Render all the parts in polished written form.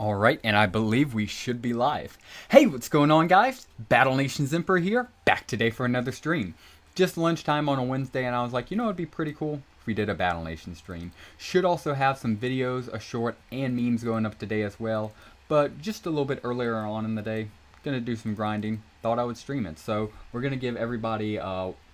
Alright, and I believe we should be live. Hey, what's going on, guys? Battle Nations Emperor here, back today for another stream. Just lunchtime on a Wednesday, and I was like, you know, it'd be pretty cool if we did a Battle Nation stream. Should also have some videos, a short, and memes going up today as well, but just a little bit earlier on in the day, gonna do some grinding. Thought I would stream it, so we're gonna give everybody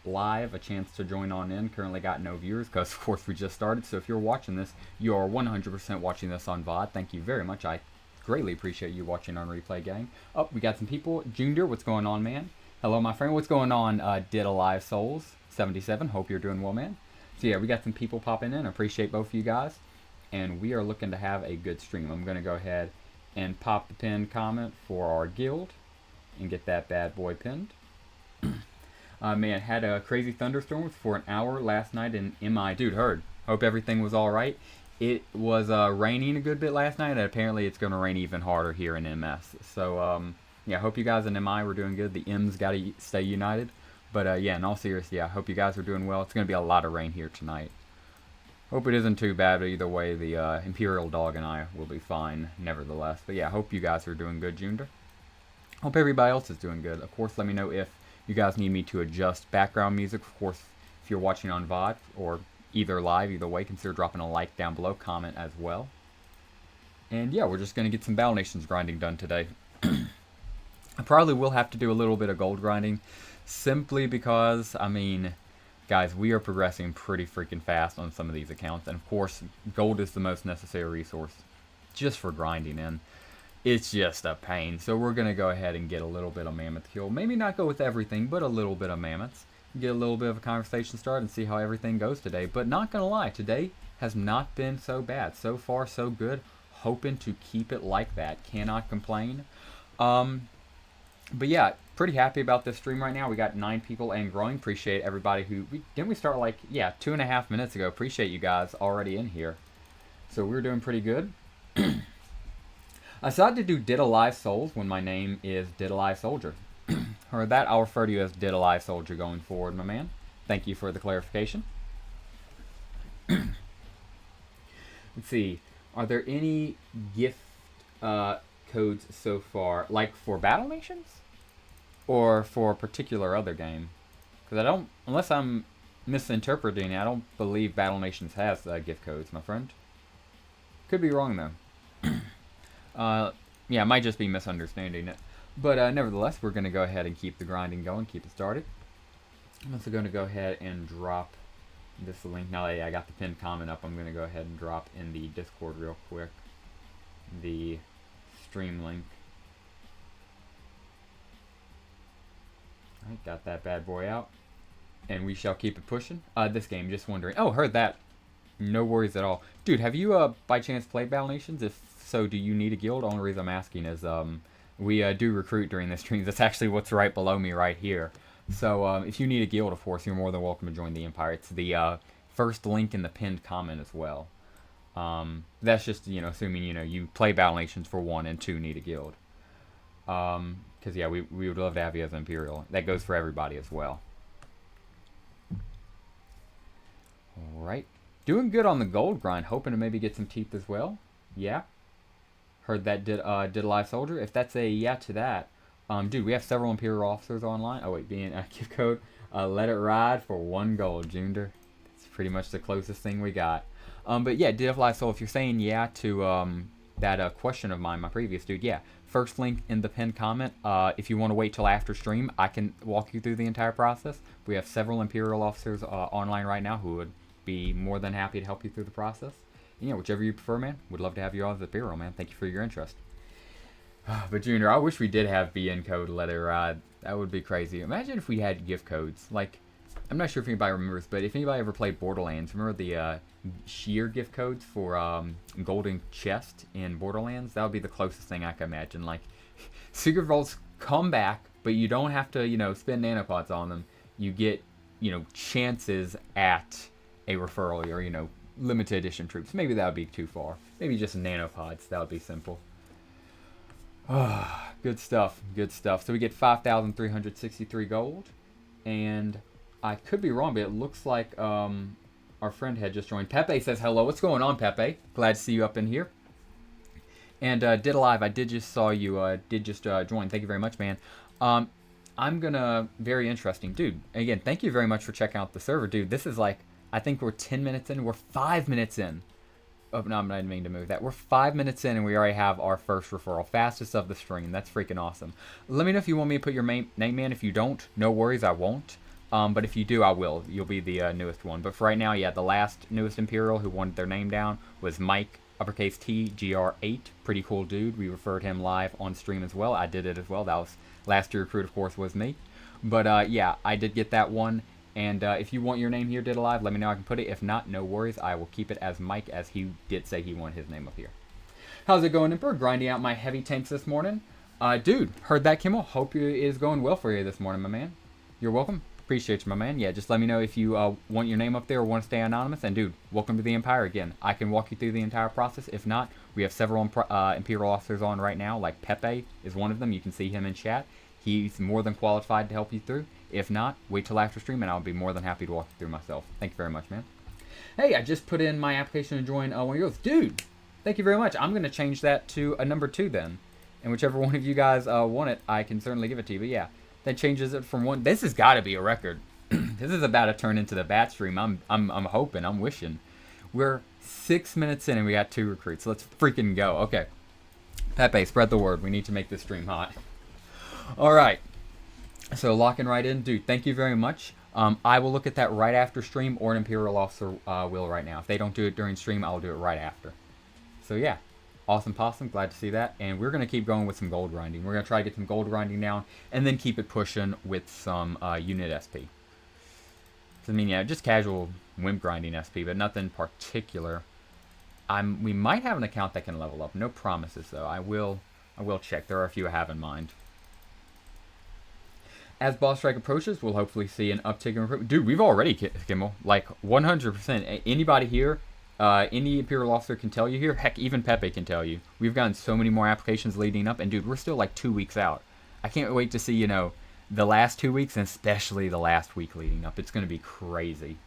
live a chance to join on in. Currently got no viewers because, of course, we just started, so if you're watching this, you are 100% watching this on VOD. Thank you very much. I greatly appreciate you watching on replay, gang. Oh, we got some people. Junior, what's going on, man? Hello, my friend. What's going on, Did Alive Souls 77? Hope you're doing well, man. So yeah, we got some people popping in. Appreciate both of you guys, and we are looking to have a good stream. I'm gonna go ahead and pop the pinned comment for our guild and get that bad boy pinned. Man, had a crazy thunderstorm for an hour last night in MI. Dude, heard. Hope everything was all right. It was raining a good bit last night, and apparently it's going to rain even harder here in MS. So, yeah, hope you guys in MI were doing good. The M's got to stay united. But, yeah, in all seriousness, yeah, hope you guys are doing well. It's going to be a lot of rain here tonight. Hope it isn't too bad, but either way, the Imperial dog and I will be fine, nevertheless. But, yeah, hope you guys are doing good, Junior. Hope everybody else is doing good. Of course, let me know if you guys need me to adjust background music. Of course, if you're watching on VOD or either live, either way, consider dropping a like down below, comment as well. And yeah, we're just going to get some Battle Nations grinding done today. I probably will have to do a little bit of gold grinding, simply because, I mean, guys, we are progressing pretty freaking fast on some of these accounts. And of course, gold is the most necessary resource just for grinding in. It's just a pain. So we're going to go ahead and get a little bit of mammoth kill. Maybe not go with everything, but a little bit of mammoths. Get a little bit of a conversation started and see how everything goes today. But not going to lie, today has not been so bad. So far, so good. Hoping to keep it like that. Cannot complain. But yeah, pretty happy about this stream right now. We got 9 people and growing. Appreciate everybody who... Didn't we start like, yeah, 2.5 minutes ago. Appreciate you guys already in here. So we're doing pretty good. I decided to do Did Alive Souls when my name is Did Alive Soldier. Or that I'll refer to you as Did Alive Soldier going forward, my man. Thank you for the clarification. Let's see. Are there any gift codes so far, like for Battle Nations? Or for a particular other game? Because I don't, unless I'm misinterpreting it, I don't believe Battle Nations has gift codes, my friend. Could be wrong, though. Yeah, I might just be misunderstanding it. But nevertheless, we're going to go ahead and keep the grinding going, keep it started. I'm also going to go ahead and drop this link. Now that I got the pinned comment up, I'm going to go ahead and drop in the Discord real quick the stream link. Alright, got that bad boy out. And we shall keep it pushing. This game, just wondering. Oh, heard that. No worries at all. Dude, have you by chance played Battle Nations? If so, do you need a guild? Only reason I'm asking is we do recruit during the streams. That's actually what's right below me right here. So if you need a guild, of course, you're more than welcome to join the Empire. It's the first link in the pinned comment as well. That's just, you know, assuming, you know, you play Battle Nations for 1 and 2 need a guild. Because, yeah, we would love to have you as Imperial. That goes for everybody as well. Alright. Doing good on the gold grind. Hoping to maybe get some teeth as well. Yeah. Heard that did Alive Soldier. If that's a yeah to that, dude, we have several Imperial officers online. Oh wait, being gift code, let it ride for 1 gold, Junior. It's pretty much the closest thing we got. But yeah, did Alive Soul. If you're saying yeah to that question of mine, my previous dude, yeah. First link in the pinned comment. If you want to wait till after stream, I can walk you through the entire process. We have several Imperial officers online right now who would be more than happy to help you through the process. Yeah, whichever you prefer, man. Would love to have you on as Imperial, man. Thank you for your interest. But Junior, I wish we did have BN code Let It Ride. That would be crazy. Imagine if we had gift codes. Like, I'm not sure if anybody remembers, but if anybody ever played Borderlands, remember the sheer gift codes for Golden Chest in Borderlands? That would be the closest thing I can imagine. Like, Secret Vaults come back, but you don't have to, you know, spend nanopods on them. You get, you know, chances at a referral or, you know, limited edition troops. Maybe that would be too far. Maybe just nanopods. That would be simple. Good stuff. Good stuff. So we get 5,363 gold. And I could be wrong, but it looks like our friend had just joined. Pepe says hello. What's going on, Pepe? Glad to see you up in here. And Did Alive, I did just saw you did just join. Thank you very much, man. I'm gonna very interesting, dude. Again, thank you very much for checking out the server, dude. This is like I think we're 10 minutes in. We're 5 minutes in. Oh no, I'm not meaning to move that. We're 5 minutes in and we already have our first referral. Fastest of the stream. That's freaking awesome. Let me know if you want me to put your name in. If you don't, no worries, I won't. But if you do, I will. You'll be the newest one. But for right now, yeah, the last newest Imperial who wanted their name down was Mike, uppercase T, GR8. Pretty cool dude. We referred him live on stream as well. I did it as well. That was last year recruit, of course, was me. But yeah, I did get that one. And if you want your name here, Did Alive, let me know. I can put it. If not, no worries. I will keep it as Mike, as he did say he wanted his name up here. How's it going, Emperor? Grinding out my heavy tanks this morning. Dude, heard that, Kimmel. Hope it is going well for you this morning, my man. You're welcome. Appreciate you, my man. Yeah, just let me know if you want your name up there or want to stay anonymous. And, dude, welcome to the Empire again. I can walk you through the entire process. If not, we have several Imperial officers on right now. Like Pepe is one of them. You can see him in chat. He's more than qualified to help you through. If not, wait till after stream and I'll be more than happy to walk you through myself. Thank you very much, man. Hey, I just put in my application to join one of yours. Dude, thank you very much. I'm going to change that to a number 2 then. And whichever one of you guys want it, I can certainly give it to you. But yeah, that changes it from 1. This has got to be a record. This is about to turn into the bat stream. I'm hoping, I'm wishing. We're 6 minutes in and we got 2 recruits. Let's freaking go. Okay. Pepe, spread the word. We need to make this stream hot. All right. So locking right in. Dude, thank you very much. I will look at that right after stream, or an Imperial officer will right now. If they don't do it during stream, I'll do it right after. So yeah. Awesome possum. Glad to see that. And we're going to keep going with some gold grinding. We're going to try to get some gold grinding down and then keep it pushing with some unit SP. I mean, yeah, just casual wimp grinding SP, but nothing particular. We might have an account that can level up. No promises, though. I will check. There are a few I have in mind. As Boss Strike approaches, we'll hopefully see an uptick in recruitment. Dude, we've already, Kimmel, like 100%. Anybody here, any Imperial officer can tell you here. Heck, even Pepe can tell you. We've gotten so many more applications leading up, and dude, we're still like 2 weeks out. I can't wait to see, you know, the last 2 weeks, and especially the last week leading up. It's going to be crazy.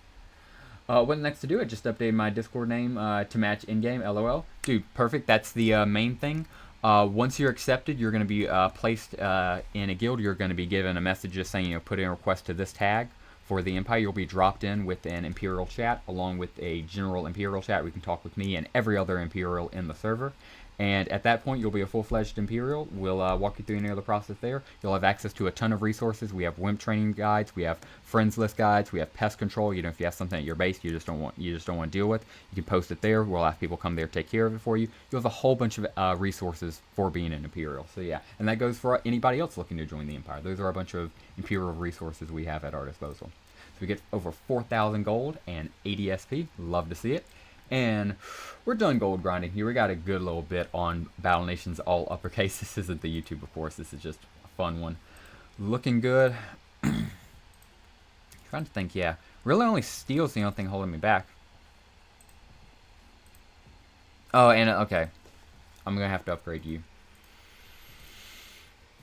What next to do? I just updated my Discord name to match in-game, LOL. Dude, perfect. That's the main thing. Once you're accepted, you're going to be placed in a guild. You're going to be given a message just saying, you know, put in a request to this tag for the Empire. You'll be dropped in with an Imperial chat, along with a general Imperial chat. We can talk with me and every other Imperial in the server. And at that point, you'll be a full-fledged Imperial. We'll walk you through any other process there. You'll have access to a ton of resources. We have WIMP training guides. We have friends list guides. We have pest control. You know, if you have something at your base you just don't want to deal with, you can post it there. We'll have people come there take care of it for you. You'll have a whole bunch of resources for being an Imperial. So yeah, and that goes for anybody else looking to join the Empire. Those are a bunch of Imperial resources we have at our disposal. So we get over 4,000 gold and 80 SP. Love to see it. And we're done gold grinding here. We got a good little bit on Battle Nations all uppercase. This isn't the YouTube, of course. This is just a fun one. Looking good. Trying to think, yeah. Really only steel's the only thing holding me back. Oh, and okay. I'm going to have to upgrade you.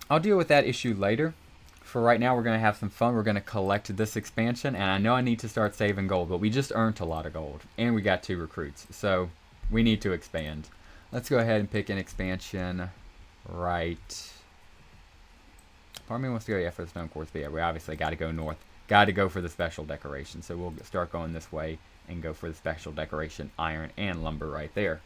I'll deal with that issue later. For right now, we're going to have some fun. We're going to collect this expansion, and I know I need to start saving gold, but we just earned a lot of gold, and we got 2 recruits, so we need to expand. Let's go ahead and pick an expansion right. Part of me wants to go, yeah, for the stone quartz, but yeah, we obviously got to go north. Got to go for the special decoration, so we'll start going this way and go for the special decoration, iron and lumber right there.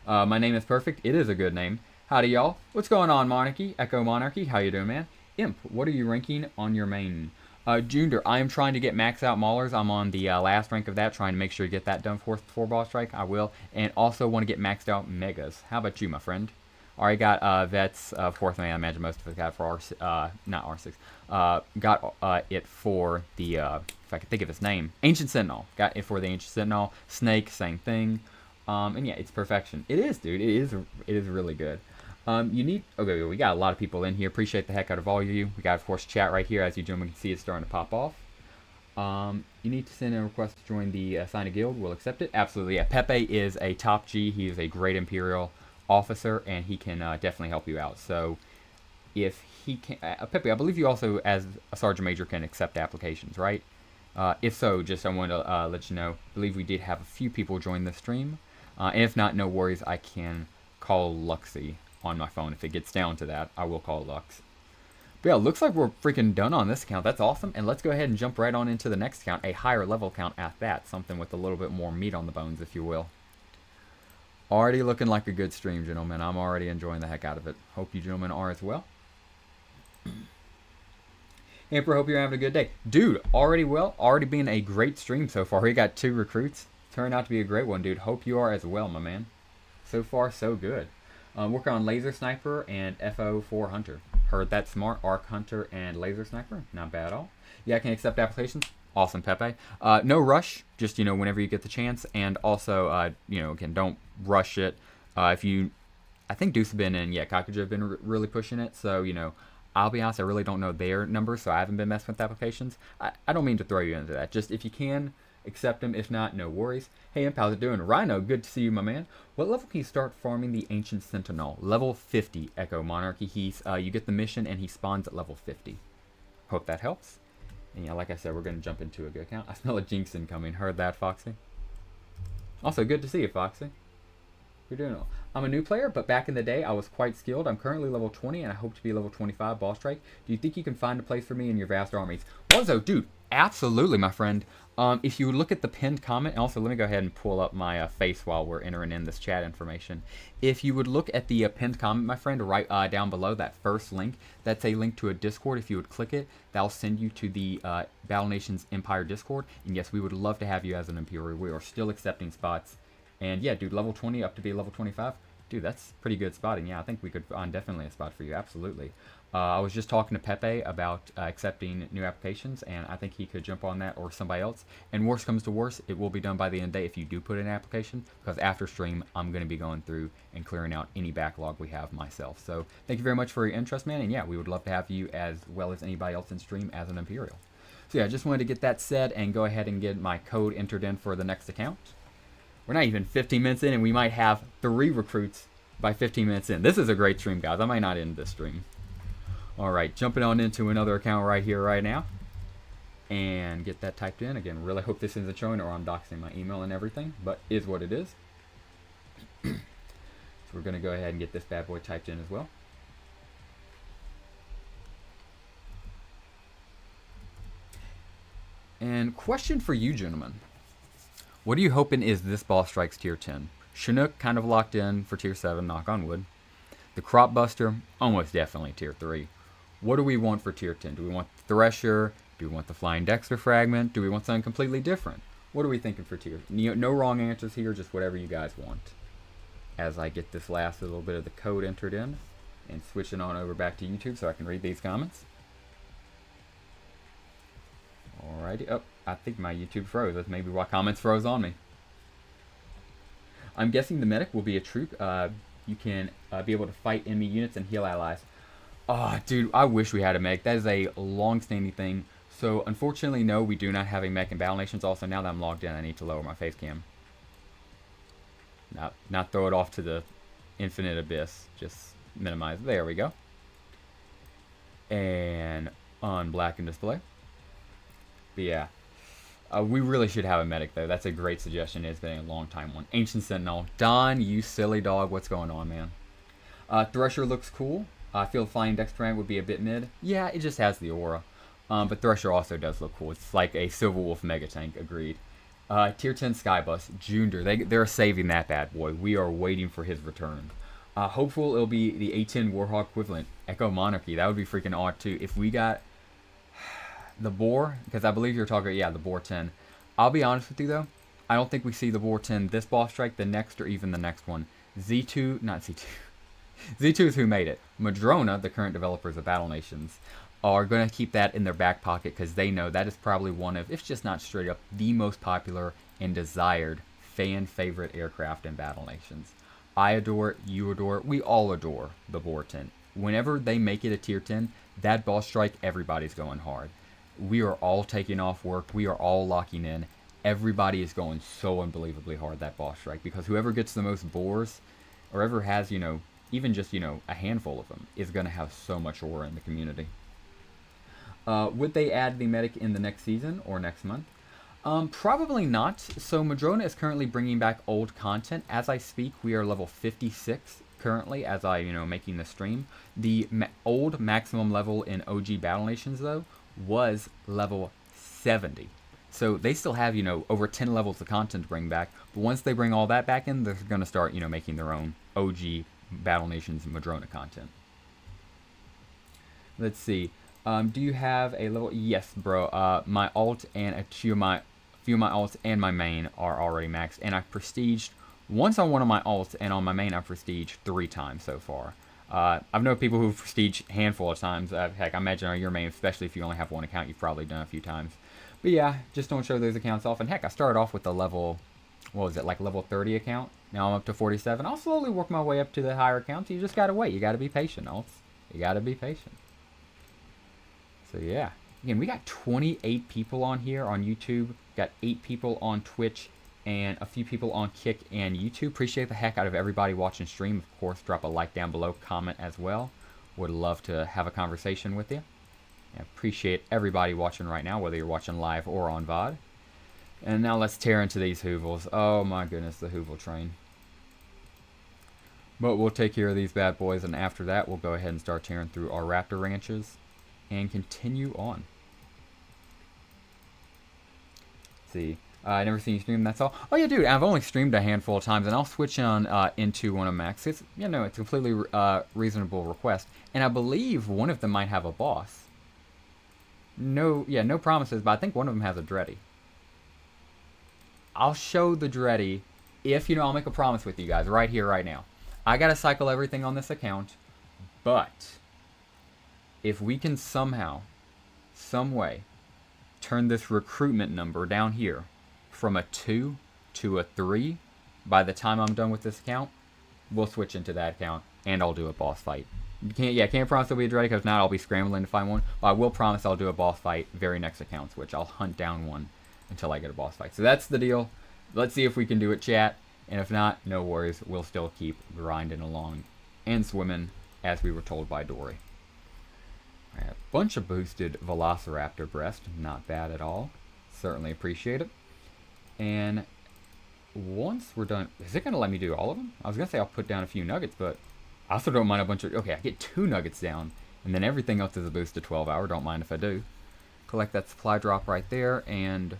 My name is perfect. It is a good name. Howdy, y'all. What's going on, Monarchy? Echo Monarchy. How you doing, man? Imp, what are you ranking on your main? Junder, I am trying to get max out Maulers. I'm on the last rank of that, trying to make sure to get that done before Boss Strike. I will. And also want to get maxed out Megas. How about you, my friend? Already got Vets, of course, I imagine most of us got for not R6. Got it for the, if I could think of his name, Ancient Sentinel. Got it for the Ancient Sentinel. Snake, same thing. And yeah, it's perfection. It is, dude. It is really good. You need, okay, we got a lot of people in here. Appreciate the heck out of all of you. We got, of course, chat right here. As you gentlemen can see, it's starting to pop off. You need to send a request to join the sign a guild. We'll accept it. Absolutely, yeah. Pepe is a top G. He is a great Imperial officer, and he can definitely help you out. So, if he can, Pepe, I believe you also, as a Sergeant Major, can accept applications, right? If so, just I want to let you know, I believe we did have a few people join the stream. And if not, no worries, I can call Luxie on my phone. If it gets down to that, I will call Lux. But yeah, looks like we're freaking done on this account. That's awesome. And let's go ahead and jump right on into the next account, a higher level count at that. Something with a little bit more meat on the bones, if you will. Already looking like a good stream, gentlemen. I'm already enjoying the heck out of it. Hope you gentlemen are as well. Emperor, hope you're having a good day. Dude, already being a great stream so far. We got 2 recruits. Turned out to be a great one, dude. Hope you are as well, my man. So far, so good. Working on Laser Sniper and FO4 Hunter. Heard that smart. Arc Hunter and Laser Sniper. Not bad at all. Yeah, I can accept applications. Awesome, Pepe. No rush. Just, whenever you get the chance. And also, again, don't rush it. I think Deuce have been in, Cockage have been really pushing it. So, I'll be honest, I really don't know their numbers, so I haven't been messing with applications. I don't mean to throw you into that. Just if you can, accept them. If not, no worries. Hey, Imp, how's it doing? Rhino, good to see you, my man. What level can you start farming the Ancient Sentinel? Level 50, Echo Monarchy. You get the mission, and he spawns at level 50. Hope that helps. And yeah, like I said, we're going to jump into a good account. I smell a Jinx incoming. Heard that, Foxy? Also, good to see you, Foxy. You're doing well. I'm a new player, but back in the day, I was quite skilled. I'm currently level 20, and I hope to be level 25 boss strike. Do you think you can find a place for me in your vast armies? Wazzo, dude, absolutely, my friend. If you would look at the pinned comment, and also let me go ahead and pull up my face while we're entering in this chat information. If you would look at the pinned comment, my friend, right down below, that first link, that's a link to a Discord. If you would click it, that'll send you to the Battle Nations Empire Discord. And yes, we would love to have you as an Imperial. We are still accepting spots. And yeah, dude, level 20 up to be level 25. Dude, that's pretty good spotting. Yeah, I think we could find definitely a spot for you. Absolutely. I was just talking to Pepe about accepting new applications, and I think he could jump on that or somebody else. And worst comes to worst, it will be done by the end of the day if you do put in an application, because after stream, I'm going to be going through and clearing out any backlog we have myself. So thank you very much for your interest, man. And yeah, we would love to have you as well as anybody else in stream as an Imperial. So yeah, I just wanted to get that said and go ahead and get my code entered in for the next account. We're not even 15 minutes in, and we might have 3 recruits by 15 minutes in. This is a great stream, guys. I might not end this stream. All right, jumping on into another account right here, right now. And get that typed in. Again, really hope this isn't showing or I'm doxing my email and everything, but is what it is. So we're going to go ahead and get this bad boy typed in as well. And question for you, gentlemen. What are you hoping is this boss strikes tier 10? Chinook kind of locked in for tier 7, knock on wood. The Crop Buster, almost definitely tier 3. What do we want for tier 10? Do we want the Thresher? Do we want the Flying Dexter Fragment? Do we want something completely different? What are we thinking for tier? No wrong answers here, just whatever you guys want. As I get this last little bit of the code entered in and switching on over back to YouTube so I can read these comments. Alrighty. Oh, I think my YouTube froze. That's maybe why comments froze on me. I'm guessing the medic will be a troop. You can be able to fight enemy units and heal allies. Oh, dude, I wish we had a mech. That is a long-standing thing. So, unfortunately, no, we do not have a mech in Battle Nations. Also, now that I'm logged in, I need to lower my face cam. Not throw it off to the infinite abyss. Just minimize. There we go. And on black and display. But yeah. We really should have a medic, though. That's a great suggestion. It's been a long time one. Ancient Sentinel. Don, you silly dog. What's going on, man? Thresher looks cool. I feel Flying Dexter would be a bit mid. Yeah, it just has the aura. But Thresher also does look cool. It's like a Silver Wolf Mega Tank. Agreed. Tier 10 Skybus. Junder. They're saving that bad boy. We are waiting for his return. Hopeful it'll be the A10 Warhawk equivalent. Echo Monarchy. That would be freaking odd, too. If we got the Boar, because I believe you're talking, yeah, the Boar 10. I'll be honest with you, though. I don't think we see the Boar 10 this boss strike, the next, or even the next one. Z2, not Z2. Z2 is who made it. Madrona, the current developers of Battle Nations, are going to keep that in their back pocket because they know that is probably one of, if just not straight up, the most popular and desired fan favorite aircraft in Battle Nations. I adore it, you adore it, we all adore the Boar 10. Whenever they make it a tier 10, that boss strike, everybody's going hard. We are all taking off work, we are all locking in. Everybody is going so unbelievably hard that boss strike because whoever gets the most boars, or ever has, even just, a handful of them, is going to have so much aura in the community. Would they add the medic in the next season or next month? Probably not. So Madrona is currently bringing back old content. As I speak, we are level 56 currently as I, making the stream. The old maximum level in OG Battle Nations, though, was level 70. So they still have, over 10 levels of content to bring back. But once they bring all that back in, they're going to start, making their own OG Battle Nations Madrona content. Let's see. Do you have a level? Yes, bro. My alt and a few of my alts and my main are already maxed, and I prestiged once on one of my alts, and on my main I prestiged 3 times so far. I've known people who've prestiged a handful of times. Heck, I imagine on your main, especially if you only have one account, you've probably done a few times. But yeah, just don't show those accounts off. And heck, I started off with the level, what was it, like level 30 account. Now I'm up to 47. I'll slowly work my way up to the higher accounts. You just gotta wait. You gotta be patient, alts. You gotta be patient. So yeah, again, we got 28 people on here on YouTube, got 8 people on Twitch, and a few people on Kick and YouTube. Appreciate the heck out of everybody watching stream. Of course, drop a like down below, comment as well. Would love to have a conversation with you. I appreciate everybody watching right now, whether you're watching live or on VOD. And now let's tear into these hoovels. Oh my goodness, the hoovel train. But we'll take care of these bad boys, and after that, we'll go ahead and start tearing through our raptor ranches and continue on. Let's see, I never seen you stream, that's all. Oh yeah, dude, I've only streamed a handful of times, and I'll switch on into one of Max. It's, it's a completely reasonable request, and I believe one of them might have a boss. No promises, but I think one of them has a Dreddy. I'll show the Dreddy if, I'll make a promise with you guys right here, right now. I gotta cycle everything on this account, but if we can somehow, some way, turn this recruitment number down here from a 2 to a 3 by the time I'm done with this account, we'll switch into that account and I'll do a boss fight. Can't promise there'll be a Dreddy, because now I'll be scrambling to find one, but I will promise I'll do a boss fight very next account switch. I'll hunt down one until I get a boss fight. So that's the deal. Let's see if we can do it, chat, and if not, no worries. We'll still keep grinding along and swimming as we were told by Dory. A bunch of boosted Velociraptor breast, not bad at all. Certainly appreciate it. And once we're done, is it going to let me do all of them? I was going to say I'll put down a few nuggets, but I also don't mind a bunch of, okay, I get 2 nuggets down, and then everything else is a boost to 12 hour, don't mind if I do. Collect that supply drop right there, and,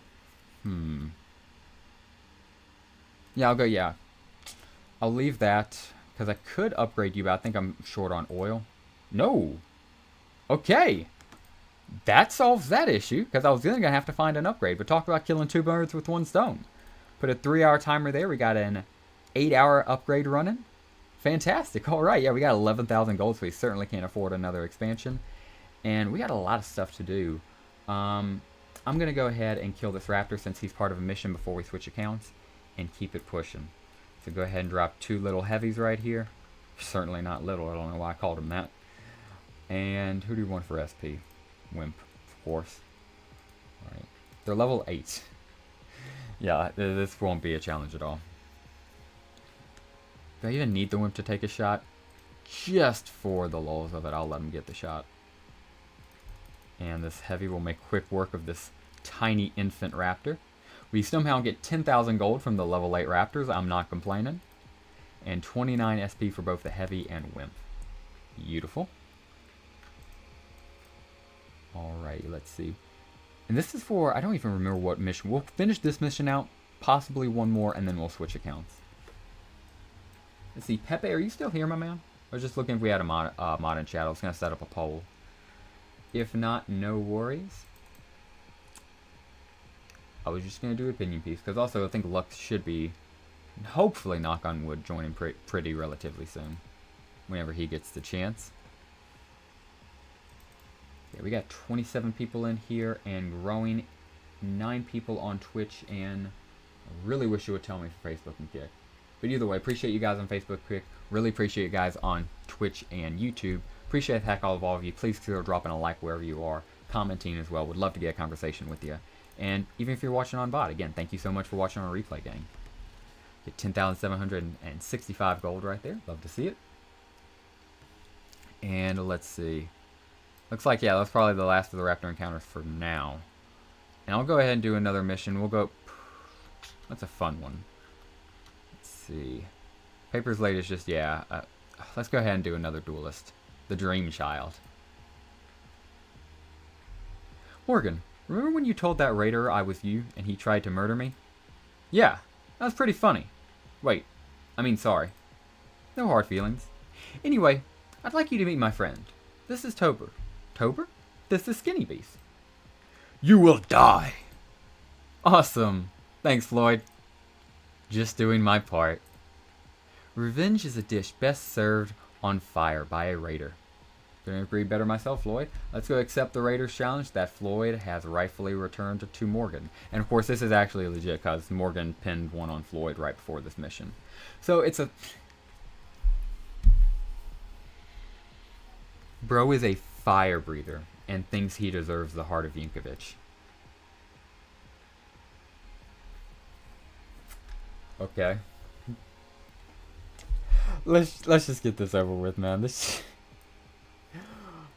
yeah, I'll go, yeah. I'll leave that, because I could upgrade you, but I think I'm short on oil. No! Okay, that solves that issue, because I was going to have to find an upgrade. But talk about killing 2 birds with 1 stone. Put a 3-hour timer there. We got an 8-hour upgrade running. Fantastic. All right, yeah, we got 11,000 gold, so we certainly can't afford another expansion. And we got a lot of stuff to do. I'm going to go ahead and kill this raptor since he's part of a mission before we switch accounts, and keep it pushing. So go ahead and drop 2 little heavies right here. Certainly not little. I don't know why I called them that. And who do we want for SP? Wimp, of course. Alright. They're level 8. Yeah, this won't be a challenge at all. Do I even need the Wimp to take a shot? Just for the lulz of it, I'll let him get the shot. And this heavy will make quick work of this tiny infant raptor. We somehow get 10,000 gold from the level 8 raptors. I'm not complaining. And 29 SP for both the heavy and Wimp. Beautiful. Alright, let's see. And this is for, I don't even remember what mission. We'll finish this mission out, possibly one more, and then we'll switch accounts. Let's see, Pepe, are you still here, my man? I was just looking if we had a mod in chat. I was going to set up a poll. If not, no worries. I was just going to do opinion piece, because also I think Lux should be, hopefully, knock on wood, joining pretty relatively soon, whenever he gets the chance. Yeah, we got 27 people in here and growing, 9 people on Twitch, and I really wish you would tell me for Facebook and Kick. But either way, appreciate you guys on Facebook, Kick. Really appreciate you guys on Twitch and YouTube. Appreciate the heck all of you. Please consider dropping a like wherever you are, commenting as well. Would love to get a conversation with you. And even if you're watching on VOD, again, thank you so much for watching on replay, gang. Get 10,765 gold right there. Love to see it. And let's see. Looks like, yeah, that's probably the last of the raptor encounters for now. And I'll go ahead and do another mission. We'll go... That's a fun one. Let's see. Paper's Late is just, yeah. Let's go ahead and do another duelist. The Dream Child. Morgan, remember when you told that raider I was you and he tried to murder me? Yeah, that was pretty funny. Wait, sorry. No hard feelings. Anyway, I'd like you to meet my friend. This is Tober. Tober? This is Skinny Beast. You will die. Awesome. Thanks, Floyd. Just doing my part. Revenge is a dish best served on fire by a raider. Couldn't agree better myself, Floyd. Let's go accept the Raiders challenge that Floyd has rightfully returned to Morgan. And of course, this is actually legit because Morgan pinned one on Floyd right before this mission. So it's a... Bro is a fire breather and thinks he deserves the heart of Yankovic. Okay. Let's just get this over with, man.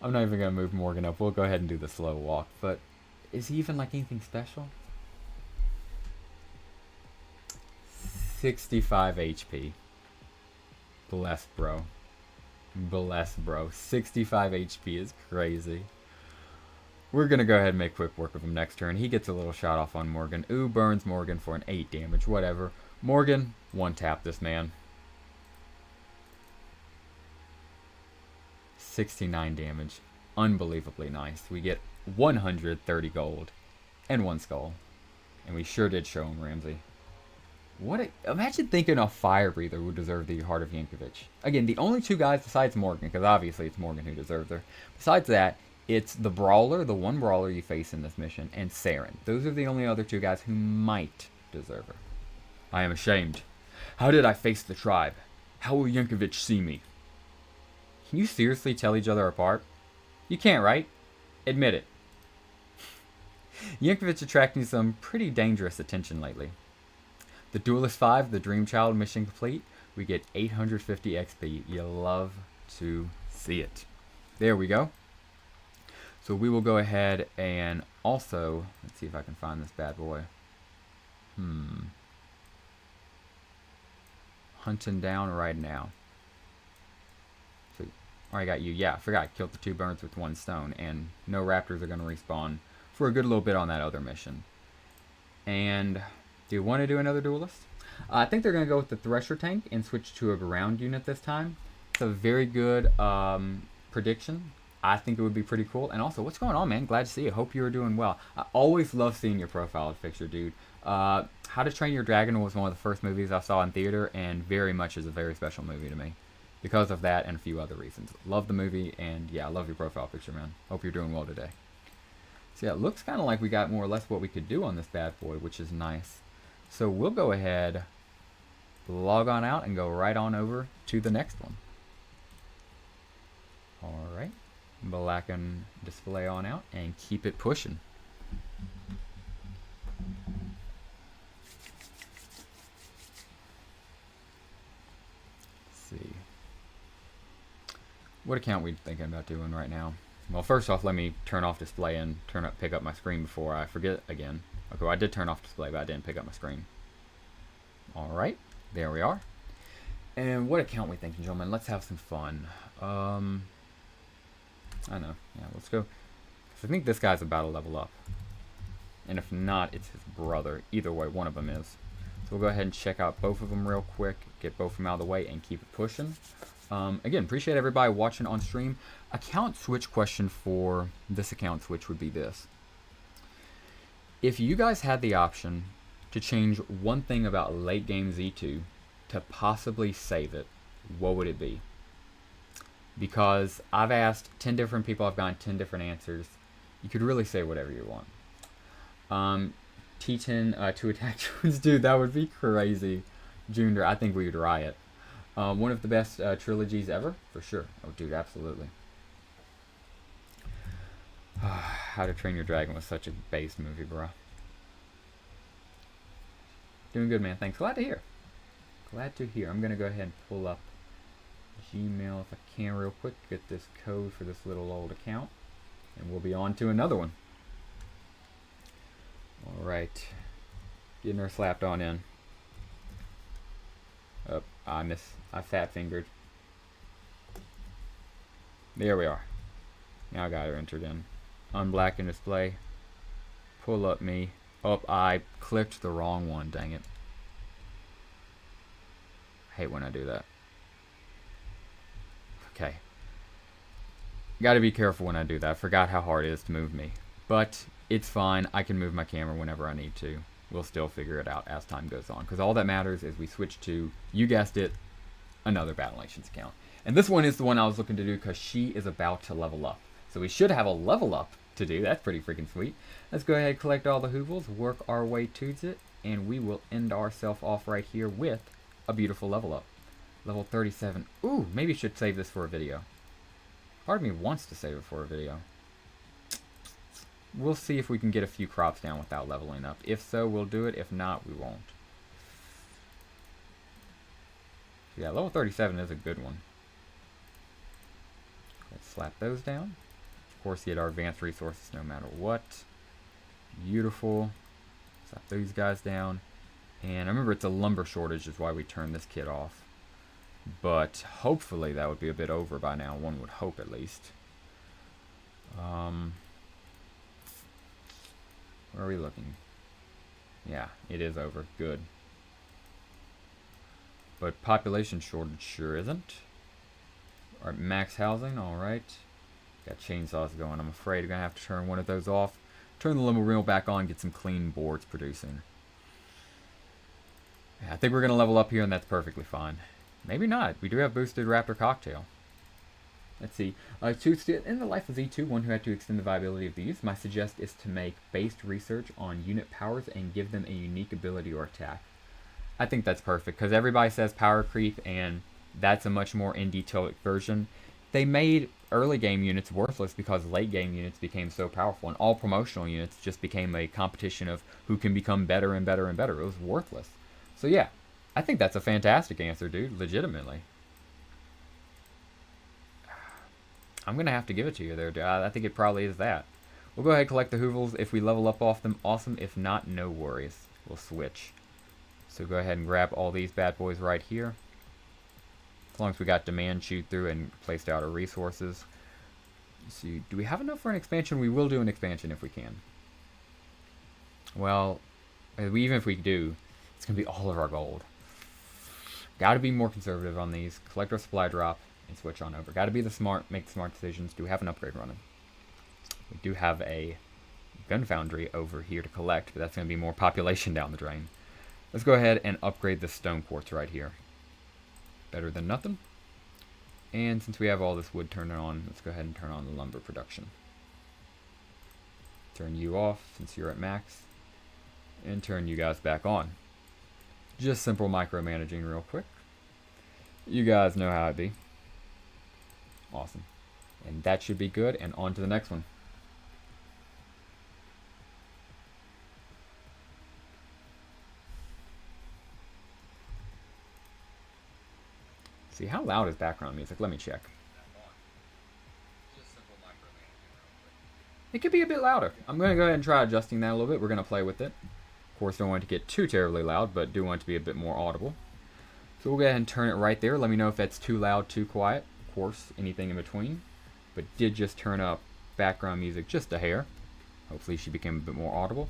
I'm not even gonna move Morgan up. We'll go ahead and do the slow walk. But is he even like anything special? 65 HP. Bless, bro. Bless, bro. 65 HP is crazy. We're gonna go ahead and make quick work of him next turn. He gets a little shot off on Morgan. Ooh, burns Morgan for an 8 damage. Whatever. Morgan, one tap this man. 69 damage. Unbelievably nice. We get 130 gold and 1 skull. And we sure did show him Ramsey. Imagine thinking a fire breather would deserve the heart of Yankovic. Again, the only 2 guys besides Morgan, because obviously it's Morgan who deserves her. Besides that, it's the brawler, the one brawler you face in this mission, and Saren. Those are the only other 2 guys who might deserve her. I am ashamed. How did I face the tribe? How will Yankovic see me? Can you seriously tell each other apart? You can't, right? Admit it. Yankovic attracting some pretty dangerous attention lately. The Duelist 5, the Dream Child mission complete. We get 850 XP. You love to see it. There we go. So we will go ahead and also, let's see if I can find this bad boy. Hunting down right now. So, I got you. Yeah, I forgot. Killed the 2 birds with 1 stone. And no raptors are going to respawn for a good little bit on that other mission. And do you want to do another duelist? I think they're going to go with the Thresher tank and switch to a ground unit this time. It's a very good prediction. I think it would be pretty cool. And also, what's going on, man? Glad to see you. Hope you are doing well. I always love seeing your profile picture, dude. How to Train Your Dragon was one of the first movies I saw in theater, and very much is a very special movie to me. Because of that and a few other reasons. Love the movie, and yeah, I love your profile picture, man. Hope you're doing well today. So yeah, it looks kind of like we got more or less what we could do on this bad boy, which is nice. So we'll go ahead, log on out, and go right on over to the next one. Alright. Black and display on out, and keep it pushing. Let's see. What account are we thinking about doing right now? Well, first off, let me turn off display and pick up my screen before I forget again. Okay, well, I did turn off display, but I didn't pick up my screen. Alright, there we are. And what account are we thinking, gentlemen? Let's have some fun. I know. Yeah, let's go. I think this guy's about to level up. And if not, it's his brother. Either way, one of them is. So we'll go ahead and check out both of them real quick. Get both of them out of the way and keep it pushing. Again, appreciate everybody watching on stream. Account switch question for this account switch would be this. If you guys had the option to change one thing about late game Z2 to possibly save it, what would it be? Because I've asked 10 different people, I've gotten 10 different answers. You could really say whatever you want. T10 to attack drones, dude, that would be crazy. Junior, I think we would riot. One of the best trilogies ever, for sure. Oh, dude, absolutely. How to Train Your Dragon was such a base movie, bro. Doing good, man. Thanks. Glad to hear. Glad to hear. I'm going to go ahead and pull up Gmail if I can real quick. Get this code for this little old account. And we'll be on to another one. Alright. Getting her slapped on in. Oh, I fat fingered. There we are. Now I got her entered in. Unblack and display. Pull up me. Oh, I clicked the wrong one, dang it. I hate when I do that. Okay. Gotta be careful when I do that. I forgot how hard it is to move me. But it's fine. I can move my camera whenever I need to. We'll still figure it out as time goes on. Because all that matters is we switch to, you guessed it, another Battle Nations account. And this one is the one I was looking to do because she is about to level up. So we should have a level up to do. That's pretty freaking sweet. Let's go ahead and collect all the hoovles, work our way towards it, and we will end ourselves off right here with a beautiful level up. Level 37. Ooh, maybe I should save this for a video. Part of me wants to save it for a video. We'll see if we can get a few crops down without leveling up. If so, we'll do it. If not, we won't. Yeah, level 37 is a good one. Let's slap those down. Of course, get our advanced resources no matter what. Beautiful. Slap these guys down. And I remember it's a lumber shortage is why we turned this kit off. But hopefully that would be a bit over by now. One would hope at least. Where are we looking? Yeah, it is over. Good. But population shortage sure isn't. Alright, max housing, alright. Got chainsaws going. I'm afraid I'm going to have to turn one of those off. Turn the limbo reel back on, get some clean boards producing. Yeah, I think we're going to level up here and that's perfectly fine. Maybe not. We do have boosted Raptor Cocktail. Let's see. In the life of Z2, one who had to extend the viability of these, my suggest is to make based research on unit powers and give them a unique ability or attack. I think that's perfect, because everybody says power creep, and that's a much more in-detail version. They made early game units worthless because late game units became so powerful, and all promotional units just became a competition of who can become better and better and better. It was worthless. So yeah, I think that's a fantastic answer, dude, legitimately. I'm going to have to give it to you there, dude. I think it probably is that. We'll go ahead and collect the hoovles. If we level up off them, awesome. If not, no worries. We'll switch. So go ahead and grab all these bad boys right here. As long as we got demand chewed through and placed out our resources. Let's see, do we have enough for an expansion? We will do an expansion if we can. Well, even if we do, it's going to be all of our gold. Got to be more conservative on these. Collect our supply drop and switch on over. Got to be the smart, make the smart decisions. Do we have an upgrade running? We do have a gun foundry over here to collect, but that's going to be more population down the drain. Let's go ahead and upgrade the stone quartz right here. Better than nothing. And since we have all this wood turned on, let's go ahead and turn on the lumber production. Turn you off since you're at max. And turn you guys back on. Just simple micromanaging real quick. You guys know how it be. Awesome. And that should be good. And on to the next one. See, how loud is background music? Let me check. It could be a bit louder. I'm going to go ahead and try adjusting that a little bit. We're going to play with it. Of course, don't want it to get too terribly loud, but do want it to be a bit more audible. So we'll go ahead and turn it right there. Let me know if that's too loud, too quiet. Of course, anything in between. But did just turn up background music just a hair. Hopefully she became a bit more audible.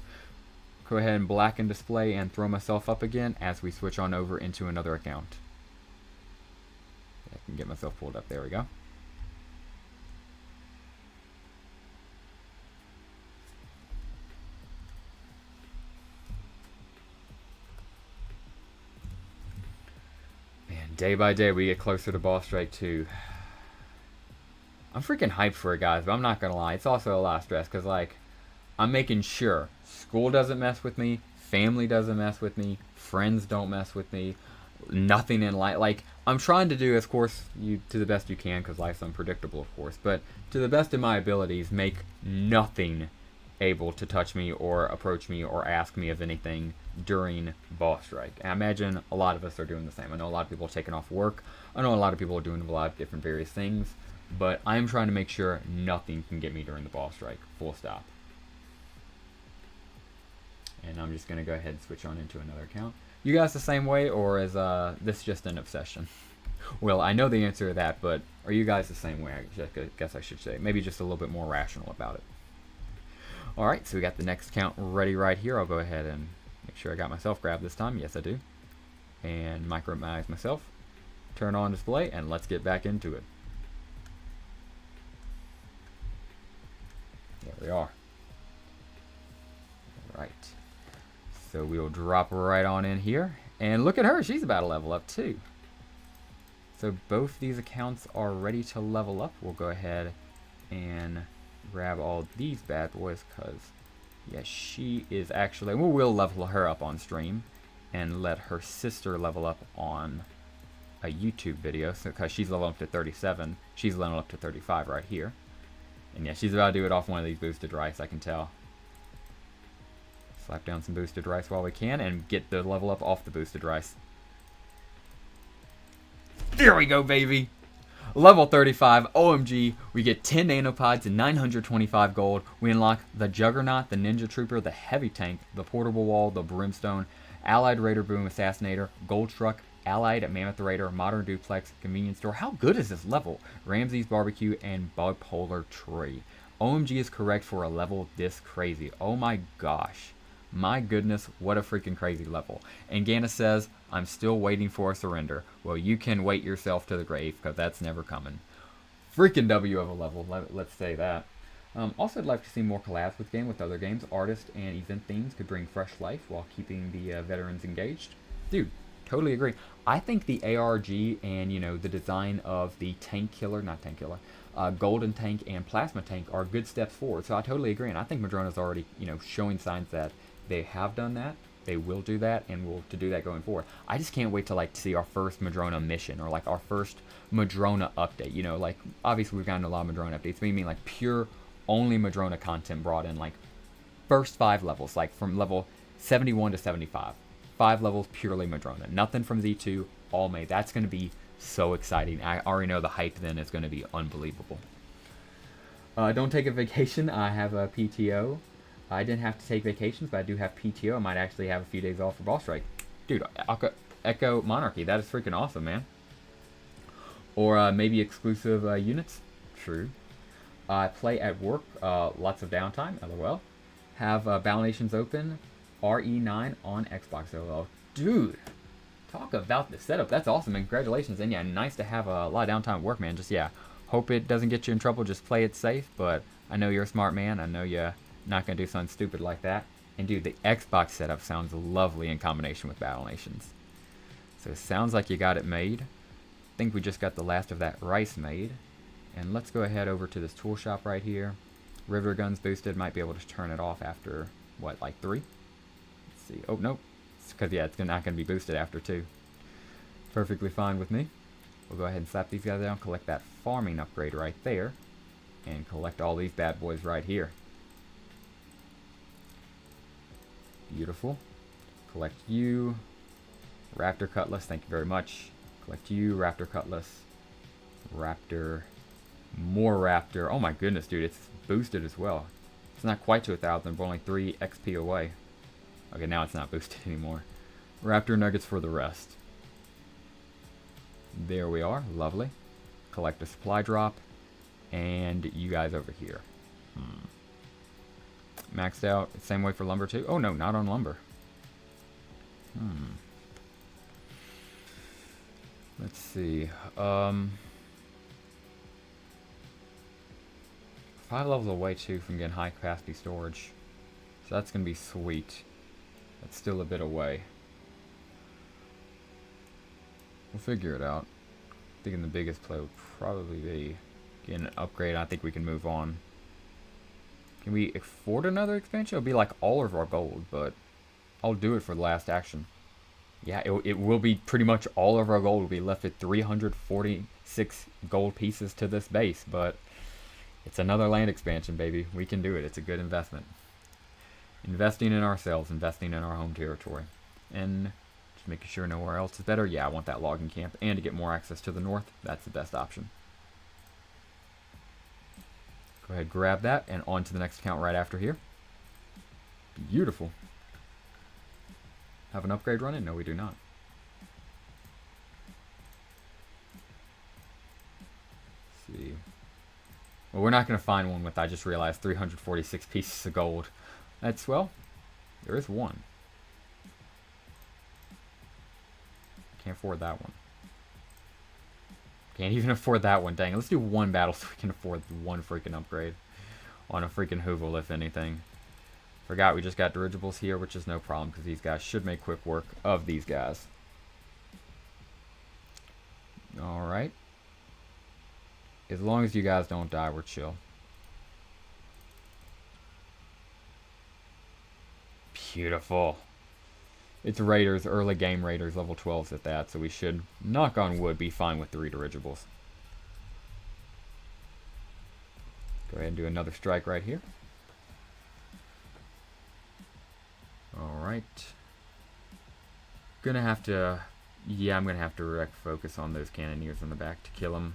Go ahead and blacken display and throw myself up again as we switch on over into another account. I can get myself pulled up. There we go. Man, day by day we get closer to boss strike 2. I'm freaking hyped for it, guys, but I'm not gonna lie. It's also a lot of stress because, like, I'm making sure school doesn't mess with me, family doesn't mess with me, friends don't mess with me, nothing in life. Like, I'm trying to do, of course, to the best you can, because life's unpredictable, of course, but to the best of my abilities, make nothing able to touch me or approach me or ask me of anything during boss strike. And I imagine a lot of us are doing the same. I know a lot of people are taking off work. I know a lot of people are doing a lot of different various things, but I'm trying to make sure nothing can get me during the boss strike. Full stop. And I'm just going to go ahead and switch on into another account. You guys the same way, or is this just an obsession? Well, I know the answer to that, but are you guys the same way? I guess I should say. Maybe just a little bit more rational about it. All right, so we got the next count ready right here. I'll go ahead and make sure I got myself grabbed this time. Yes, I do. And micromanage myself. Turn on display, and let's get back into it. There we are. All right. So we'll drop right on in here. And look at her. She's about to level up too. So both these accounts are ready to level up. We'll go ahead and grab all these bad boys because, yeah, she is actually... We'll level her up on stream and let her sister level up on a YouTube video. So because she's leveling up to 37, she's leveling up to 35 right here. And yeah, she's about to do it off one of these boosted rice, I can tell. Slap down some boosted rice while we can and get the level up off the boosted rice. There we go, baby! Level 35, OMG, we get 10 nanopods and 925 gold. We unlock the Juggernaut, the Ninja Trooper, the Heavy Tank, the Portable Wall, the Brimstone, Allied Raider Boom Assassinator, Gold Truck, Allied Mammoth Raider, Modern Duplex, Convenience Store. How good is this level? Ramsey's Barbecue, and Bipolar Tree. OMG is correct for a level this crazy. Oh my gosh. My goodness, what a freaking crazy level. And Ganna says, I'm still waiting for a surrender. Well, you can wait yourself to the grave, because that's never coming. Freaking W of a level, let's say that. Also, I'd like to see more collabs with other games. Artist and event themes could bring fresh life while keeping the veterans engaged. Dude, totally agree. I think the ARG and, you know, the design of the Tank Killer, not Tank Killer, Golden Tank and Plasma Tank are good steps forward. So I totally agree. And I think Madrona's already, you know, showing signs that they have done that, they will do that, and will to do that going forward. I just can't wait to like see our first Madrona mission or like our first Madrona update. You know, like obviously we've gotten a lot of Madrona updates, but you mean like pure only Madrona content brought in, like first 5 levels, like from level 71 to 75. 5 levels purely Madrona. Nothing from Z2, all made. That's going to be so exciting. I already know the hype then is going to be unbelievable. Don't take a vacation. I have a PTO. I didn't have to take vacations, but I do have PTO. I might actually have a few days off for Boss Strike. Dude, Echo Monarchy. That is freaking awesome, man. Or maybe exclusive units. True. Play at work. Lots of downtime. LOL. Have Battle Nations open. RE9 on Xbox. LOL. Dude. Talk about the setup. That's awesome, and congratulations. And yeah, nice to have a lot of downtime at work, man. Just, yeah. Hope it doesn't get you in trouble. Just play it safe. But I know you're a smart man. I know you're not going to do something stupid like that. And dude, the Xbox setup sounds lovely in combination with Battle Nations. So it sounds like you got it made. I think we just got the last of that rice made. And let's go ahead over to this tool shop right here. River guns boosted. Might be able to turn it off after, what, like 3? Let's see. Oh, nope. It's because, yeah, it's not going to be boosted after 2. Perfectly fine with me. We'll go ahead and slap these guys down. Collect that farming upgrade right there. And collect all these bad boys right here. Beautiful. Collect you. Raptor Cutlass, thank you very much. Collect you. Raptor Cutlass. Raptor. More Raptor. Oh my goodness, dude. It's boosted as well. It's not quite to 1,000, but only 3 XP away. Okay, now it's not boosted anymore. Raptor Nuggets for the rest. There we are. Lovely. Collect a supply drop. And you guys over here. Maxed out. Same way for lumber too. Oh no, not on lumber. Let's see. 5 levels away too from getting high capacity storage. So that's gonna be sweet. That's still a bit away. We'll figure it out. Thinking the biggest play would probably be getting an upgrade. I think we can move on. Can we afford another expansion? It'll be like all of our gold, but I'll do it for the last action. Yeah, it will be pretty much all of our gold will be left at 346 gold pieces to this base, but it's another land expansion, baby. We can do it. It's a good investment. Investing in ourselves, investing in our home territory. And just making sure nowhere else is better. Yeah, I want that logging camp. And to get more access to the north, that's the best option. Go ahead, grab that, and on to the next account right after here. Beautiful. Have an upgrade running? No, we do not. Well, we're not going to find one with, I just realized, 346 pieces of gold. That's, well, there is one. Can't afford that one. Can't even afford that one. Dang, let's do one battle so we can afford one freaking upgrade on a freaking Hoovel, if anything. Forgot we just got dirigibles here, which is no problem because these guys should make quick work of these guys. Alright. As long as you guys don't die, we're chill. Beautiful. It's Raiders, early game Raiders, level 12s at that, so we should, knock on wood, be fine with 3 dirigibles. Go ahead and do another strike right here. Alright. Gonna have to, yeah, I'm gonna have to direct focus on those cannoneers in the back to kill them.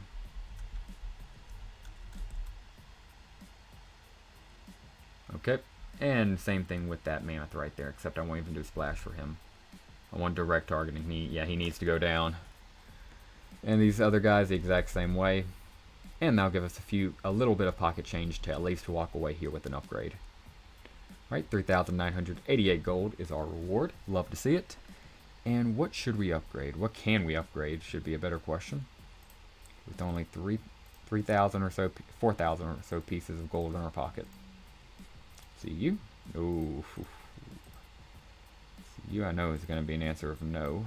Okay, and same thing with that mammoth right there, except I won't even do a splash for him. I want direct targeting. He needs to go down. And these other guys the exact same way. And that'll give us a little bit of pocket change to at least walk away here with an upgrade. Right, 3,988 gold is our reward. Love to see it. And what should we upgrade? What can we upgrade should be a better question. With only 3,000 or so, 4,000 or so pieces of gold in our pocket. See you? Ooh. See you, I know, is going to be an answer of no.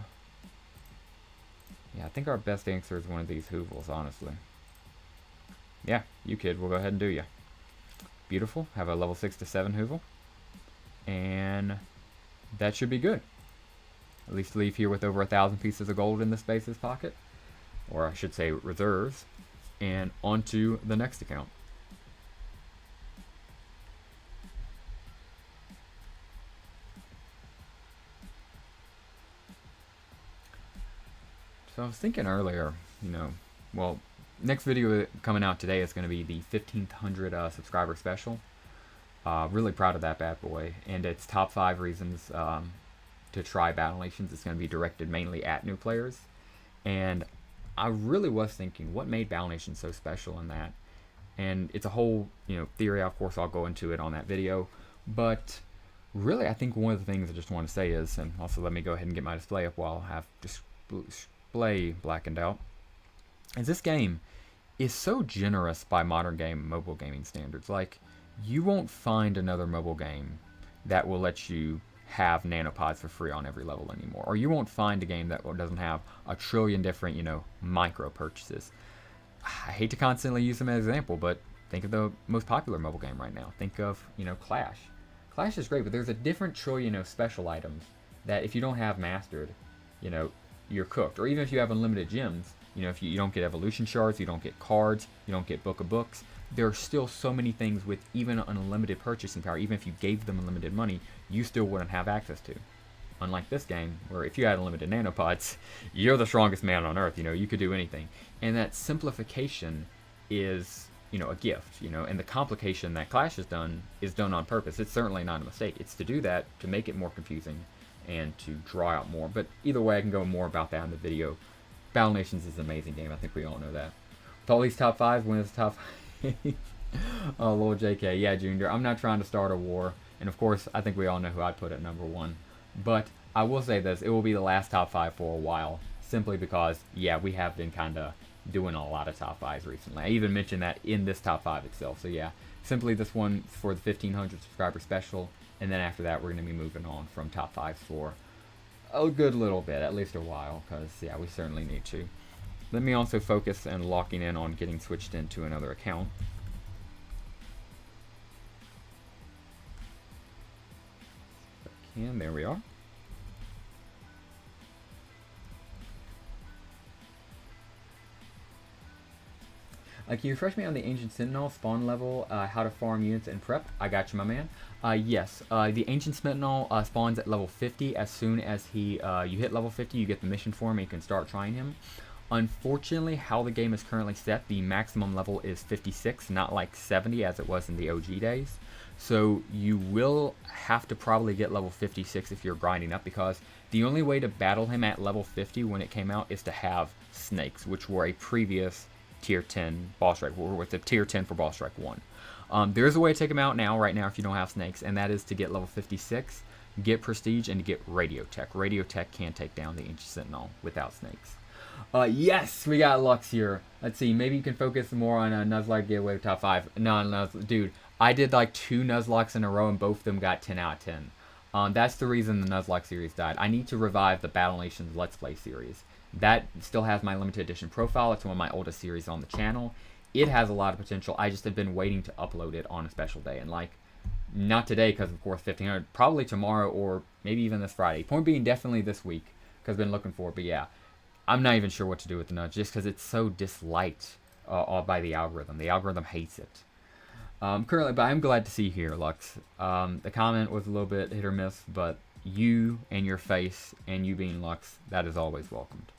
Yeah, I think our best answer is one of these Hoovels, honestly. Yeah, you kid, we'll go ahead and do you. Beautiful. Have a level 6 to 7 Hoovel. And that should be good. At least leave here with over 1,000 pieces of gold in this base's pocket. Or I should say reserves. And on to the next account. So I was thinking earlier, well, next video coming out today is going to be the 1,500 subscriber special. Really proud of that bad boy. And it's top 5 reasons to try Battle Nations. It's going to be directed mainly at new players. And I really was thinking, what made Battle Nations so special in that? And it's a whole, theory. Of course, I'll go into it on that video. But really, I think one of the things I just want to say is, and also let me go ahead and get my display up while I have display blackened out, is this game is so generous by modern game mobile gaming standards. Like, you won't find another mobile game that will let you have nanopods for free on every level anymore. Or you won't find a game that doesn't have a trillion different, micro purchases. I hate to constantly use them as an example, but think of the most popular mobile game right now. Think of, Clash. Clash is great, but there's a different trillion of special items that if you don't have mastered, you're cooked. Or even if you have unlimited gems, if you don't get evolution shards, you don't get cards, you don't get book of books, there are still so many things with even unlimited purchasing power. Even if you gave them unlimited money, you still wouldn't have access to. Unlike this game, where if you had unlimited nanopods, you're the strongest man on earth. You could do anything. And that simplification is, a gift. And the complication that Clash has done is done on purpose. It's certainly not a mistake. It's to do that, to make it more confusing and to draw out more. But either way, I can go more about that in the video. Battle Nations is an amazing game. I think we all know that. With all these top 5, when it's top 5. Oh, Lord JK. Yeah, Junior. I'm not trying to start a war. And of course, I think we all know who I'd put at number 1. But I will say this. It will be the last top 5 for a while. Simply because, yeah, we have been kind of doing a lot of top 5s recently. I even mentioned that in this top 5 itself. So yeah, simply this one for the 1,500 subscriber special. And then after that, we're going to be moving on from top 5s for a good little bit. At least a while. Because, yeah, we certainly need to. Let me also focus and locking in on getting switched into another account. And there we are. Can you refresh me on the Ancient Sentinel spawn level, how to farm units and prep? I got you, my man. Yes, the Ancient Sentinel spawns at level 50. As soon as you hit level 50, you get the mission for him and you can start trying him. Unfortunately, how the game is currently set, the maximum level is 56, not like 70 as it was in the OG days. So you will have to probably get level 56 if you're grinding up, because the only way to battle him at level 50 when it came out is to have snakes, which were a previous tier 10 ball strike, or with the tier 10 for ball strike 1. There's a way to take them out right now if you don't have snakes, and that is to get level 56, get prestige, and to get radio tech. Radio tech can't take down the ancient sentinel without snakes. Yes, we got Lux here. Let's see, maybe you can focus more on a Nuzlocke giveaway top 5. No, dude, I did like 2 Nuzlocks in a row and both of them got 10 out of 10. That's the reason the Nuzlocke series died. I need to revive the Battle Nations Let's Play series. That still has my limited edition profile. It's one of my oldest series on the channel. It has a lot of potential. I just have been waiting to upload it on a special day. And like, not today because of course 1500, probably tomorrow or maybe even this Friday. Point being definitely this week because I've been looking for it. But yeah, I'm not even sure what to do with the nudge just because it's so disliked by the algorithm. The algorithm hates it. Currently, but I'm glad to see you here, Lux. The comment was a little bit hit or miss, but you and your face and you being Lux, that is always welcomed.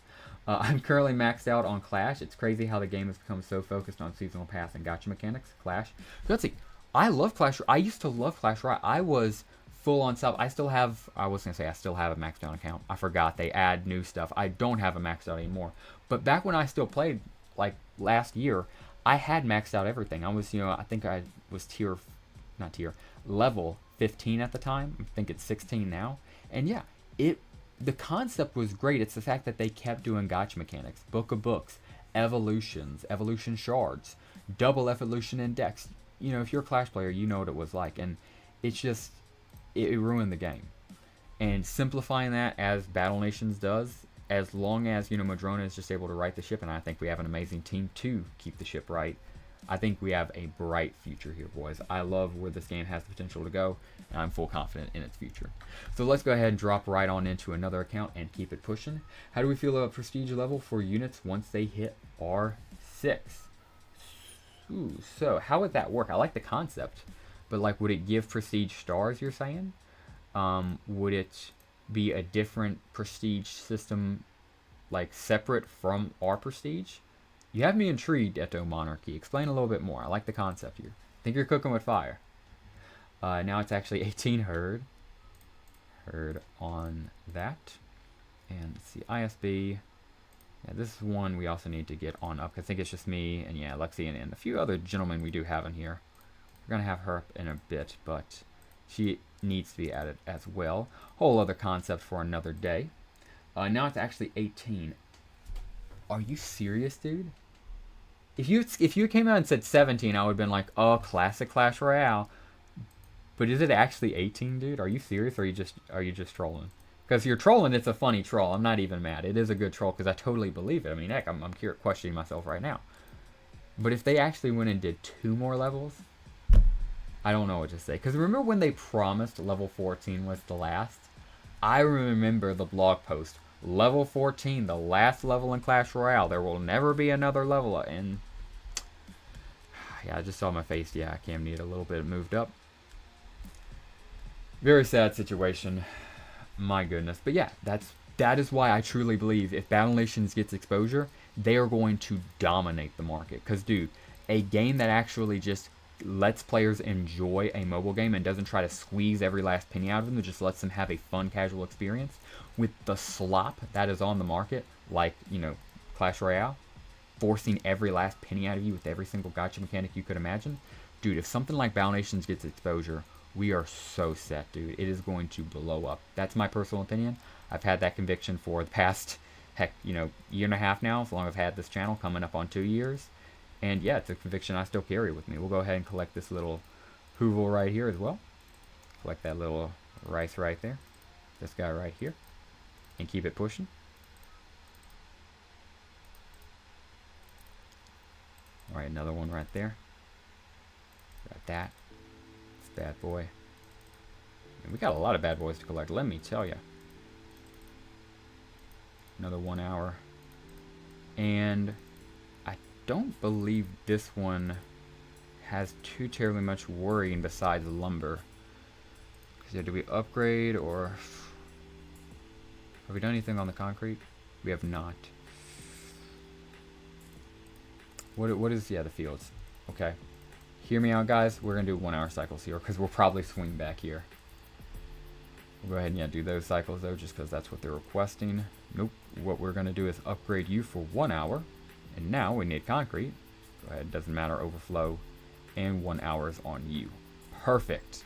I'm currently maxed out on Clash. It's crazy how the game has become so focused on seasonal pass and gacha mechanics. Clash. Let's see. I love Clash. I used to love Clash Royale. I was full on sub. I still have, I was going to say I still have a maxed out account. I forgot they add new stuff. I don't have a maxed out anymore. But back when I still played, like last year, I had maxed out everything. I was, I think I was level 15 at the time. I think it's 16 now. And yeah, the concept was great. It's the fact that they kept doing gacha mechanics, book of books, evolutions, evolution shards, double evolution index. If you're a Clash player, you know what it was like. And it's just, it ruined the game. And simplifying that as Battle Nations does, as long as, Madrona is just able to right the ship, and I think we have an amazing team to keep the ship right, I think we have a bright future here, boys. I love where this game has the potential to go, and I'm full confident in its future. So let's go ahead and drop right on into another account and keep it pushing. How do we feel about prestige level for units once they hit R6? Ooh, so how would that work? I like the concept, but like, would it give prestige stars, you're saying? Would it be a different prestige system, like separate from our prestige? You have me intrigued, Eto Monarchy. Explain a little bit more. I like the concept here. I think you're cooking with fire. Now it's actually 18 herd. Herd on that. And let's see, ISB. Yeah, this is one we also need to get on up. I think it's just me and yeah, Lexi and a few other gentlemen we do have in here. We're going to have her up in a bit, but she needs to be added as well. Whole other concept for another day. Now it's actually 18. Are you serious, dude? If you came out and said 17, I would have been like, oh, classic Clash Royale. But is it actually 18, dude? Are you serious, or are you just trolling? Because if you're trolling, it's a funny troll. I'm not even mad. It is a good troll because I totally believe it. I mean, heck, I'm questioning myself right now. But if they actually went and did 2 more levels, I don't know what to say. Because remember when they promised level 14 was the last? I remember the blog post. Level 14, the last level in Clash Royale. There will never be another level. And yeah, I just saw my face. Yeah, Cam needed a little bit moved up. Very sad situation. My goodness. But yeah, that is why I truly believe if Battle Nations gets exposure, they are going to dominate the market. Because, dude, a game that actually just lets players enjoy a mobile game and doesn't try to squeeze every last penny out of them, it just lets them have a fun, casual experience with the slop that is on the market, like, Clash Royale, forcing every last penny out of you with every single gacha mechanic you could imagine. Dude, if something like Battle Nations gets exposure, we are so set, dude. It is going to blow up. That's my personal opinion. I've had that conviction for the past, heck, year and a half now, as long as I've had this channel, coming up on 2 years. And yeah, it's a conviction I still carry with me. We'll go ahead and collect this little hoovel right here as well. Collect that little rice right there. This guy right here. And keep it pushing. Alright, another one right there. Got that. This bad boy. And we got a lot of bad boys to collect, let me tell you. Another 1 hour. And I don't believe this one has too terribly much worrying besides lumber. Because do we upgrade or... Have we done anything on the concrete? We have not. What is, yeah, the fields. Okay. Hear me out, guys. We're going to do 1 hour cycles here because we'll probably swing back here. We'll go ahead and, yeah, do those cycles, though, just because that's what they're requesting. Nope. What we're going to do is upgrade you for 1 hour. And now we need concrete. Go ahead, doesn't matter, overflow. And 1 hour's on you. Perfect.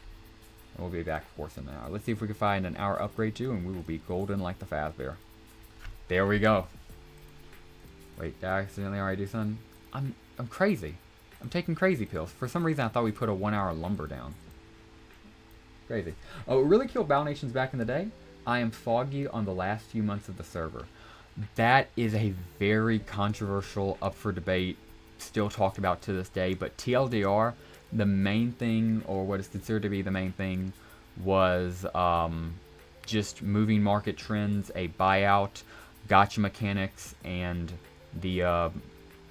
And we'll be back, of course, in an hour. Let's see if we can find an hour upgrade too, and we will be golden like the Fazbear. There we go. Wait, did I accidentally already do something? I'm crazy. I'm taking crazy pills. For some reason, I thought we put a 1 hour lumber down. Crazy. Oh, what really killed Battle Nations back in the day? I am foggy on the last few months of the server. That is a very controversial, up for debate, still talked about to this day. But TLDR, the main thing, or what is considered to be the main thing, was just moving market trends, a buyout, gotcha mechanics, and the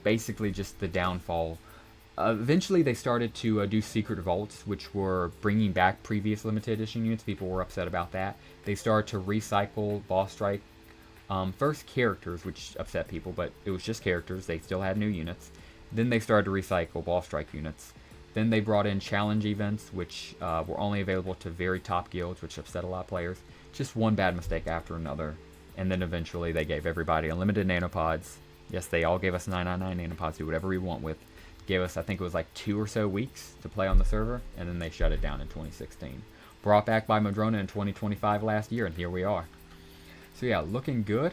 basically just the downfall. Eventually, they started to do secret vaults, which were bringing back previous limited edition units. People were upset about that. They started to recycle boss strike. First characters, which upset people, but it was just characters. They still had new units. Then they started to recycle boss strike units. Then they brought in challenge events, which were only available to very top guilds, which upset a lot of players. Just one bad mistake after another. And then eventually they gave everybody unlimited nanopods. Yes, they all gave us 999 nanopods, do whatever we want with. Gave us, I think it was like 2 or so weeks to play on the server, and then they shut it down in 2016. Brought back by Madrona in 2025 last year, and here we are. So yeah, looking good,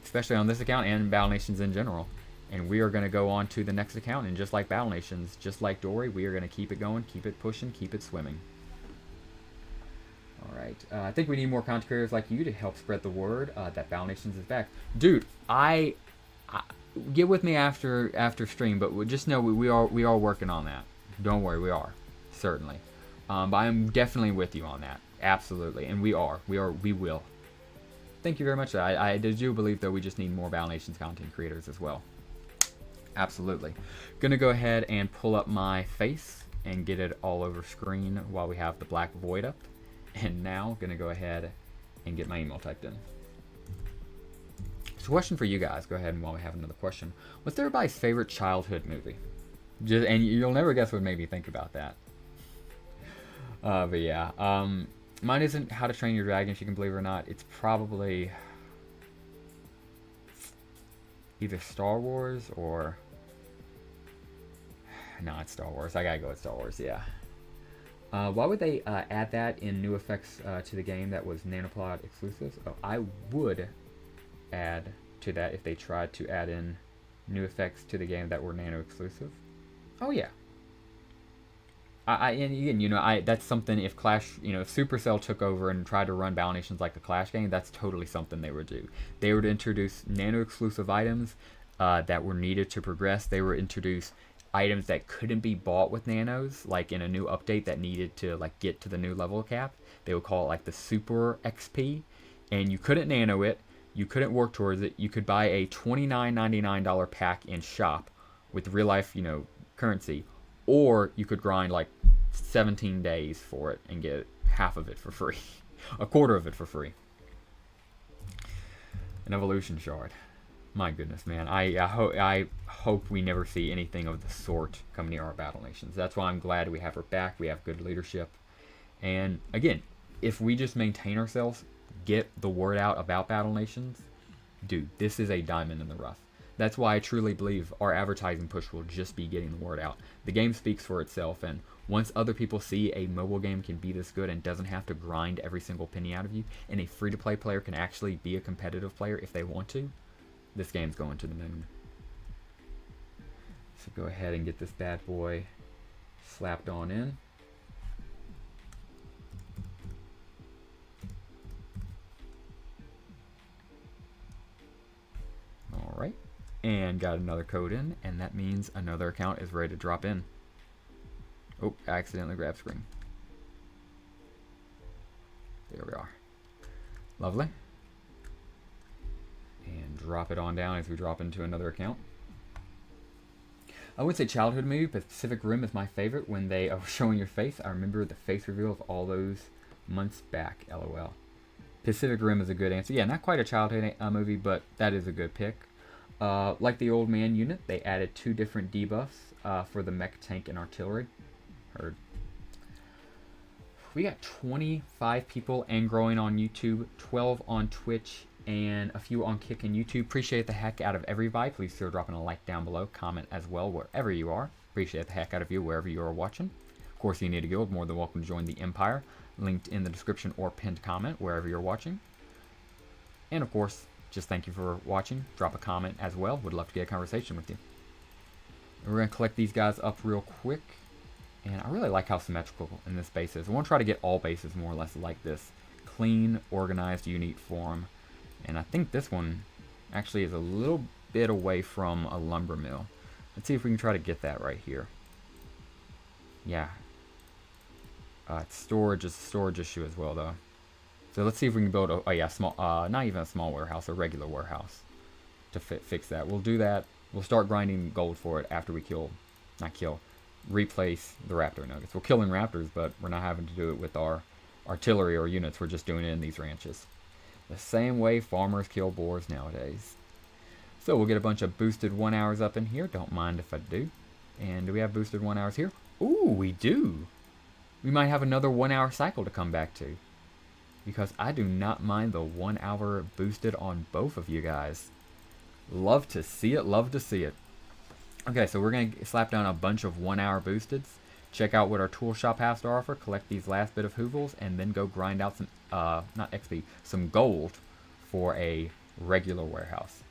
especially on this account and Battle Nations in general. And we are going to go on to the next account, and just like Battle Nations, just like Dory, we are going to keep it going, keep it pushing, keep it swimming. Alright, I think we need more content creators like you to help spread the word that Battle Nations is back. Dude, I get with me after stream, but just know we are working on that. Don't worry, we are, certainly. But I am definitely with you on that, absolutely, and we will. Thank you very much. I do believe though we just need more Battle Nations content creators as well. Absolutely. Gonna go ahead and pull up my face and get it all over screen while we have the black void up. And now gonna go ahead and get my email typed in. So question for you guys, go ahead and while we have another question. What's everybody's favorite childhood movie? And you'll never guess what made me think about that. But yeah, mine isn't How to Train Your Dragon, if you can believe it or not. It's probably either Star Wars or... No, it's Star Wars. I gotta go with Star Wars, yeah. Why would they add that in new effects to the game that was Nanopod exclusive? Oh, I would add to that if they tried to add in new effects to the game that were Nano exclusive. Oh yeah. And again, you know, that's something if Clash, you know, if Supercell took over and tried to run Battle Nations like the Clash game, that's totally something they would do. They would introduce Nano exclusive items that were needed to progress. They would introduce items that couldn't be bought with nanos, like in a new update that needed to like get to the new level cap. They would call it like the Super XP, and you couldn't nano it. You couldn't work towards it. You could buy a $29.99 pack in shop with real life, you know, currency, or you could grind like 17 days for it and get half of it for free, a quarter of it for free. An evolution shard. My goodness, man. I hope we never see anything of the sort come near our Battle Nations. That's why I'm glad we have her back. We have good leadership. And again, if we just maintain ourselves, get the word out about Battle Nations, dude, this is a diamond in the rough. That's why I truly believe our advertising push will just be getting the word out. The game speaks for itself, and once other people see a mobile game can be this good and doesn't have to grind every single penny out of you, and a free-to-play player can actually be a competitive player if they want to, this game's going to the moon. So go ahead and get this bad boy slapped on in. Alright, and got another code in, and that means another account is ready to drop in. Oh, I accidentally grabbed screen. There we are. Lovely. And drop it on down as we drop into another account. I would say childhood movie, but Pacific Rim is my favorite. When they are showing your face, I remember the face reveal of all those months back, LOL. Pacific Rim is a good answer. Yeah, not quite a childhood movie, but that is a good pick. Like the Old Man unit, they added 2 different debuffs for the mech, tank, and artillery. Heard. We got 25 people and growing on YouTube, 12 on Twitch, and a few on Kick and YouTube. Appreciate the heck out of everybody. Please feel dropping a like down below. Comment as well wherever you are. Appreciate the heck out of you wherever you are watching. Of course, you need a guild. More than welcome to join the Empire. Linked in the description or pinned comment wherever you're watching. And of course, just thank you for watching. Drop a comment as well. Would love to get a conversation with you. And we're going to collect these guys up real quick. And I really like how symmetrical in this base is. I want to try to get all bases more or less like this. Clean, organized, unique form. And I think this one actually is a little bit away from a lumber mill. Let's see if we can try to get that right here. Yeah. It's storage is a storage issue as well, though. So let's see if we can build a small, not even a small warehouse, a regular warehouse to fix that. We'll do that. We'll start grinding gold for it after we replace the raptor nuggets. We're killing raptors, but we're not having to do it with our artillery or units. We're just doing it in these ranches. The same way farmers kill boars nowadays. So we'll get a bunch of boosted 1 hours up in here. Don't mind if I do. And do we have boosted 1 hours here? Ooh, we do. We might have another 1 hour cycle to come back to. Because I do not mind the 1 hour boosted on both of you guys. Love to see it, love to see it. Okay, so we're going to slap down a bunch of 1 hour boosteds. Check out what our tool shop has to offer. Collect these last bit of hoovels. And then go grind out some, not XP, some gold for a regular warehouse.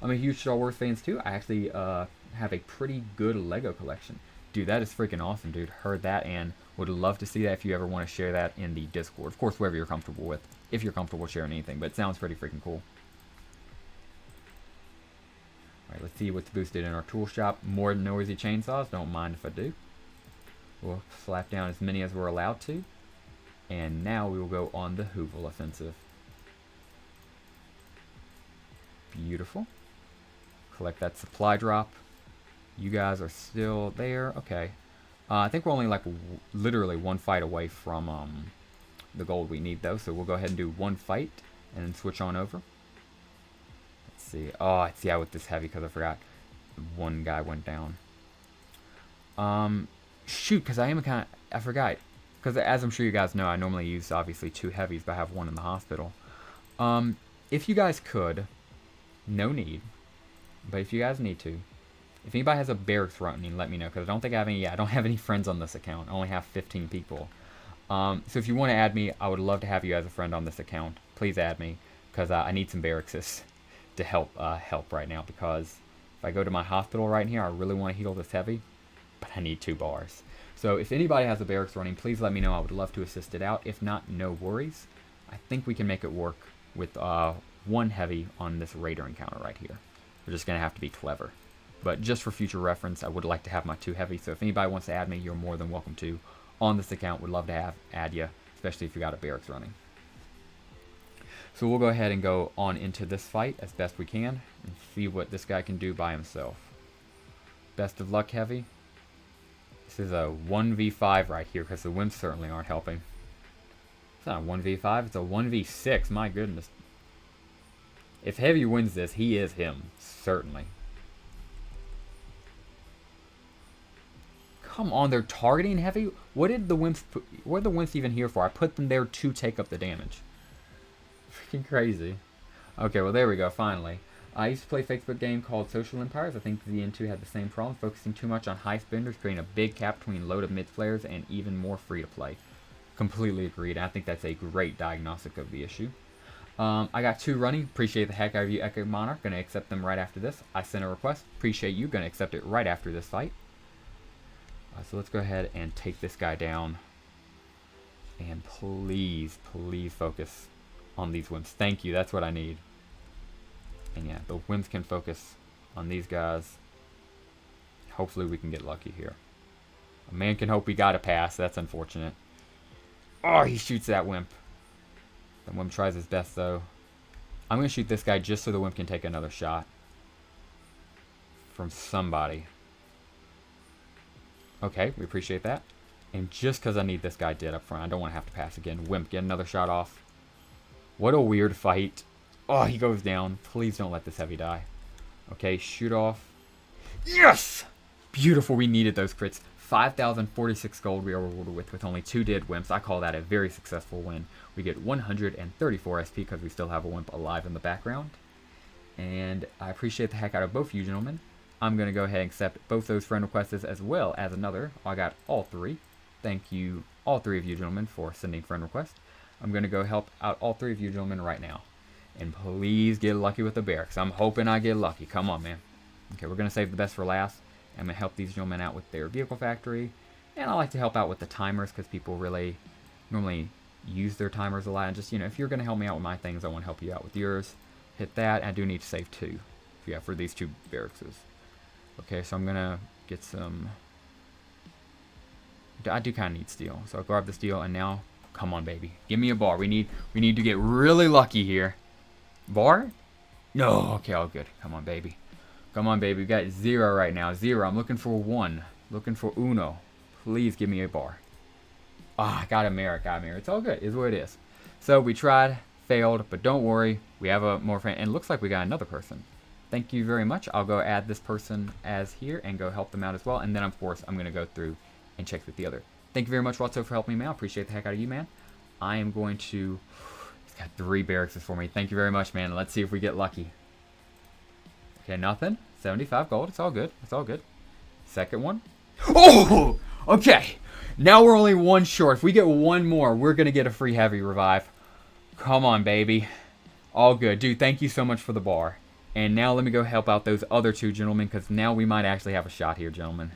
I'm a huge Star Wars fan too. I actually have a pretty good Lego collection. Dude, that is freaking awesome, dude. Heard that and would love to see that if you ever want to share that in the Discord. Of course, wherever you're comfortable with. If you're comfortable sharing anything, but it sounds pretty freaking cool. Alright, let's see what's boosted in our tool shop. More noisy chainsaws. Don't mind if I do. We'll slap down as many as we're allowed to. And now we will go on the Hoovel offensive. Beautiful. Collect that supply drop. You guys are still there. Okay. I think we're only like literally one fight away from the gold we need though. So we'll go ahead and do one fight and then switch on over. Let's see. Oh, it's yeah with this heavy because I forgot one guy went down. Shoot, because I forgot. Because as I'm sure you guys know, I normally use obviously 2 heavies, but I have one in the hospital. If you guys could, no need, but if you guys need to, if anybody has a barracks running, let me know, because I don't think I have any. Yeah, I don't have any friends on this account. I only have 15 people. So if you want to add me, I would love to have you as a friend on this account. Please add me, because I need some barrackses to help right now. Because if I go to my hospital right here, I really want to heal this heavy, but I need 2 bars. So if anybody has a barracks running, please let me know. I would love to assist it out. If not, no worries. I think we can make it work with 1 heavy on this raider encounter right here. We're just going to have to be clever. But just for future reference, I would like to have my 2 heavy. So if anybody wants to add me, you're more than welcome to on this account. Would love to add you, especially if you got a barracks running. So we'll go ahead and go on into this fight as best we can and see what this guy can do by himself. Best of luck, heavy. This is a 1v5 right here because the wimps certainly aren't helping. It's not a 1v5, it's a 1v6, my goodness. If heavy wins this, he is him, certainly. Come on, they're targeting heavy? What did the wimps put, what are the wimps even here for? I put them there to take up the damage. Freaking crazy. Okay, well there we go, finally. I used to play a Facebook game called Social Empires. I think the N2 had the same problem, focusing too much on high spenders, creating a big gap between low to mid players, and even more free to play. Completely agreed. I think that's a great diagnostic of the issue. I got 2 running. Appreciate the heck out of you, Echo Monarch. Gonna accept them right after this. I sent a request. Appreciate you. Gonna accept it right after this fight. So let's go ahead and take this guy down. And please, please focus on these wimps. Thank you. That's what I need. And yeah, the wimps can focus on these guys. Hopefully we can get lucky here. A man can hope we got a pass. That's unfortunate. Oh, he shoots that wimp. The wimp tries his best, though. I'm going to shoot this guy just so the wimp can take another shot. From somebody. Okay, we appreciate that. And just because I need this guy dead up front, I don't want to have to pass again. Wimp, get another shot off. What a weird fight. Oh, he goes down. Please don't let this heavy die. Okay, shoot off. Yes! Beautiful, we needed those crits. 5,046 gold we are rewarded with only 2 dead wimps. I call that a very successful win. We get 134 SP because we still have a wimp alive in the background. And I appreciate the heck out of both of you gentlemen. I'm going to go ahead and accept both those friend requests as well as another. I got all 3. Thank you, all 3 of you gentlemen, for sending friend requests. I'm going to go help out all 3 of you gentlemen right now. And please get lucky with the barracks. I'm hoping I get lucky. Come on, man. Okay, we're going to save the best for last. I'm going to help these gentlemen out with their vehicle factory. And I like to help out with the timers because people really normally use their timers a lot. And just, if you're going to help me out with my things, I want to help you out with yours. Hit that. I do need to save 2. Yeah, for these 2 barracks. Okay, so I'm going to get some... I do kind of need steel. So I'll grab the steel and now... Come on, baby. Give me a bar. We need to get really lucky here. Bar? No. Okay, all good. Come on, baby. Come on, baby. We got 0 right now. 0. I'm looking for 1. Looking for uno. Please give me a bar. Ah, got a merit. It's all good. Is what it is. So we tried, failed, but don't worry. We have a more friend. And it looks like we got another person. Thank you very much. I'll go add this person as here and go help them out as well. And then, of course, I'm going to go through and check with the other. Thank you very much, Watso, for helping me out. Appreciate the heck out of you, man. I am going to... He's got 3 barracks for me. Thank you very much, man. Let's see if we get lucky. Okay, nothing. 75 gold. It's all good. It's all good. Second one. Oh! Okay. Now we're only 1 short. If we get 1 more, we're going to get a free heavy revive. Come on, baby. All good. Dude, thank you so much for the bar. And now let me go help out those other 2 gentlemen because now we might actually have a shot here, gentlemen.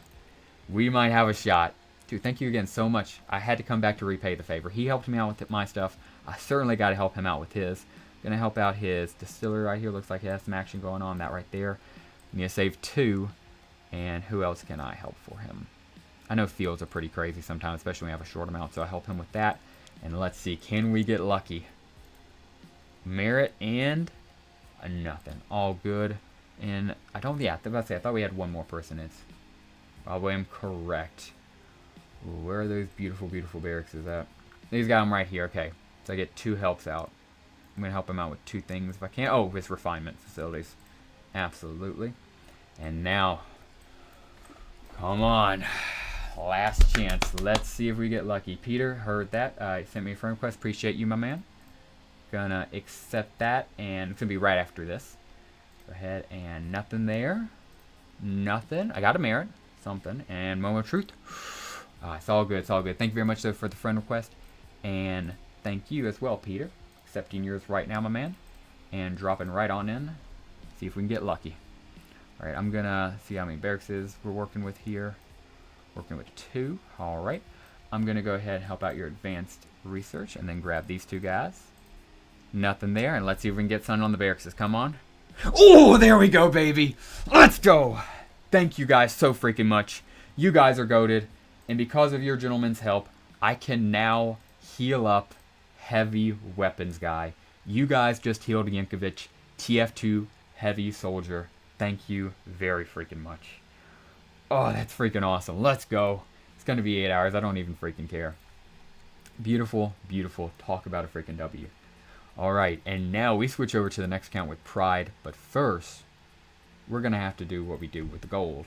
We might have a shot. Dude, thank you again so much. I had to come back to repay the favor. He helped me out with my stuff. I certainly got to help him out with his. Gonna help out his distillery right here. Looks like he has some action going on. That right there. I'm gonna save 2. And who else can I help for him? I know fields are pretty crazy sometimes, especially when we have a short amount. So I'll help him with that. And let's see. Can we get lucky? Merit and nothing. All good. And I don't... Yeah, I thought we had 1 more person. It's probably am correct. Ooh, where are those beautiful, beautiful barracks at? These got them right here. Okay. So I get 2 helps out. I'm going to help him out with 2 things if I can. Oh, his refinement facilities. Absolutely. And now, come on. Last chance. Let's see if we get lucky. Peter heard that. He sent me a friend request. Appreciate you, my man. Gonna accept that. And it's going to be right after this. Go ahead and nothing there. Nothing. I got a merit. Something. And moment of truth. It's all good. It's all good. Thank you very much, though, for the friend request. And thank you as well, Peter. Accepting yours right now, my man. And dropping right on in. See if we can get lucky. Alright, I'm going to see how many barracks we're working with here. Working with 2. Alright. I'm going to go ahead and help out your advanced research. And then grab these 2 guys. Nothing there. And let's see if we can get something on the barracks. Come on. Oh, there we go, baby. Let's go. Thank you guys so freaking much. You guys are goated. And because of your gentleman's help, I can now heal up heavy weapons guy. You guys just healed Yankovic, TF2 heavy soldier. Thank you very freaking much. Oh, that's freaking awesome. Let's go. It's going to be 8 hours. I don't even freaking care. Beautiful, beautiful. Talk about a freaking W. All right, and now we switch over to the next account with Pride. But first, we're going to have to do what we do with the gold,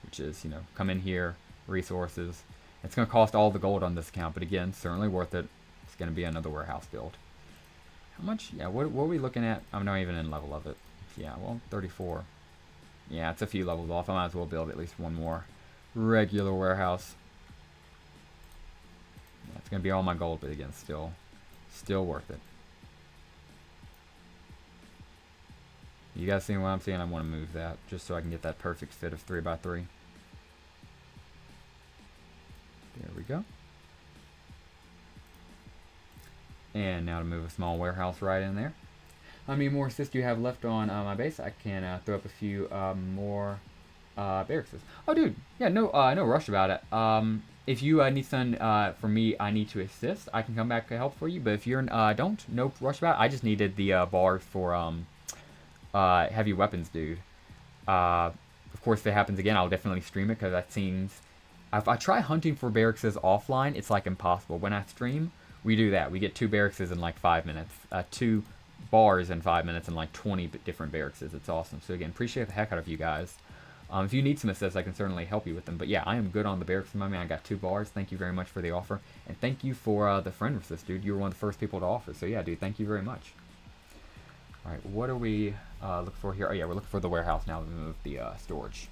which is, come in here. Resources. It's going to cost all the gold on this account, but again, certainly worth it. It's going to be another warehouse build. How much? Yeah, what are we looking at? I'm not even in level of it. Yeah, well, 34. Yeah, it's a few levels off. I might as well build at least 1 more regular warehouse. Yeah, it's going to be all my gold, but again, still worth it. You guys seeing what I'm seeing? I want to move that just so I can get that perfect fit of 3x3. There we go. And now to move a small warehouse right in there. How many more assists do you have left on my base? I can throw up a few more barracks. Oh, dude. Yeah, no rush about it. If you need some from me, I need to assist. I can come back to help for you. But if you're no rush about it. I just needed the bars for heavy weapons, dude. Of course, if it happens again, I'll definitely stream it because that seems... If I try hunting for barracks offline, it's like impossible. When I stream, we do that. We get 2 barracks in like 5 minutes. 2 bars in 5 minutes and like 20 different barracks. It's awesome. So again, appreciate the heck out of you guys. If you need some assists, I can certainly help you with them. But yeah, I am good on the barracks mummy. I got 2 bars. Thank you very much for the offer. And thank you for the friend assist, dude. You were one of the first people to offer. So yeah, dude, thank you very much. All right, what are we looking for here? Oh yeah, we're looking for the warehouse now to move the storage.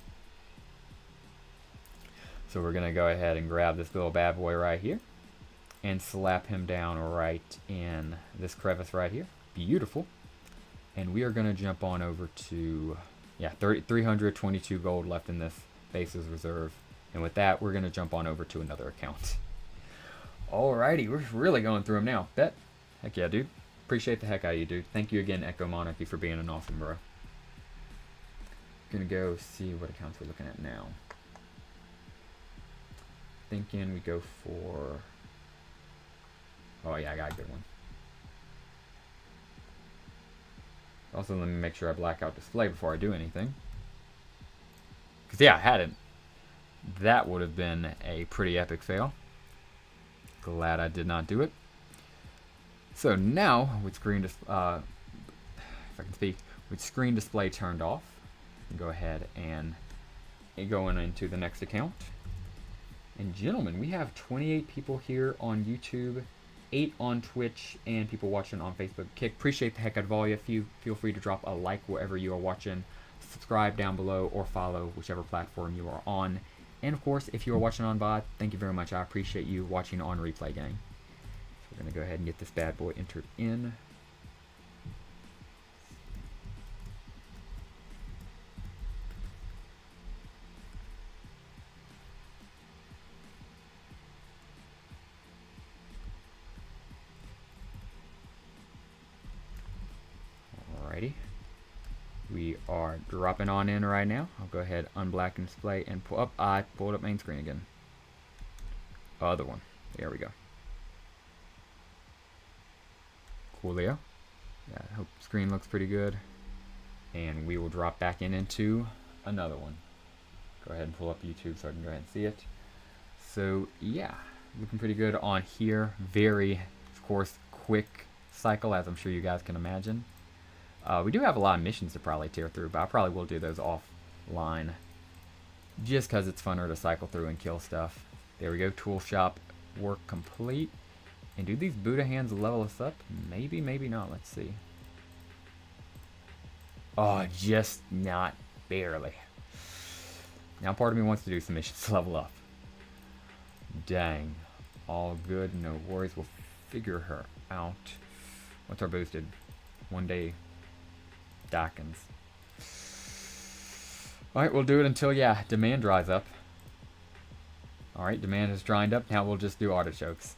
So we're gonna go ahead and grab this little bad boy right here and slap him down right in this crevice right here. Beautiful. And we are gonna jump on over to, yeah, 322 gold left in this base's reserve. And with that, we're gonna jump on over to another account. Alrighty, we're really going through them now. Bet. Heck yeah, dude. Appreciate the heck out of you, dude. Thank you again, Echo Monarchy, for being an awesome bro. Gonna go see what accounts we're looking at now. Thinking we go for... Oh yeah, I got a good one. Also, let me make sure I black out display before I do anything. Because yeah, I hadn't. That would have been a pretty epic fail. Glad I did not do it. So now, with screen if I can speak, with screen display turned off, go ahead and go into the next account. And gentlemen, we have 28 people here on YouTube, 8 on Twitch, and people watching on Facebook. Kick, appreciate the heck out of all you. Feel free to drop a like wherever you are watching, subscribe down below, or follow whichever platform you are on. And of course, if you are watching on VOD, thank you very much. I appreciate you watching on replay, gang. So we're gonna go ahead and get this bad boy entered in. Alrighty. We are dropping on in right now. I'll go ahead, unblack and display, and pull up. I pulled up main screen again. Other one. There we go. Coolio. Yeah, I hope screen looks pretty good. And we will drop back into another one. Go ahead and pull up YouTube so I can go ahead and see it. So yeah, looking pretty good on here. Very, of course, quick cycle, as I'm sure you guys can imagine. We do have a lot of missions to probably tear through, but I probably will do those offline. Just because it's funner to cycle through and kill stuff. There we go, tool shop work complete. And do these Buddha hands level us up? Maybe, maybe not. Let's see. Oh, just not barely. Now part of me wants to do some missions to level up. Dang. All good, no worries. We'll figure her out. What's our boosted? 1 day Dawkins. Alright, we'll do it until, yeah, demand dries up. Alright, demand has dried up. Now we'll just do artichokes.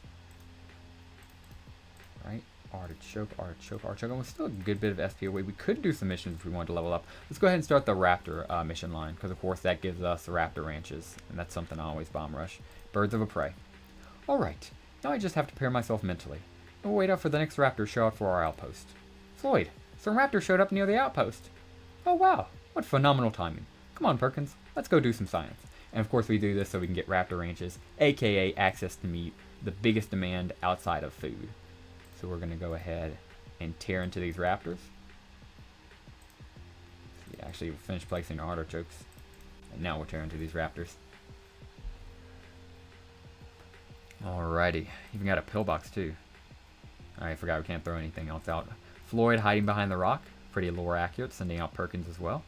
Alright, artichoke. And we're still a good bit of SP away. We could do some missions if we wanted to level up. Let's go ahead and start the raptor mission line, because of course that gives us raptor ranches, and that's something I always bomb rush. Birds of a prey. Alright, now I just have to prepare myself mentally. And we'll wait out for the next raptor to show up for our outpost. Floyd, some raptor showed up near the outpost. Oh wow, what phenomenal timing. Come on, Perkins, let's go do some science. And of course we do this so we can get raptor ranches, aka access to meat, the biggest demand outside of food. So we're gonna go ahead and tear into these raptors. Yeah, actually we finished placing our artichokes. And now we'll tear into these raptors. Alrighty, even got a pillbox too. I forgot we can't throw anything else out. Floyd hiding behind the rock, pretty lore accurate, sending out Perkins as well.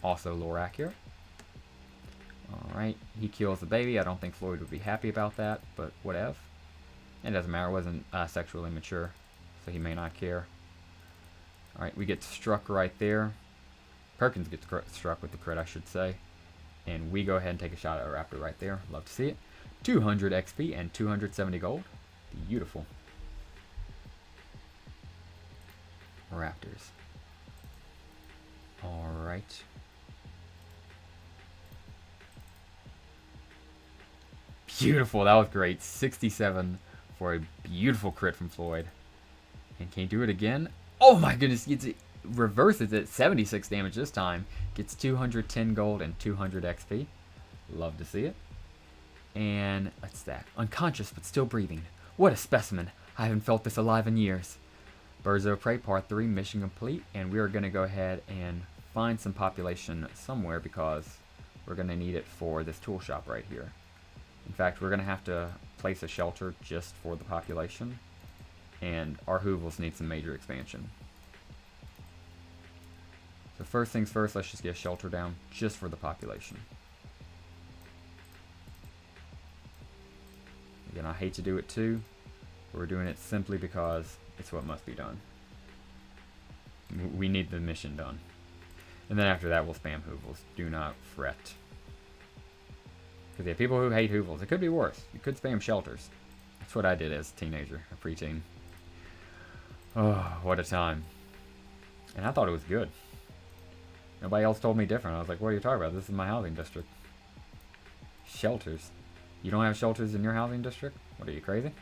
Also lore accurate. Alright, he kills the baby. I don't think Floyd would be happy about that, but whatever. It doesn't matter, it wasn't sexually mature, so he may not care. Alright, we get struck right there. Perkins gets struck with the crit, I should say. And we go ahead and take a shot at a raptor right there. Love to see it. 200 XP and 270 gold. Beautiful. Raptors. Alright. Beautiful, that was great. 67 for a beautiful crit from Floyd. And can he do it again? Oh my goodness, it reverses it. 76 damage this time. Gets 210 gold and 200 XP. Love to see it. And what's that? Unconscious but still breathing. What a specimen. I haven't felt this alive in years. Birds of Prey Part 3 mission complete. And we are going to go ahead and find some population somewhere because we're going to need it for this tool shop right here. In fact, we're going to have to place a shelter just for the population, and our hoovels need some major expansion. So first things first, let's just get a shelter down just for the population. Again, I hate to do it too, but we're doing it simply because it's what must be done. We need the mission done. And then after that, we'll spam hoovels. Do not fret. Because yeah, people who hate hoovels, it could be worse. You could spam shelters. That's what I did as a teenager, a preteen. Oh, what a time. And I thought it was good. Nobody else told me different. I was like, what are you talking about? This is my housing district. Shelters. You don't have shelters in your housing district? What are you, crazy?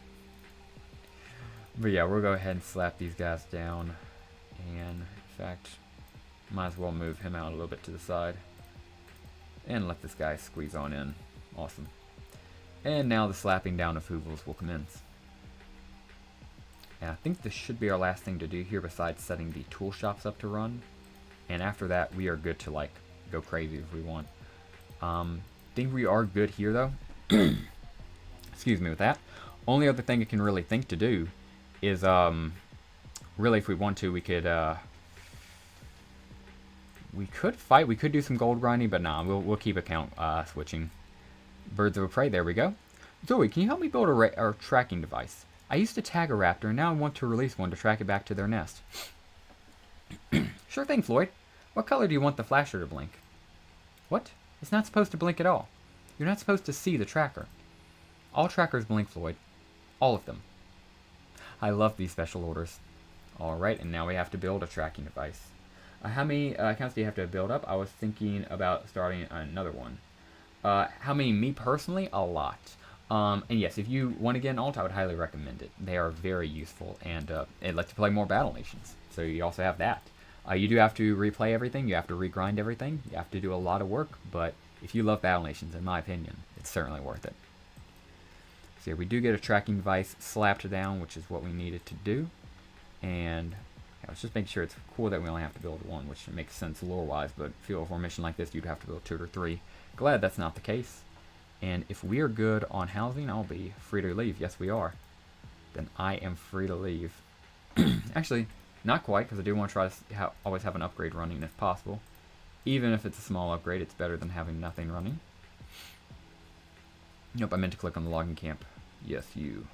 But yeah, we'll go ahead and slap these guys down. And in fact, might as well move him out a little bit to the side. And let this guy squeeze on in. Awesome. And now the slapping down of hoovels will commence. And I think this should be our last thing to do here besides setting the tool shops up to run. And after that, we are good to like go crazy if we want. Think we are good here though. Excuse me with that. Only other thing I can really think to do is really if we want to, we could fight. We could do some gold grinding, but nah, we'll keep account switching. Birds of prey. There we go. Zoe, can you help me build a tracking device? I used to tag a raptor, and now I want to release one to track it back to their nest. Sure thing, Floyd. What color do you want the flasher to blink? What? It's not supposed to blink at all. You're not supposed to see the tracker. All trackers blink, Floyd. All of them. I love these special orders. Alright, and now we have to build a tracking device. How many accounts do you have to build up? I was thinking about starting another one. How many? Me personally? A lot. And yes, if you want to get an alt, I would highly recommend it. They are very useful, and it lets you play more Battle Nations. So you also have that. You do have to replay everything. You have to regrind everything. You have to do a lot of work, but if you love Battle Nations, in my opinion, it's certainly worth it. So yeah, we do get a tracking device slapped down, which is what we needed to do. And yeah, let's just make sure it's cool that we only have to build one, which makes sense lore-wise, but feel for a mission like this, you'd have to build 2 or 3. Glad that's not the case. And if we are good on housing, I'll be free to leave. Yes, we are. Then I am free to leave. Actually, not quite, because I do want to try to always have an upgrade running if possible. Even if it's a small upgrade, it's better than having nothing running. Nope, I meant to click on the logging camp. Yes, you.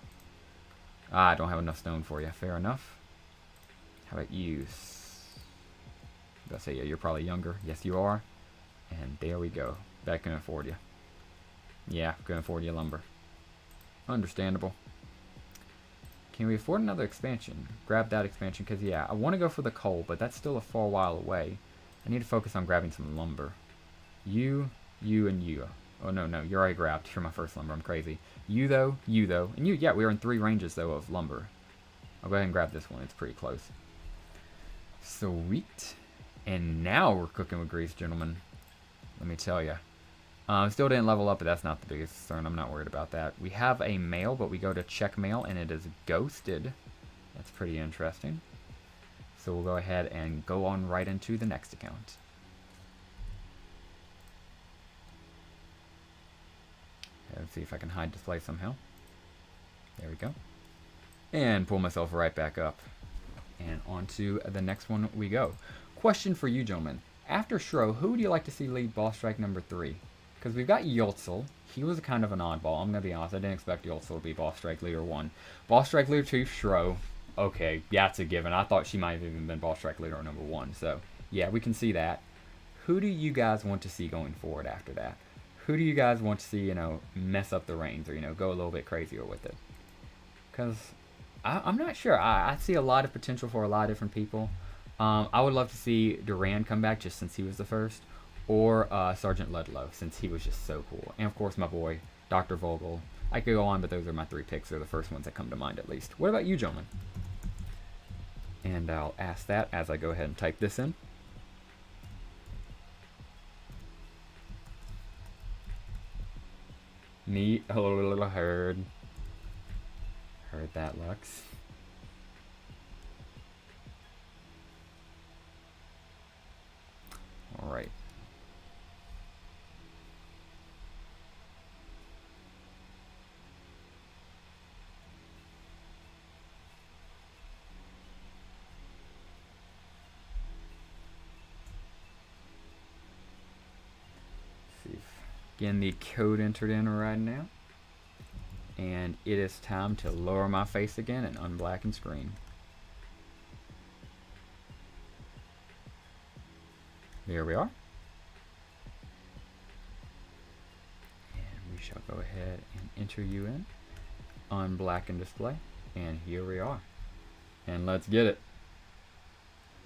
I don't have enough stone for you. Fair enough. How about you? I gotta say, yeah, you're probably younger. Yes, you are. And there we go. That can afford you. Yeah, can afford you lumber. Understandable. Can we afford another expansion? Grab that expansion, because yeah, I want to go for the coal, but that's still a far while away. I need to focus on grabbing some lumber. You, and you. Oh, no, you're already grabbed. You're my first lumber. I'm crazy. You, though, and you. Yeah, we are in 3 ranges, though, of lumber. I'll go ahead and grab this one. It's pretty close. Sweet. And now we're cooking with grease, gentlemen. Let me tell you. Still didn't level up, but that's not the biggest concern. I'm not worried about that. We have a mail, but we go to check mail, and it is ghosted. That's pretty interesting. So we'll go ahead and go on right into the next account. Let's see if I can hide display somehow. There we go. And pull myself right back up. And on to the next one we go. Question for you, gentlemen. After Shro, who would you like to see lead boss strike number 3? Because we've got Yoltzel. He was kind of an oddball. I'm going to be honest. I didn't expect Yoltzel to be boss strike leader 1. Boss strike leader 2, Shro. Okay, yeah, it's a given. I thought she might have even been boss strike leader number 1. So, yeah, we can see that. Who do you guys want to see going forward after that? Who do you guys want to see, you know, mess up the reins or, you know, go a little bit crazier with it? Because I'm not sure. I see a lot of potential for a lot of different people. I would love to see Duran come back just since he was the first. Or Sergeant Ludlow, since he was just so cool. And of course my boy, Dr. Vogel. I could go on, but those are my 3 picks. They're the first ones that come to mind at least. What about you, gentlemen? And I'll ask that as I go ahead and type this in. Neat. Hello, heard. Heard that, Lux. Alright. Getting the code entered in right now. And it is time to lower my face again and unblacken screen. There we are. And we shall go ahead and enter you in. Unblacken display. And here we are. And let's get it.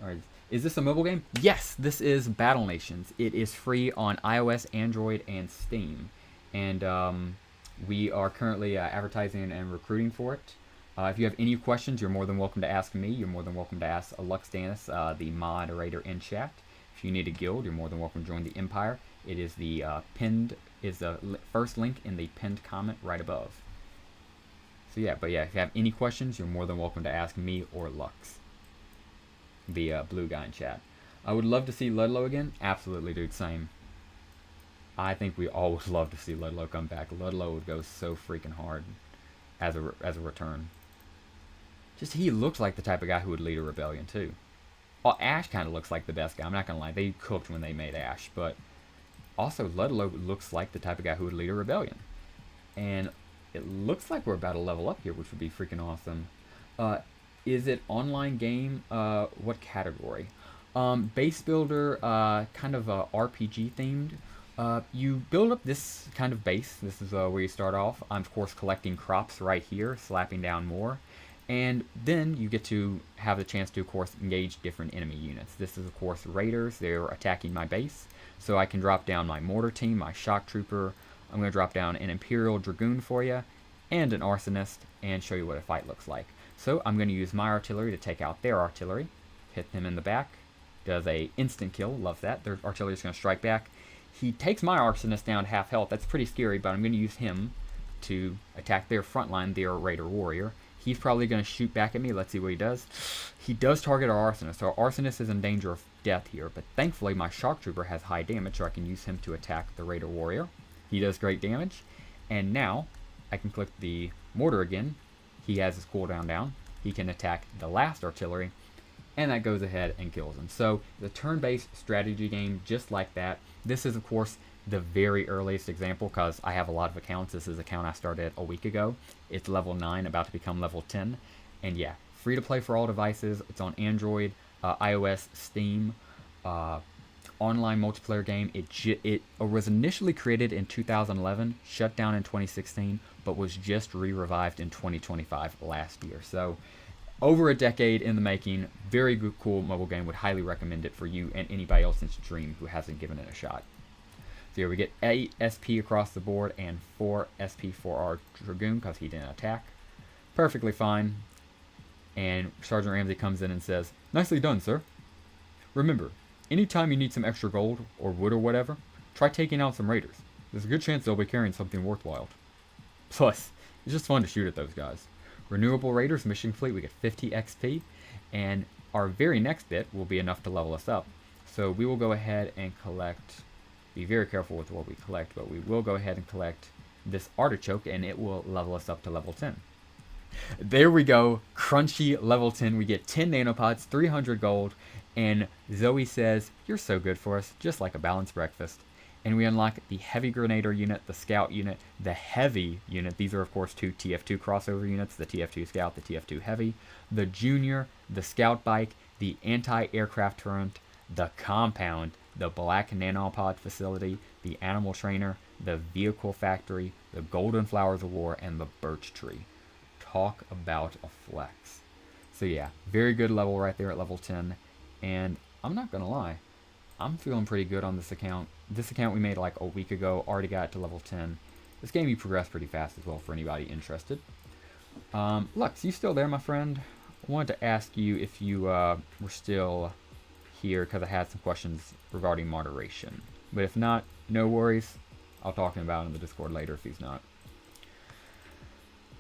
Alright. Is this a mobile game? Yes, this is Battle Nations. It is free on iOS, Android, and Steam. And we are currently advertising and recruiting for it. If you have any questions, you're more than welcome to ask me. You're more than welcome to ask Luxdanis, the moderator in chat. If you need a guild, you're more than welcome to join the Empire. It is the first link in the pinned comment right above. So yeah, if you have any questions, you're more than welcome to ask me or Lux, the blue guy in chat. I would love to see Ludlow again. Absolutely, dude. Same. I think we all would love to see Ludlow come back. Ludlow would go so freaking hard as a return. Just he looks like the type of guy who would lead a rebellion too. Well, Ash kind of looks like the best guy. I'm not gonna lie, they cooked when they made Ash, but also Ludlow looks like the type of guy who would lead a rebellion. And it looks like we're about to level up here, which would be freaking awesome. Is it online game? What category? Base builder, kind of RPG themed. You build up this kind of base. This is where you start off. I'm of course collecting crops right here, slapping down more. And then you get to have the chance to, of course, engage different enemy units. This is, of course, raiders. They're attacking my base. So I can drop down my mortar team, my shock trooper. I'm going to drop down an Imperial Dragoon for you, and an arsonist, and show you what a fight looks like. So I'm going to use my artillery to take out their artillery. Hit them in the back. Does a instant kill. Love that. Their artillery is going to strike back. He takes my arsonist down to half health. That's pretty scary, but I'm going to use him to attack their front line, their raider warrior. He's probably going to shoot back at me. Let's see what he does. He does target our arsonist, so our arsonist is in danger of death here, but thankfully my shock trooper has high damage, so I can use him to attack the raider warrior. He does great damage, and now I can click the mortar again. He has his cooldown down. He can attack the last artillery, and that goes ahead and kills him. So the turn-based strategy game, just like that. This is, of course, the very earliest example because I have a lot of accounts. This is an account I started a week ago. It's level 9, about to become level 10. And yeah, free to play for all devices. It's on Android, iOS, Steam, online multiplayer game. It was initially created in 2011, shut down in 2016, but was just re-revived in 2025 last year. So over a decade in the making. Very good, cool mobile game. Would highly recommend it for you and anybody else in stream who hasn't given it a shot. So here we get 8 SP across the board and 4 SP for our Dragoon because he didn't attack. Perfectly fine. And Sergeant Ramsey comes in and says, "Nicely done, sir. Remember, anytime you need some extra gold or wood or whatever, try taking out some raiders. There's a good chance they'll be carrying something worthwhile. Plus, it's just fun to shoot at those guys. Renewable Raiders Mission Fleet, we get 50 XP, and our very next bit will be enough to level us up. So we will go ahead and collect, be very careful with what we collect, but we will go ahead and collect this artichoke, and it will level us up to level 10. There we go, crunchy level 10. We get 10 nanopods, 300 gold, and Zoe says, "You're so good for us, just like a balanced breakfast." And we unlock the heavy grenader unit, the scout unit, the heavy unit. These are, of course, 2 TF2 crossover units, the TF2 scout, the TF2 heavy, the junior, the scout bike, the anti-aircraft turret, the compound, the black nanopod facility, the animal trainer, the vehicle factory, the golden flowers of war, and the birch tree. Talk about a flex. So yeah, very good level right there at level 10. And I'm not gonna lie, I'm feeling pretty good on this account. This account we made like a week ago, already got it to level 10. This game you progress pretty fast as well for anybody interested. Lux, you still there, my friend? I wanted to ask you if you were still here because I had some questions regarding moderation. But if not, no worries. I'll talk about it in the Discord later if he's not.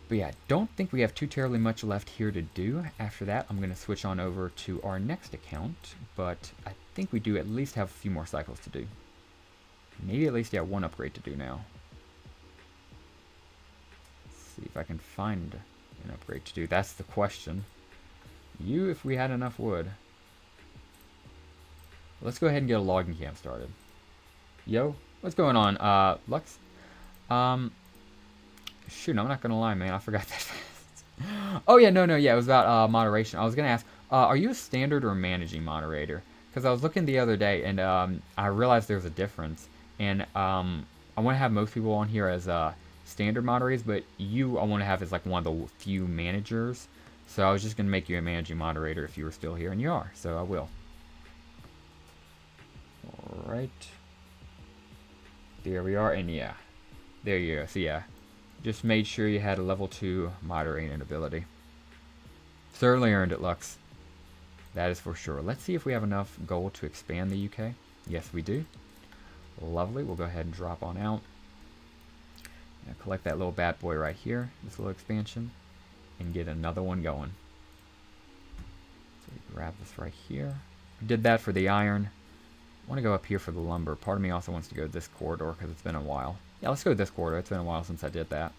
But yeah, don't think we have too terribly much left here to do. After that, I'm going to switch on over to our next account. But I think we do at least have a few more cycles to do. Maybe at least, yeah, one upgrade to do now. Let's see if I can find an upgrade to do. That's the question. You, if we had enough wood. Let's go ahead and get a logging camp started. Yo, What's going on, Lux? Um, Shoot, I'm not gonna lie, man. I forgot that fast. Oh yeah, no, yeah. It was about moderation. I was gonna ask, are you a standard or managing moderator? Because I was looking the other day and I realized there's a difference. And I want to have most people on here as standard moderators, but you I want to have as like one of the few managers. So I was just gonna make you a managing moderator if you were still here, and you are. So I will. All right. There we are, and yeah, there you go. So yeah. Just made sure you had a level 2 moderating ability. Certainly earned it, Lux. That is for sure. Let's see if we have enough gold to expand the UK. Yes, we do. Lovely. We'll go ahead and drop on out. Now collect that little bad boy right here, this little expansion, and get another one going. So we grab this right here. Did that for the iron. I want to go up here for the lumber. Part of me also wants to go this corridor because it's been a while. Yeah, let's go this corridor. It's been a while since I did that.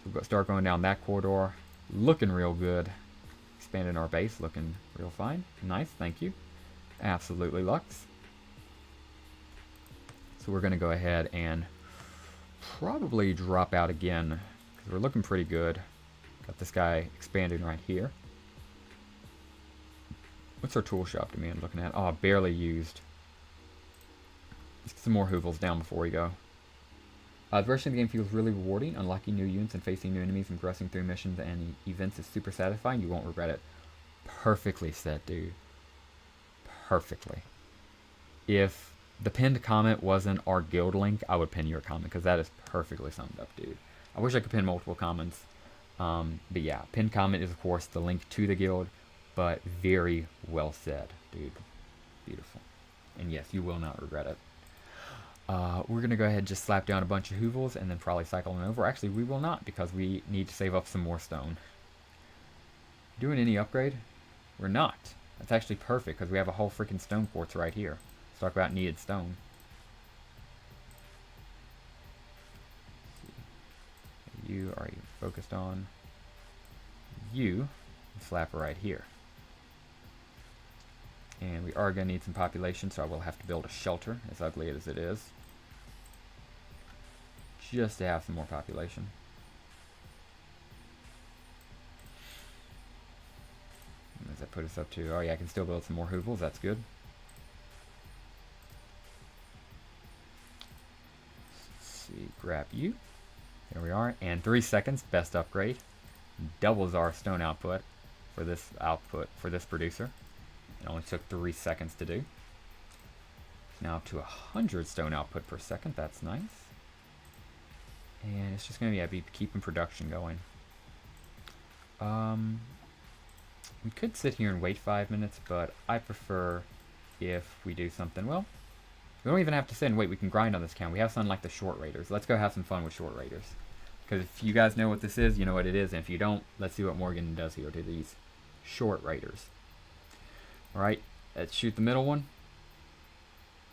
So we'll start going down that corridor. Looking real good. Expanding our base. Looking real fine. Nice. Thank you. Absolutely, Lux. So we're going to go ahead and probably drop out again because we're looking pretty good. Got this guy expanding right here. What's our tool shop demand looking at? Oh, barely used. Let's get some more hoovels down before we go. The rest of the game feels really rewarding. Unlocking new units and facing new enemies and progressing through missions and events is super satisfying. You won't regret it. Perfectly said, dude. Perfectly. If the pinned comment wasn't our guild link, I would pin your comment because that is perfectly summed up, dude. I wish I could pin multiple comments. But yeah, pinned comment is, of course, the link to the guild. But very well said, dude. Beautiful. And yes, you will not regret it. We're going to go ahead and just slap down a bunch of hoovels and then probably cycle on over. Actually, we will not because we need to save up some more stone. Doing any upgrade? We're not. That's actually perfect because we have a whole freaking stone quartz right here. Let's talk about needed stone. You are you focused on? You slap her right here. And we are going to need some population, so I will have to build a shelter, as ugly as it is. Just to have some more population. What does that put us up to? Oh yeah, I can still build some more hoovels, that's good. Let's see, grab you. There we are, and 3 seconds, best upgrade. Doubles our stone output for this producer. It only took 3 seconds to do. Now up to 100 stone output per second. That's nice. And it's just going to be keeping production going. We could sit here and wait 5 minutes, but I prefer if we do something. Well, we don't even have to sit and wait. We can grind on this account. We have something like the short raiders. Let's go have some fun with short raiders. Because if you guys know what this is, you know what it is. And if you don't, let's see what Morgan does here to these short raiders. Alright, let's shoot the middle one.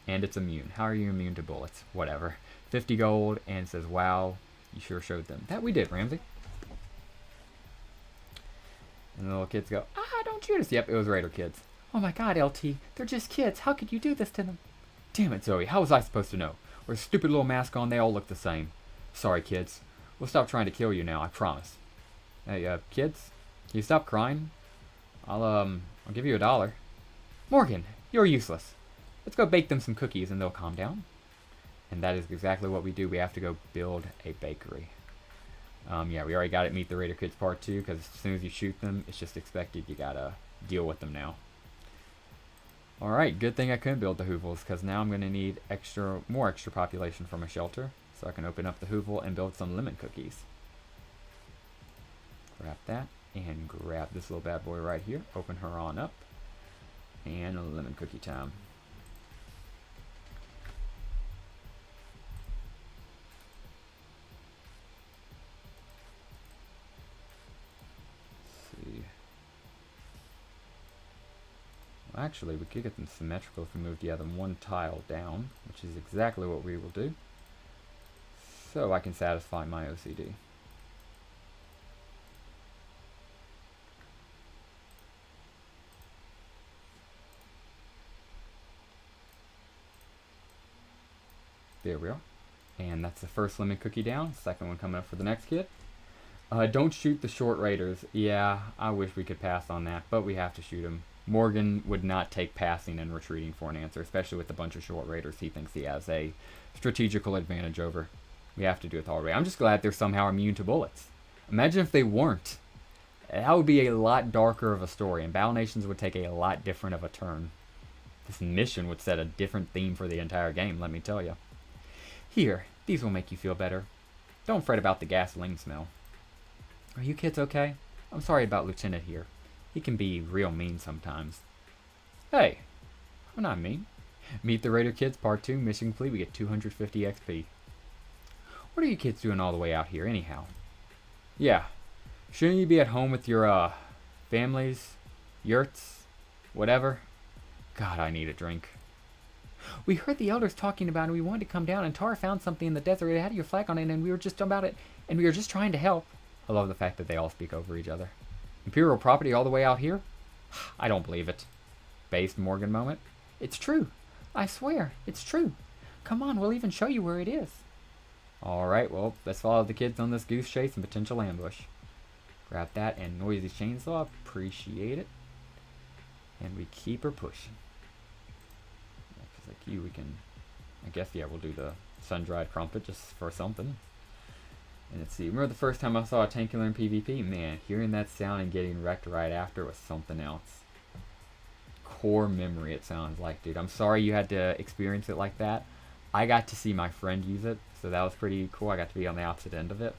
And it's immune. How are you immune to bullets? Whatever. 50 gold, and it says, wow, you sure showed them. That we did, Ramsey. And the little kids go, don't shoot us. Yep, it was Raider kids. Oh my god, LT, they're just kids. How could you do this to them? Damn it, Zoe, how was I supposed to know? With a stupid little mask on, they all look the same. Sorry, kids. We'll stop trying to kill you now, I promise. Hey, kids, can you stop crying? I'll give you $1. Morgan, you're useless. Let's go bake them some cookies and they'll calm down. And that is exactly what we do. We have to go build a bakery. Yeah, we already got it. Meet the Raider Kids Part 2, because as soon as you shoot them, it's just expected. You gotta deal with them now. Alright, good thing I couldn't build the hoovels, because now I'm going to need more extra population for my shelter. So I can open up the hoovel and build some lemon cookies. Grab that, and grab this little bad boy right here. Open her on up. And a lemon cookie time. Well, actually, we could get them symmetrical if we move the other one tile down, which is exactly what we will do. So I can satisfy my OCD. There we are. And that's the first lemon cookie down. Second one coming up for the next kid. Don't shoot the short raiders. Yeah, I wish we could pass on that, but we have to shoot them. Morgan would not take passing and retreating for an answer, especially with a bunch of short raiders he thinks he has a strategical advantage over. We have to do it the hard way. I'm just glad they're somehow immune to bullets. Imagine if they weren't. That would be a lot darker of a story, and Battle Nations would take a lot different of a turn. This mission would set a different theme for the entire game, let me tell you. Here, these will make you feel better. Don't fret about the gasoline smell. Are you kids okay? I'm sorry about Lieutenant here. He can be real mean sometimes. Hey, I'm not mean. Meet the Raider Kids Part 2, mission complete. We get 250 XP. What are you kids doing all the way out here anyhow? Yeah, shouldn't you be at home with your, families, yurts, whatever? God, I need a drink. We heard the elders talking about it and we wanted to come down, and Tara found something in the desert. It had your flag on it and we were just about it, and we were just trying to help. I love the fact that they all speak over each other. Imperial property all the way out here? I don't believe it. Based Morgan moment. It's true. I swear, it's true. Come on, we'll even show you where it is. Alright, well, let's follow the kids on this goose chase and potential ambush. Grab that and noisy chainsaw. Appreciate it. And we keep her pushing. Because like you, we can... I guess, yeah, we'll do the sun-dried crumpet just for something. And let's see, remember the first time I saw a tank killer in PvP? Man, hearing that sound and getting wrecked right after was something else. Core memory, it sounds like, dude. I'm sorry you had to experience it like that. I got to see my friend use it, so that was pretty cool. I got to be on the opposite end of it.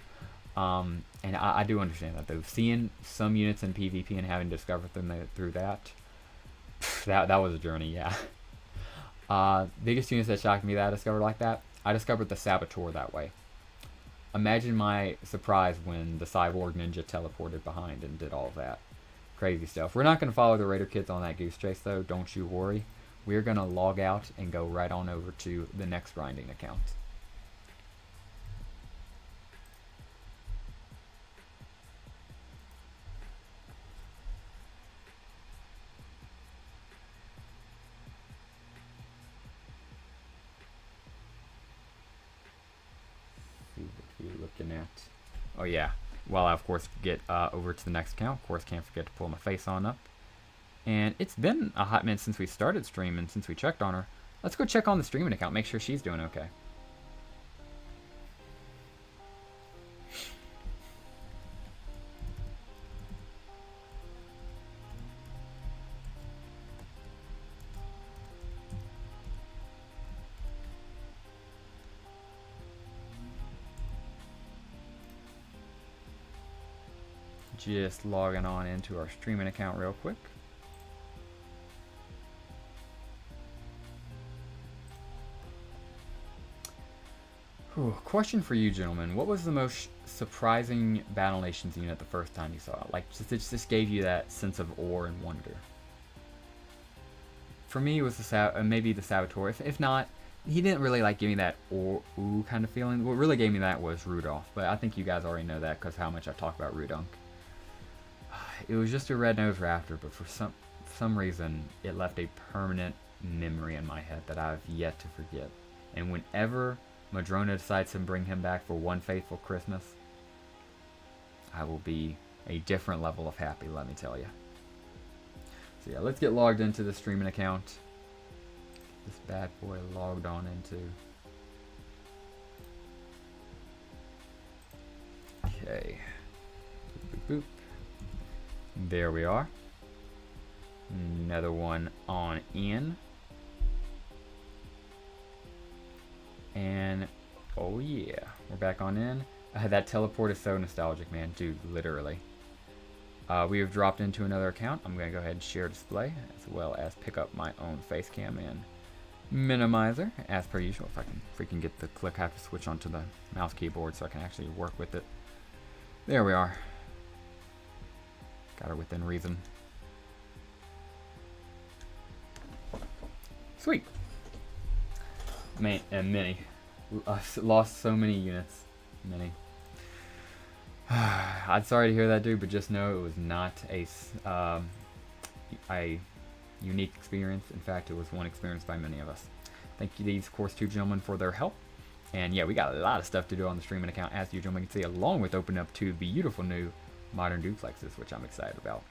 And I do understand that, though. Seeing some units in PvP and having discovered them through that, that was a journey, yeah. Biggest units that shocked me that I discovered like that, I discovered the Saboteur that way. Imagine my surprise when the Cyborg Ninja teleported behind and did all of that. Crazy stuff. We're not going to follow the Raider Kids on that goose chase, though. Don't you worry. We're going to log out and go right on over to the next grinding account. Looking at, oh yeah, well, I of course get over to the next account. Of course, can't forget to pull my face on up. And it's been a hot minute since we started streaming, since we checked on her. Let's go check on the streaming account, make sure she's doing okay. Just logging on into our streaming account real quick. Whew, question for you gentlemen. What was the most surprising Battle Nations unit the first time you saw it? Like, just gave you that sense of awe and wonder. For me, it was maybe the Saboteur. If not, he didn't really like give me that ooh kind of feeling. What really gave me that was Rudolph. But I think you guys already know that because how much I talk about Rudunk. It was just a red-nosed raptor, but for some reason, it left a permanent memory in my head that I've yet to forget. And whenever Madrona decides to bring him back for one faithful Christmas, I will be a different level of happy, let me tell you. So yeah, let's get logged into the streaming account. This bad boy logged on into. Okay. Boop, boop, boop. There we are. Another one on in. And oh yeah, we're back on in. That teleport is so nostalgic, man. Dude, literally. We have dropped into another account. I'm going to go ahead and share display, as well as pick up my own face cam and minimizer, as per usual. If I can freaking get the click, I have to switch onto the mouse keyboard so I can actually work with it. There we are. Got her within reason. Sweet. Man, and many. Lost so many units. Many. I'm sorry to hear that, dude, but just know it was not a unique experience. In fact, it was one experienced by many of us. Thank you, these, of course, two gentlemen for their help. And yeah, we got a lot of stuff to do on the streaming account, as you gentlemen can see, along with opening up two beautiful new modern duplexes, which I'm excited about.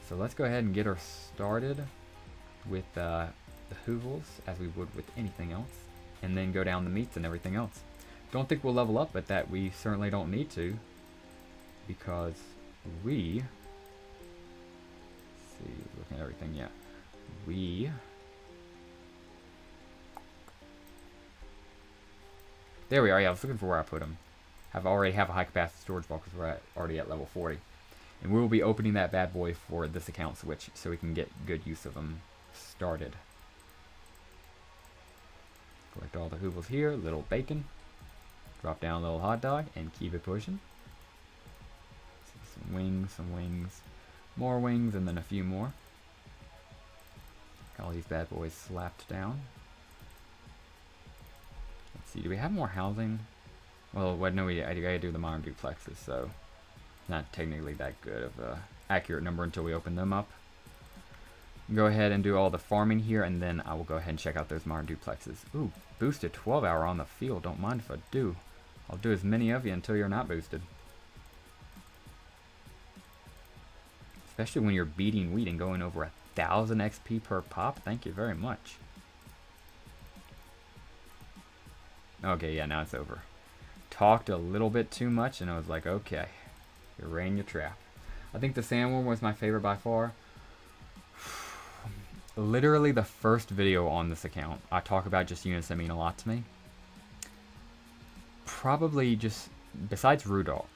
So let's go ahead and get her started with the hoovels, as we would with anything else, and then go down the meats and everything else. Don't think we'll level up, but that we certainly don't need to, because we, let's see, looking at everything, yeah, we, there we are. Yeah, I was looking for where I put them. Already have a high capacity storage vault because we're already at level 40. And we will be opening that bad boy for this account switch so we can get good use of them started. Collect all the hoovels here, little bacon. Drop down a little hot dog and keep it pushing. Some wings, more wings, and then a few more. Got all these bad boys slapped down. Let's see, do we have more housing? Well, no, I gotta do the modern duplexes, so not technically that good of a accurate number until we open them up. Go ahead and do all the farming here, and then I will go ahead and check out those modern duplexes. Ooh, boosted 12-hour on the field. Don't mind if I do. I'll do as many of you until you're not boosted. Especially when you're beating wheat and going over 1,000 XP per pop. Thank you very much. Okay, yeah, now it's over. Talked a little bit too much, and I was like, okay, you're laying your trap. I think the sandworm was my favorite by far. Literally the first video on this account, I talk about just units that mean a lot to me. Probably just, besides Rudolph,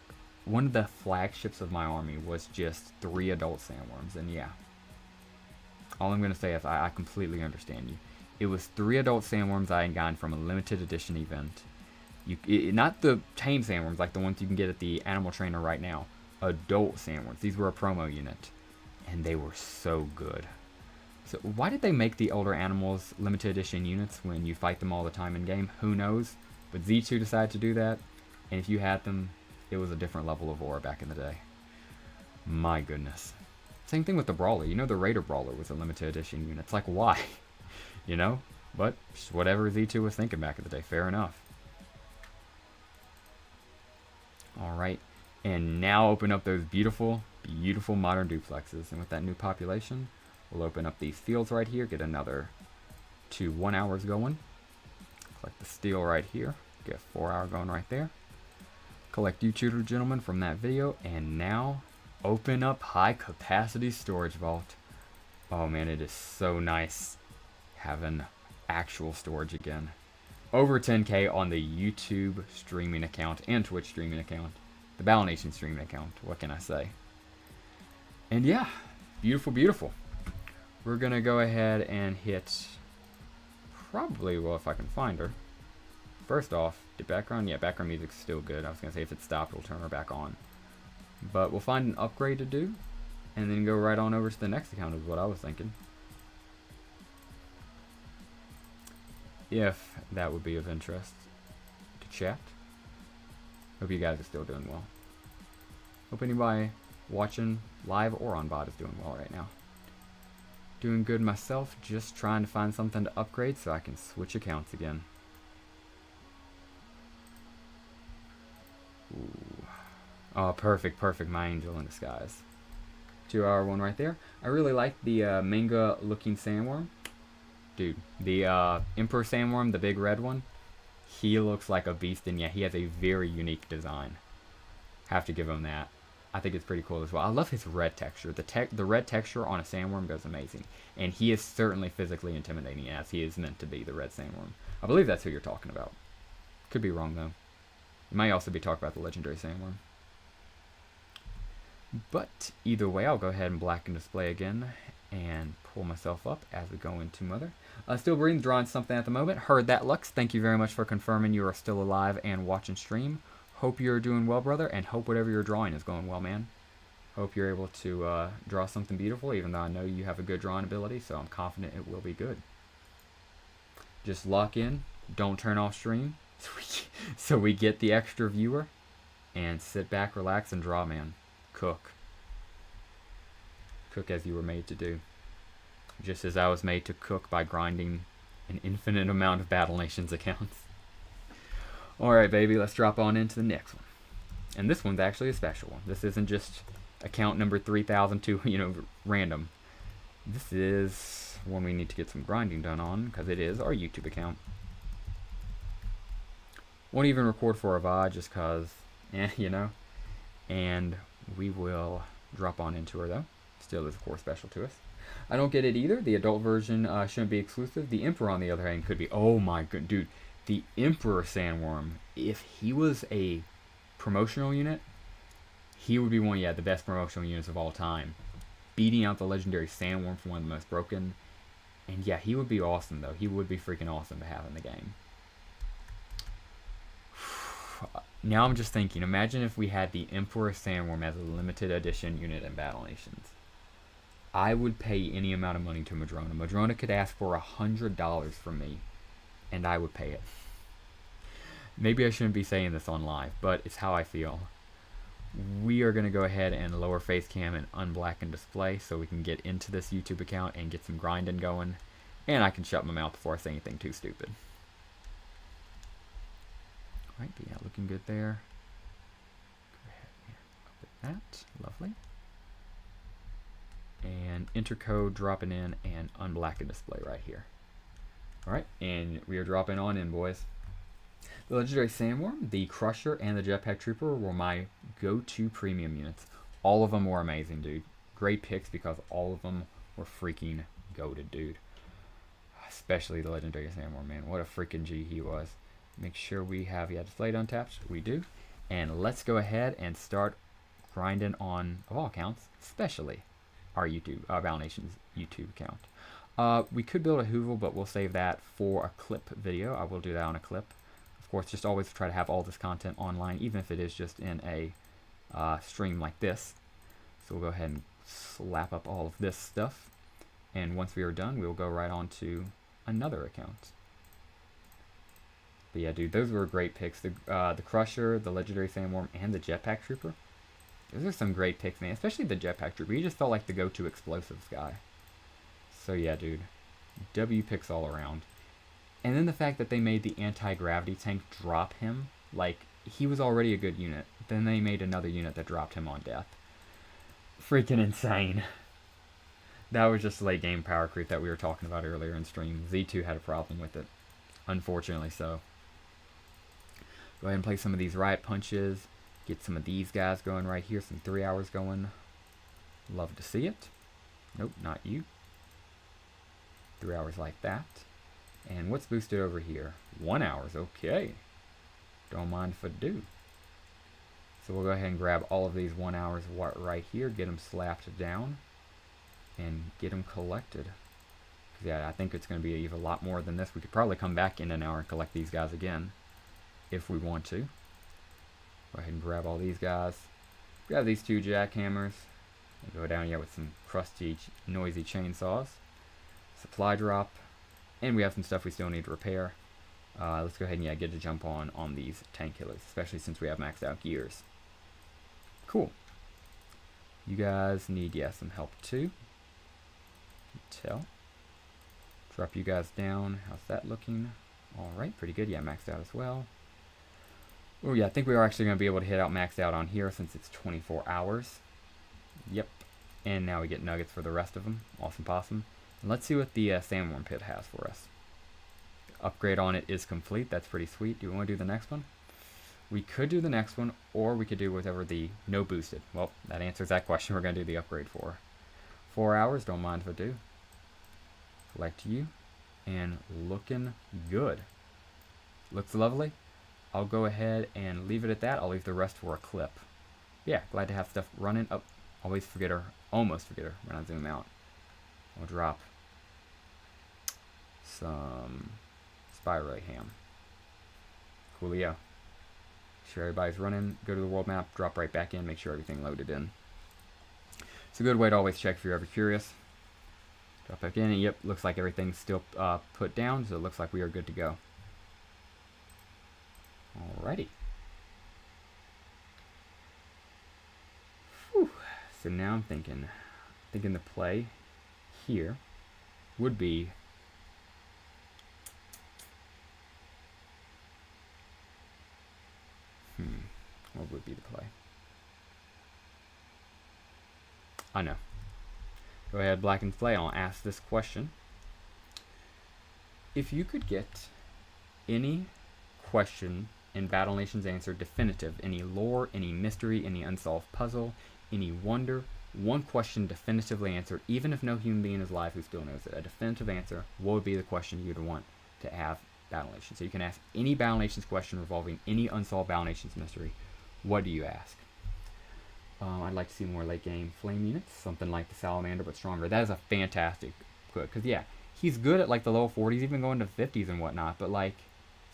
one of the flagships of my army was just 3 adult sandworms, and yeah. All I'm going to say is I completely understand you. It was 3 adult sandworms I had gotten from a limited edition event. Not the tame sandworms like the ones you can get at the animal trainer right now. Adult sandworms. These were a promo unit. And they were so good. So why did they make the older animals limited edition units when you fight them all the time in game? Who knows? But Z2 decided to do that. And if you had them, it was a different level of aura back in the day. My goodness. Same thing with the Brawler. You know, the Raider Brawler was a limited edition unit. It's like, why? You know? But whatever Z2 was thinking back in the day. Fair enough. Alright. And now open up those beautiful, beautiful modern duplexes. And with that new population, we'll open up these fields right here. Get another 2 1 hours going. Collect the steel right here. Get 4 hour going right there. Collect you two gentlemen from that video. And now open up high capacity storage vault. Oh man, it is so nice having actual storage again. Over 10K on the YouTube streaming account and Twitch streaming account. The Battle Nation streaming account. What can I say? And yeah, beautiful, beautiful. We're going to go ahead and hit probably, well, if I can find her. First off, the background, yeah, background music's still good. I was going to say if it stopped, we'll turn her back on. But we'll find an upgrade to do, and then go right on over to the next account is what I was thinking. If that would be of interest to chat. Hope you guys are still doing well. Hope anybody watching live or on bot is doing well right now. Doing good myself, just trying to find something to upgrade so I can switch accounts again. Ooh. Oh, perfect, perfect. My angel in disguise. 2 hour one right there. I really like the manga looking sandworm. Dude, the Emperor sandworm, the big red one, he looks like a beast, and yeah, he has a very unique design. Have to give him that. I think it's pretty cool as well. I love his red texture. The red texture on a sandworm goes amazing. And he is certainly physically intimidating, as he is meant to be, the red sandworm. I believe that's who you're talking about. Could be wrong, though. You might also be talking about the legendary sandworm. But either way, I'll go ahead and blacken display again and pull myself up as we go into Mother. Still breathing, drawing something at the moment. Heard that, Lux. Thank you very much for confirming you are still alive and watching stream. Hope you're doing well, brother, and hope whatever you're drawing is going well, man. Hope you're able to draw something beautiful, even though I know you have a good drawing ability, so I'm confident it will be good. Just lock in, don't turn off stream, so we get the extra viewer, and sit back, relax, and draw, man. Cook. Cook as you were made to do. Just as I was made to cook by grinding an infinite amount of Battle Nations accounts. Alright, baby, let's drop on into the next one. And this one's actually a special one. This isn't just account number 3002, random. This is one we need to get some grinding done on, because it is our YouTube account. Won't even record for a VOD just because, And we will drop on into her, though. Still is, of course, special to us. I don't get it either. The adult version shouldn't be exclusive. The Emperor, on the other hand, could be. Oh my god, dude. The Emperor Sandworm, if he was a promotional unit, he would be one, the best promotional units of all time. Beating out the legendary Sandworm for one of the most broken. And yeah, he would be awesome, though. He would be freaking awesome to have in the game. Now I'm just thinking, imagine if we had the Emperor Sandworm as a limited edition unit in Battle Nations. I would pay any amount of money to Madrona. Madrona could ask for $100 from me, and I would pay it. Maybe I shouldn't be saying this on live, but it's how I feel. We are going to go ahead and lower face cam and unblacken display so we can get into this YouTube account and get some grinding going, and I can shut my mouth before I say anything too stupid. Alright, but yeah, looking good there. Go ahead and open that. Lovely. And enter code, dropping in, and unblacken display right here. Alright, and we are dropping on in, boys. The Legendary Sandworm, the Crusher, and the Jetpack Trooper were my go-to premium units. All of them were amazing, dude. Great picks because all of them were freaking goated, dude. Especially the Legendary Sandworm, man. What a freaking G he was. Make sure we have displayed untapped. We do. And let's go ahead and start grinding on, of all accounts, especially our Battle Nations YouTube account. We could build a Hoovel, but we'll save that for a clip video. I will do that on a clip. Of course, just always try to have all this content online, even if it is just in a stream like this. So we'll go ahead and slap up all of this stuff. And once we are done, we'll go right on to another account. But yeah, dude, those were great picks. The Crusher, the Legendary Sandworm, and the Jetpack Trooper. Those are some great picks, man. Especially the Jetpack Trooper. He just felt like the go-to explosives guy. So yeah, dude. W picks all around. And then the fact that they made the anti-gravity tank drop him. Like, he was already a good unit. Then they made another unit that dropped him on death. Freaking insane. That was just late game power creep that we were talking about earlier in stream. Z2 had a problem with it. Unfortunately so. Go ahead and play some of these riot punches. Get some of these guys going right here. Some 3 hours going. Love to see it. Nope, not you. 3 hours like that. And what's boosted over here? 1 hour. Okay. Don't mind if I do. So we'll go ahead and grab all of these 1 hours right here. Get them slapped down. And get them collected. Yeah, I think it's going to be even a lot more than this. We could probably come back in an hour and collect these guys again. If we want to. Go ahead and grab all these guys. Grab these 2 jackhammers. And go down here with some crusty, noisy chainsaws. Supply drop. And we have some stuff we still need to repair. Let's go ahead and get a jump on these tank killers. Especially since we have maxed out gears. Cool. You guys need, some help too. Tell. Drop you guys down. How's that looking? Alright, pretty good. Yeah, maxed out as well. Oh yeah, I think we are actually going to be able to hit out maxed out on here since it's 24 hours. Yep. And now we get nuggets for the rest of them. Awesome possum. And let's see what the Sandworm Pit has for us. Upgrade on it is complete. That's pretty sweet. Do we want to do the next one? We could do the next one, or we could do whatever the no boosted. Well, that answers that question. We're going to do the upgrade for 4 hours. Don't mind if I do. Select you. And looking good. Looks lovely. I'll go ahead and leave it at that. I'll leave the rest for a clip. Yeah, glad to have stuff running. Oh, always forget her. Almost forget her when I zoom out. I'll drop some Spyro ham. Coolio. Sure everybody's running. Go to the world map. Drop right back in. Make sure everything loaded in. It's a good way to always check if you're ever curious. Drop back in. And yep, looks like everything's still put down. So it looks like we are good to go. Alrighty. Whew. So now I'm thinking the play here would be What would be the play? I know. Go ahead, Black and Slay. I'll ask this question. If you could get any question in Battle Nations answer definitive, any lore, any mystery, any unsolved puzzle, any wonder, one question definitively answered, even if no human being is alive who still knows it, a definitive answer, what would be the question you'd want to have Battle Nations? So you can ask any Battle Nations question revolving any unsolved Battle Nations mystery. What do you ask? I'd like to see more late game flame units, something like the Salamander but stronger. That is a fantastic good, because yeah, he's good at like the low 40s, even going to 50s and whatnot, but like,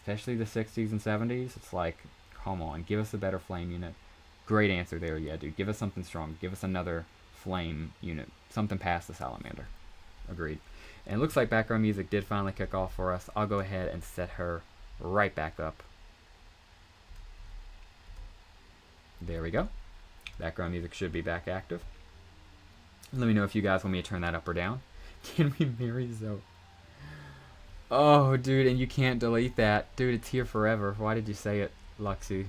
especially the 60s and 70s, it's like, come on, give us a better flame unit. Great answer there, yeah, dude. Give us something strong. Give us another flame unit. Something past the Salamander. Agreed. And it looks like background music did finally kick off for us. I'll go ahead and set her right back up. There we go. Background music should be back active. Let me know if you guys want me to turn that up or down. Can we marry Zoe? Oh, dude, and you can't delete that. Dude, it's here forever. Why did you say it, Luxy?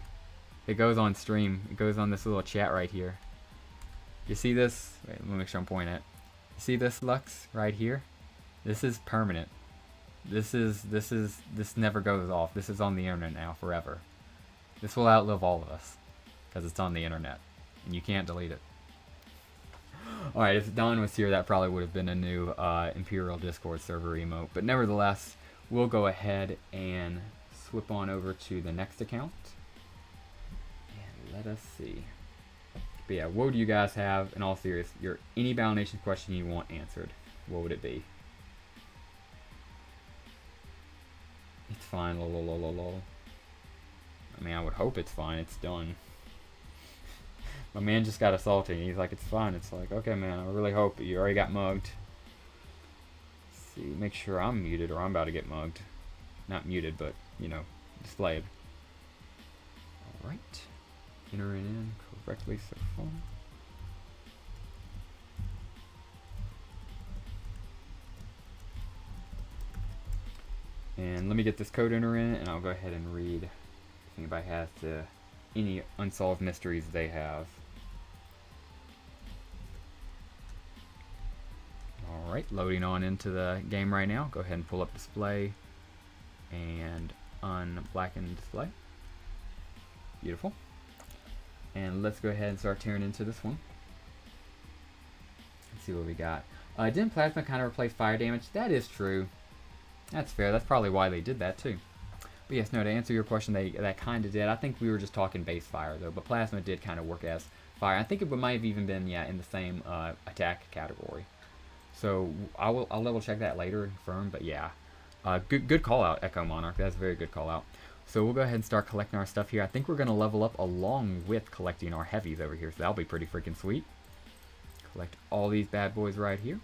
It goes on stream. It goes on this little chat right here. You see this? Wait, let me make sure I'm pointing at it. You see this, Lux, right here? This is permanent. This never goes off. This is on the internet now forever. This will outlive all of us because it's on the internet and you can't delete it. Alright, if Don was here, that probably would have been a new Imperial Discord server emote. But nevertheless, we'll go ahead and swip on over to the next account. And let us see. But yeah, what would you guys have, in all seriousness, any Battle Nation question you want answered? What would it be? It's fine, lol. I mean, I would hope it's fine. It's done. My man just got assaulted. He's like, it's fine. It's like, okay, man, I really hope you already got mugged. Let's see, make sure I'm muted or I'm about to get mugged. Not muted, but, you know, displayed. Alright. Entering in correctly so far. And let me get this code enter in, and I'll go ahead and read if anybody has any unsolved mysteries they have. Alright, loading on into the game right now. Go ahead and pull up display and unblacken display. Beautiful. And let's go ahead and start tearing into this one. Let's see what we got. Didn't plasma kind of replace fire damage? That is true. That's fair. That's probably why they did that too. But yes, no, to answer your question, that kind of did. I think we were just talking base fire though, but plasma did kind of work as fire. I think it might have even been, yeah, in the same attack category. So I'll level check that later and confirm, but yeah. Good call out, Echo Monarch. That's a very good call out. So we'll go ahead and start collecting our stuff here. I think we're going to level up along with collecting our heavies over here, so that'll be pretty freaking sweet. Collect all these bad boys right here.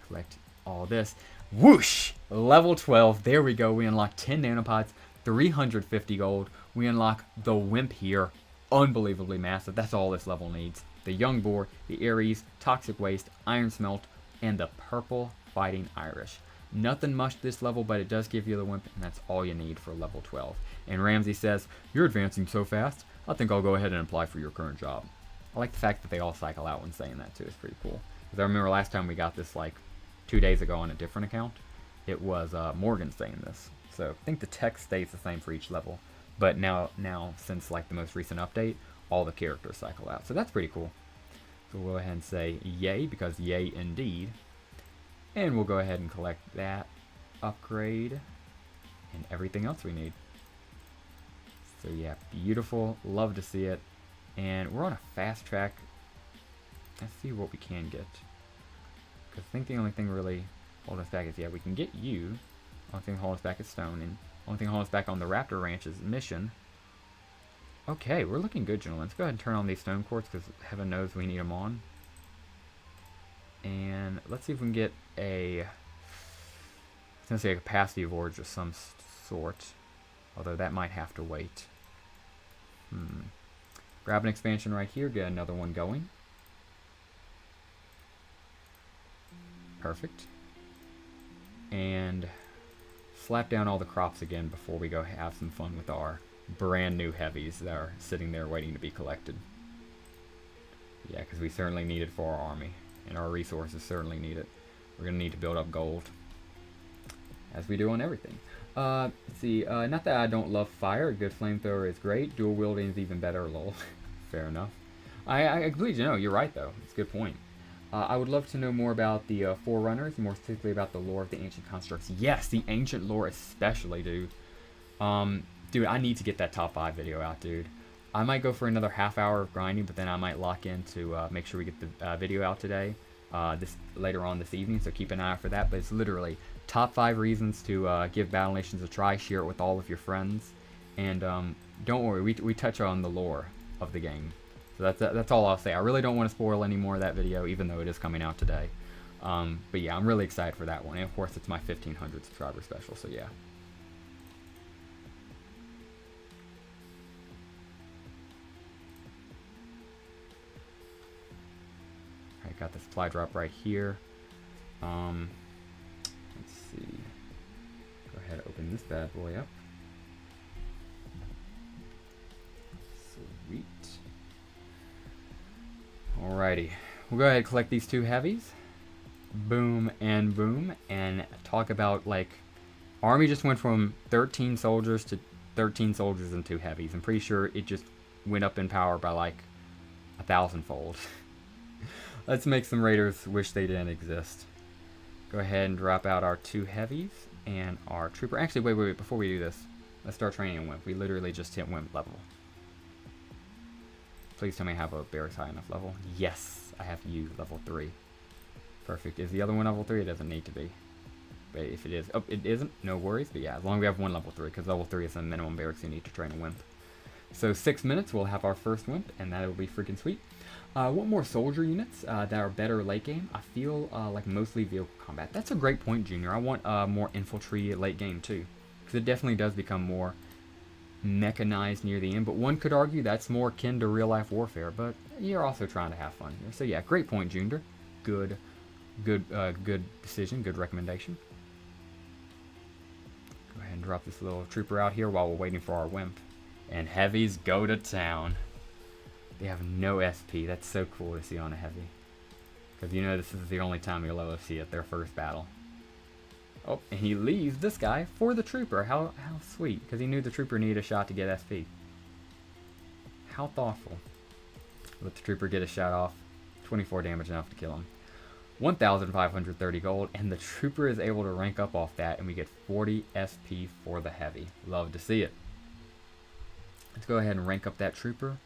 Collect all this. Whoosh! Level 12. There we go. We unlock 10 nanopods, 350 gold. We unlock the Wimp here. Unbelievably massive. That's all this level needs. The Young Boar, the Ares, Toxic Waste, Iron Smelt, and the Purple Fighting Irish. Nothing much this level, but it does give you the Wimp, and that's all you need for level 12. And Ramsey says, "You're advancing so fast, I think I'll go ahead and apply for your current job." I like the fact that they all cycle out when saying that too. It's pretty cool. Because I remember last time we got this like 2 days ago on a different account. It was Morgan saying this. So I think the text stays the same for each level. But now since like the most recent update, all the characters cycle out. So that's pretty cool. So we'll go ahead and say yay, because yay indeed. And we'll go ahead and collect that upgrade and everything else we need. So yeah, beautiful. Love to see it. And we're on a fast track. Let's see what we can get. Because I think the only thing really holding us back is, yeah, we can get you. The only thing holding us back is stone. And the only thing holding us back on the Raptor Ranch's mission. Okay, we're looking good, gentlemen. Let's go ahead and turn on these stone quartz, because heaven knows we need them on. And let's see if we can get a, I was going to say a capacity of ores of some sort. Although that might have to wait. Grab an expansion right here, get another one going. Perfect. And slap down all the crops again before we go have some fun with our brand new heavies that are sitting there waiting to be collected. Yeah, because we certainly need it for our army, and our resources certainly need it. We're going to need to build up gold, as we do on everything. Let's see, not that I don't love fire. A good flamethrower is great. Dual wielding is even better, lol. Fair enough. I completely know, you're right though. It's a good point. I would love to know more about the Forerunners, more specifically about the lore of the ancient constructs. Yes, the ancient lore especially, dude. Dude, I need to get that top 5 video out, dude. I might go for another half hour of grinding, but then I might lock in to make sure we get the video out today, later on this evening, so keep an eye out for that. But it's literally top 5 reasons to give Battle Nations a try. Share it with all of your friends, and don't worry, we touch on the lore of the game. So that's all I'll say. I really don't want to spoil any more of that video, even though it is coming out today. But yeah, I'm really excited for that one. And of course, it's my 1,500 subscriber special, so yeah. Alright, got the supply drop right here. Let's see. Go ahead and open this bad boy up. Sweet. Alrighty, we'll go ahead and collect these 2 heavies. Boom, and talk about, like, army just went from 13 soldiers to 13 soldiers and 2 heavies. I'm pretty sure it just went up in power by like 1,000-fold. Let's make some raiders wish they didn't exist. Go ahead and drop out our 2 heavies and our trooper. Actually, wait, before we do this, let's start training Wimp. We literally just hit Wimp level. Please tell me I have a barracks high enough level. Yes, I have you level 3. Perfect. Is the other one level 3? It doesn't need to be. But if it is, oh, it isn't, no worries. But yeah, as long as we have one level 3, because level 3 is the minimum barracks you need to train a Wimp. So 6 minutes, we'll have our first Wimp, and that'll be freaking sweet. I want more soldier units that are better late game. I feel like mostly vehicle combat. That's a great point, Junior. I want more infantry late game too, because it definitely does become more mechanized near the end. But one could argue that's more akin to real life warfare. But you're also trying to have fun here. So yeah, great point, Junior. Good decision. Good recommendation. Go ahead and drop this little trooper out here while we're waiting for our Wimp. And heavies go to town. They have no SP. That's so cool to see on a heavy. Because you know this is the only time you'll ever see at their first battle. Oh, and he leaves this guy for the trooper. How sweet. Because he knew the trooper needed a shot to get SP. How thoughtful. Let the trooper get a shot off. 24 damage, enough to kill him. 1,530 gold. And the trooper is able to rank up off that. And we get 40 SP for the heavy. Love to see it. Let's go ahead and rank up that trooper.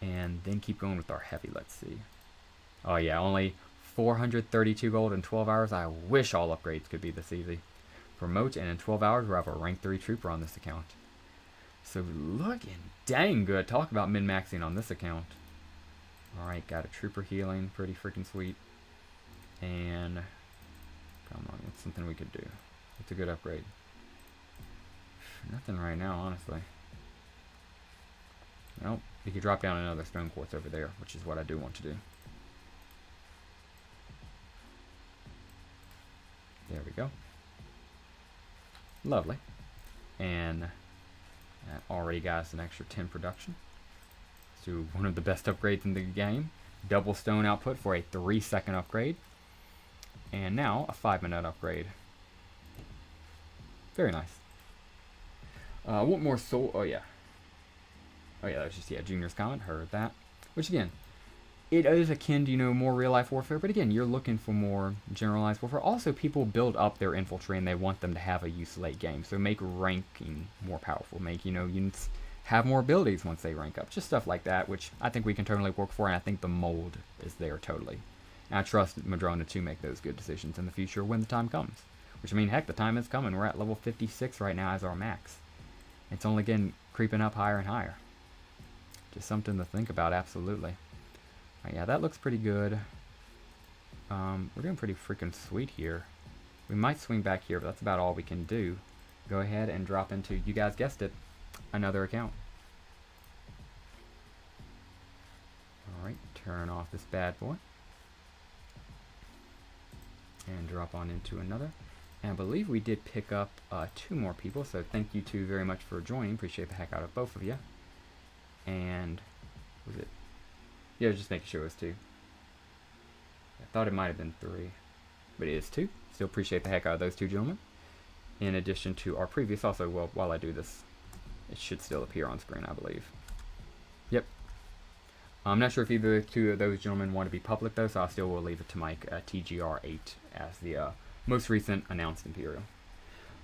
And then keep going with our heavy. Let's see. Oh yeah, only 432 gold in 12 hours. I wish all upgrades could be this easy. Promote, and in 12 hours we'll have a rank 3 trooper on this account. So looking dang good. Talk about min-maxing on this account. Alright, got a trooper healing. Pretty freaking sweet. And come on, what's something we could do? What's a good upgrade? Nothing right now, honestly. Nope. You could drop down another stone quartz over there, which is what I do want to do. There we go. Lovely. And that already got us an extra 10 production. Let's do one of the best upgrades in the game. Double stone output for a 3-second upgrade. And now a 5-minute upgrade. Very nice. Want more soul? Oh yeah. Oh yeah, that was just, yeah, Junior's comment, heard that. Which again, it is akin to, you know, more real life warfare, but again, you're looking for more generalized warfare. Also, people build up their infantry and they want them to have a use late game. So make ranking more powerful. Make, you know, units have more abilities once they rank up. Just stuff like that, which I think we can totally work for, and I think the mold is there totally. And I trust Madrona to make those good decisions in the future when the time comes. Which, I mean, heck, the time is coming. We're at level 56 right now as our max. It's only getting creeping up higher and higher. Just something to think about, absolutely. Right, yeah, that looks pretty good. We're doing pretty freaking sweet here. We might swing back here, but that's about all we can do. Go ahead and drop into, you guys guessed it, another account. Alright, turn off this bad boy. And drop on into another. And I believe we did pick up 2 more people, so thank you 2 very much for joining. Appreciate the heck out of both of you. And was it? Yeah, just making sure it was 2. I thought it might have been 3, but it is 2. Still appreciate the heck out of those 2 gentlemen. In addition to our previous, also, well, while I do this, it should still appear on screen, I believe. Yep. I'm not sure if either 2 of those gentlemen want to be public, though, so I still will leave it to Mike TGR8 as the most recent announced Imperial.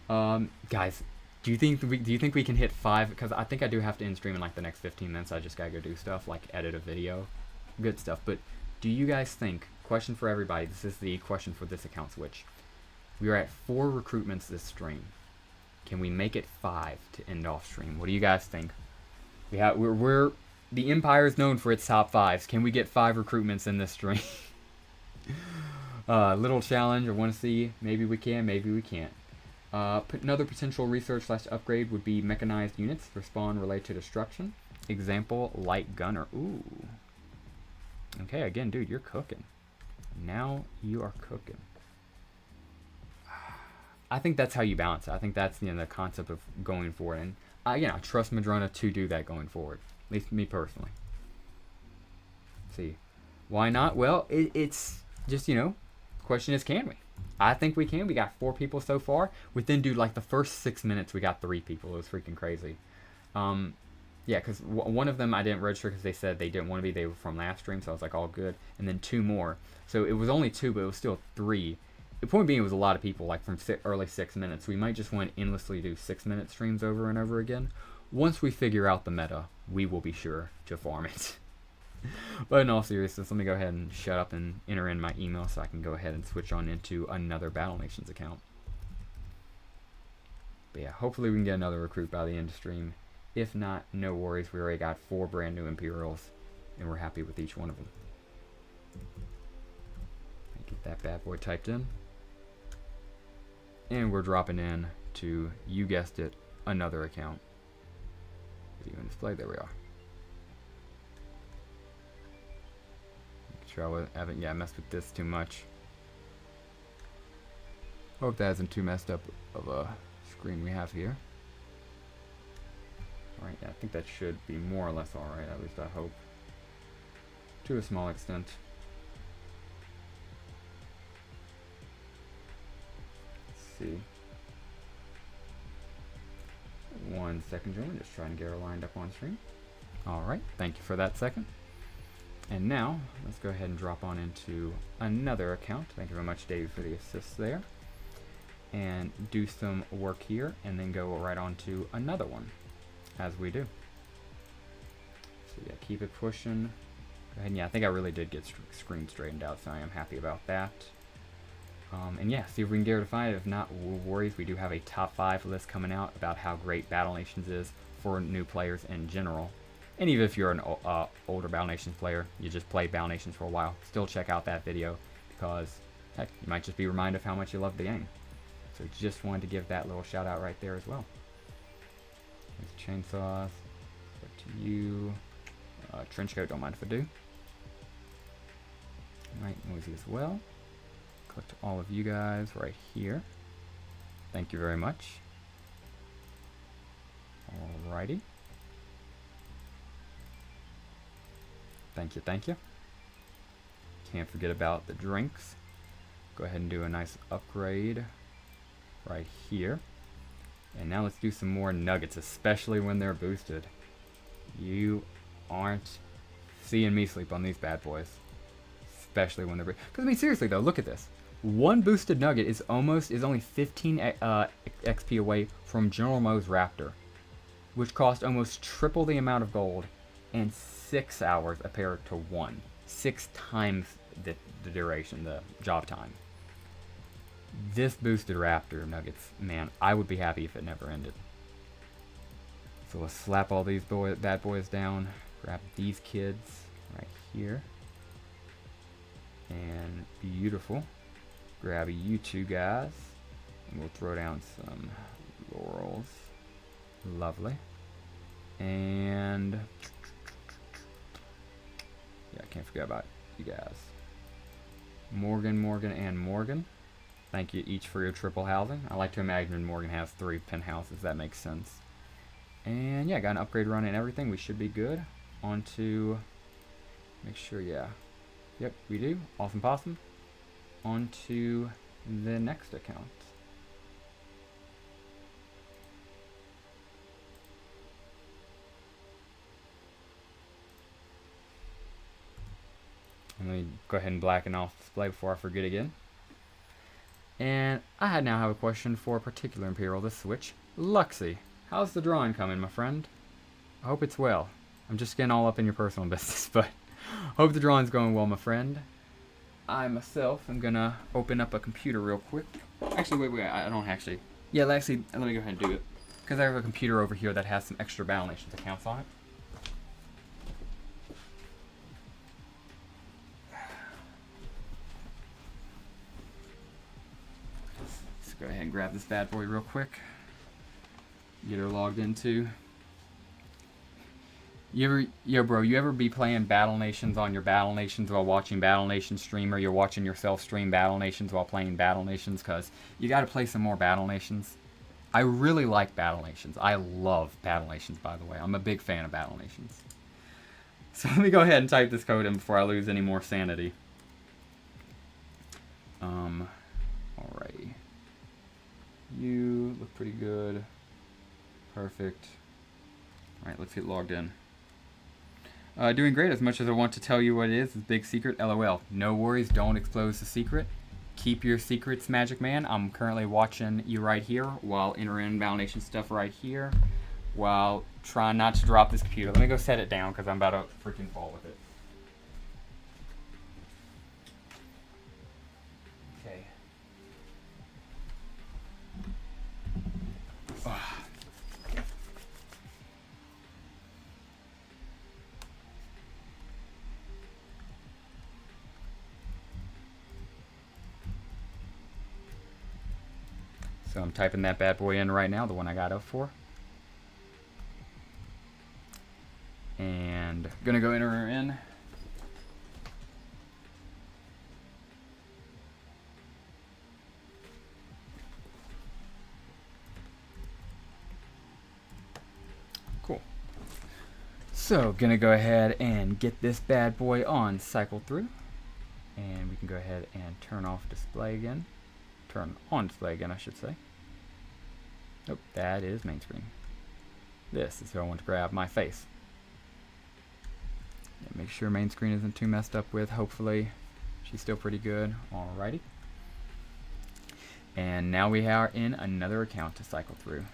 Guys, do you think we can hit 5? Because I think I do have to end stream in like the next 15 minutes. I just gotta go do stuff like edit a video, good stuff. But do you guys think? Question for everybody. This is the question for this account switch. We are at 4 recruitments this stream. Can we make it 5 to end off stream? What do you guys think? We're the Empire is known for its top 5s. Can we get 5 recruitments in this stream? Little challenge. I want to see. Maybe we can. Maybe we can't. Another potential research/upgrade would be mechanized units. Respond related to destruction. Example, light gunner. Ooh. Okay, again, dude, you're cooking. Now you are cooking. I think that's how you balance it. I think that's the concept of going forward. And I trust Madrona to do that going forward. At least me personally. See, why not? Well, it's just, the question is, can we? I think we can. We got 4 people so far. Within, dude, like the first 6 minutes, we got 3 people. It was freaking crazy. Yeah, because one of them I didn't register because they said they didn't want to be. They were from last stream, so I was like, all good. And then 2 more. So it was only 2, but it was still 3. The point being, it was a lot of people, like from early 6 minutes. We might just want to endlessly do 6-minute streams over and over again. Once we figure out the meta, we will be sure to farm it. But in all seriousness, let me go ahead and shut up and enter in my email so I can go ahead and switch on into another Battle Nations account. But yeah, hopefully we can get another recruit by the end of stream. If not, no worries. We already got 4 brand new Imperials, and we're happy with each one of them. Get that bad boy typed in. And we're dropping in to, you guessed it, another account. Video and display, there we are. Make sure I haven't messed with this too much. Hope that isn't too messed up of a screen we have here. Alright, yeah, I think that should be more or less alright, at least I hope. To a small extent. See. 1 second, Julian. Just trying to get her lined up on stream. Alright, thank you for that second. And now, let's go ahead and drop on into another account. Thank you very much, Dave, for the assist there. And do some work here, and then go right on to another one, as we do. So yeah, keep it pushing. Go ahead, and yeah, I think I really did get screen straightened out, so I am happy about that. And yeah, see if we can get her to 5. If not, we'll worry if we do have a top 5 list coming out about how great Battle Nations is for new players in general. And even if you're an older Battle Nations player, you just played Battle Nations for a while, still check out that video because, heck, you might just be reminded of how much you love the game. So just wanted to give that little shout out right there as well. There's chainsaws. Up to you. Trench coat, don't mind if I do. Right, noisy as well. Click to all of you guys right here. Thank you very much. Alrighty. Thank you, thank you. Can't forget about the drinks. Go ahead and do a nice upgrade right here. And now let's do some more nuggets, especially when they're boosted. You aren't seeing me sleep on these bad boys. Especially when they're... Because, I mean, seriously, though, look at this. 1 boosted nugget is only 15 XP away from General Mo's Raptor, which cost almost triple the amount of gold and 6 hours compared to 1. 6 times the duration, the job time. This boosted Raptor nuggets, man, I would be happy if it never ended. So let's slap all these bad boys down. Grab these kids right here. And beautiful. Grab you 2 guys. And we'll throw down some laurels. Lovely. And yeah, I can't forget about you guys. Morgan, and Morgan. Thank you each for your triple housing. I like to imagine Morgan has 3 penthouses. That makes sense. And yeah, got an upgrade run and everything. We should be good. On to, make sure, yeah. Yep, we do. Awesome possum. On to the next account. Let me go ahead and blacken off display before I forget again. And I now have a question for a particular Imperial this switch. Luxy, how's the drawing coming, my friend? I hope it's well. I'm just getting all up in your personal business, but hope the drawing's going well, my friend. I myself am gonna open up a computer real quick. Actually, wait, I don't actually. Yeah, let me go ahead and do it. Because I have a computer over here that has some extra Battle Nations accounts on it. Go ahead and grab this bad boy real quick. Get her logged into. You ever be playing Battle Nations on your Battle Nations while watching Battle Nations stream, or you're watching yourself stream Battle Nations while playing Battle Nations? Because you got to play some more Battle Nations. I really like Battle Nations. I love Battle Nations, by the way. I'm a big fan of Battle Nations. So let me go ahead and type this code in before I lose any more sanity. Alrighty. You look pretty good. Perfect. Alright, let's get logged in. Doing great. As much as I want to tell you what it is, it's a big secret. LOL. No worries, don't expose the secret. Keep your secrets, Magic Man. I'm currently watching you right here while entering Battle Nation stuff right here, while trying not to drop this computer. Let me go set it down because I'm about to freaking fall with it. Okay. So I'm typing that bad boy in right now, the one I got up for. And gonna go enter her in. Cool. So gonna go ahead and get this bad boy on cycle through. And we can go ahead and turn off display again. Turn on display again, I should say. Nope, that is main screen. This is who I want to grab, my face. Yeah, make sure main screen isn't too messed up with. Hopefully, she's still pretty good. Alrighty. And now we are in another account to cycle through.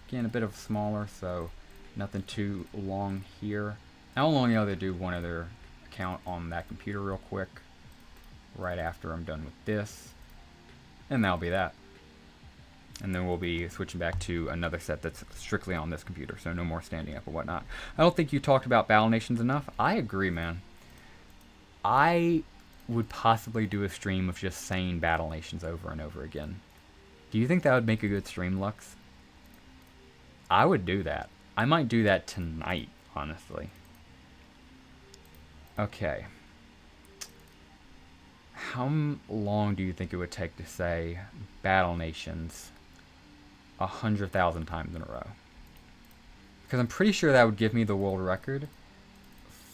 Again, a bit of smaller, so nothing too long here. I'll only other do one other account on that computer real quick. Right after I'm done with this. And that'll be that. And then we'll be switching back to another set that's strictly on this computer, so no more standing up or whatnot. I don't think you talked about Battle Nations enough. I agree, man. I would possibly do a stream of just saying Battle Nations over and over again. Do you think that would make a good stream, Lux? I would do that. I might do that tonight, honestly. Okay. How long do you think it would take to say Battle Nations 100,000 times in a row? Because I'm pretty sure that would give me the world record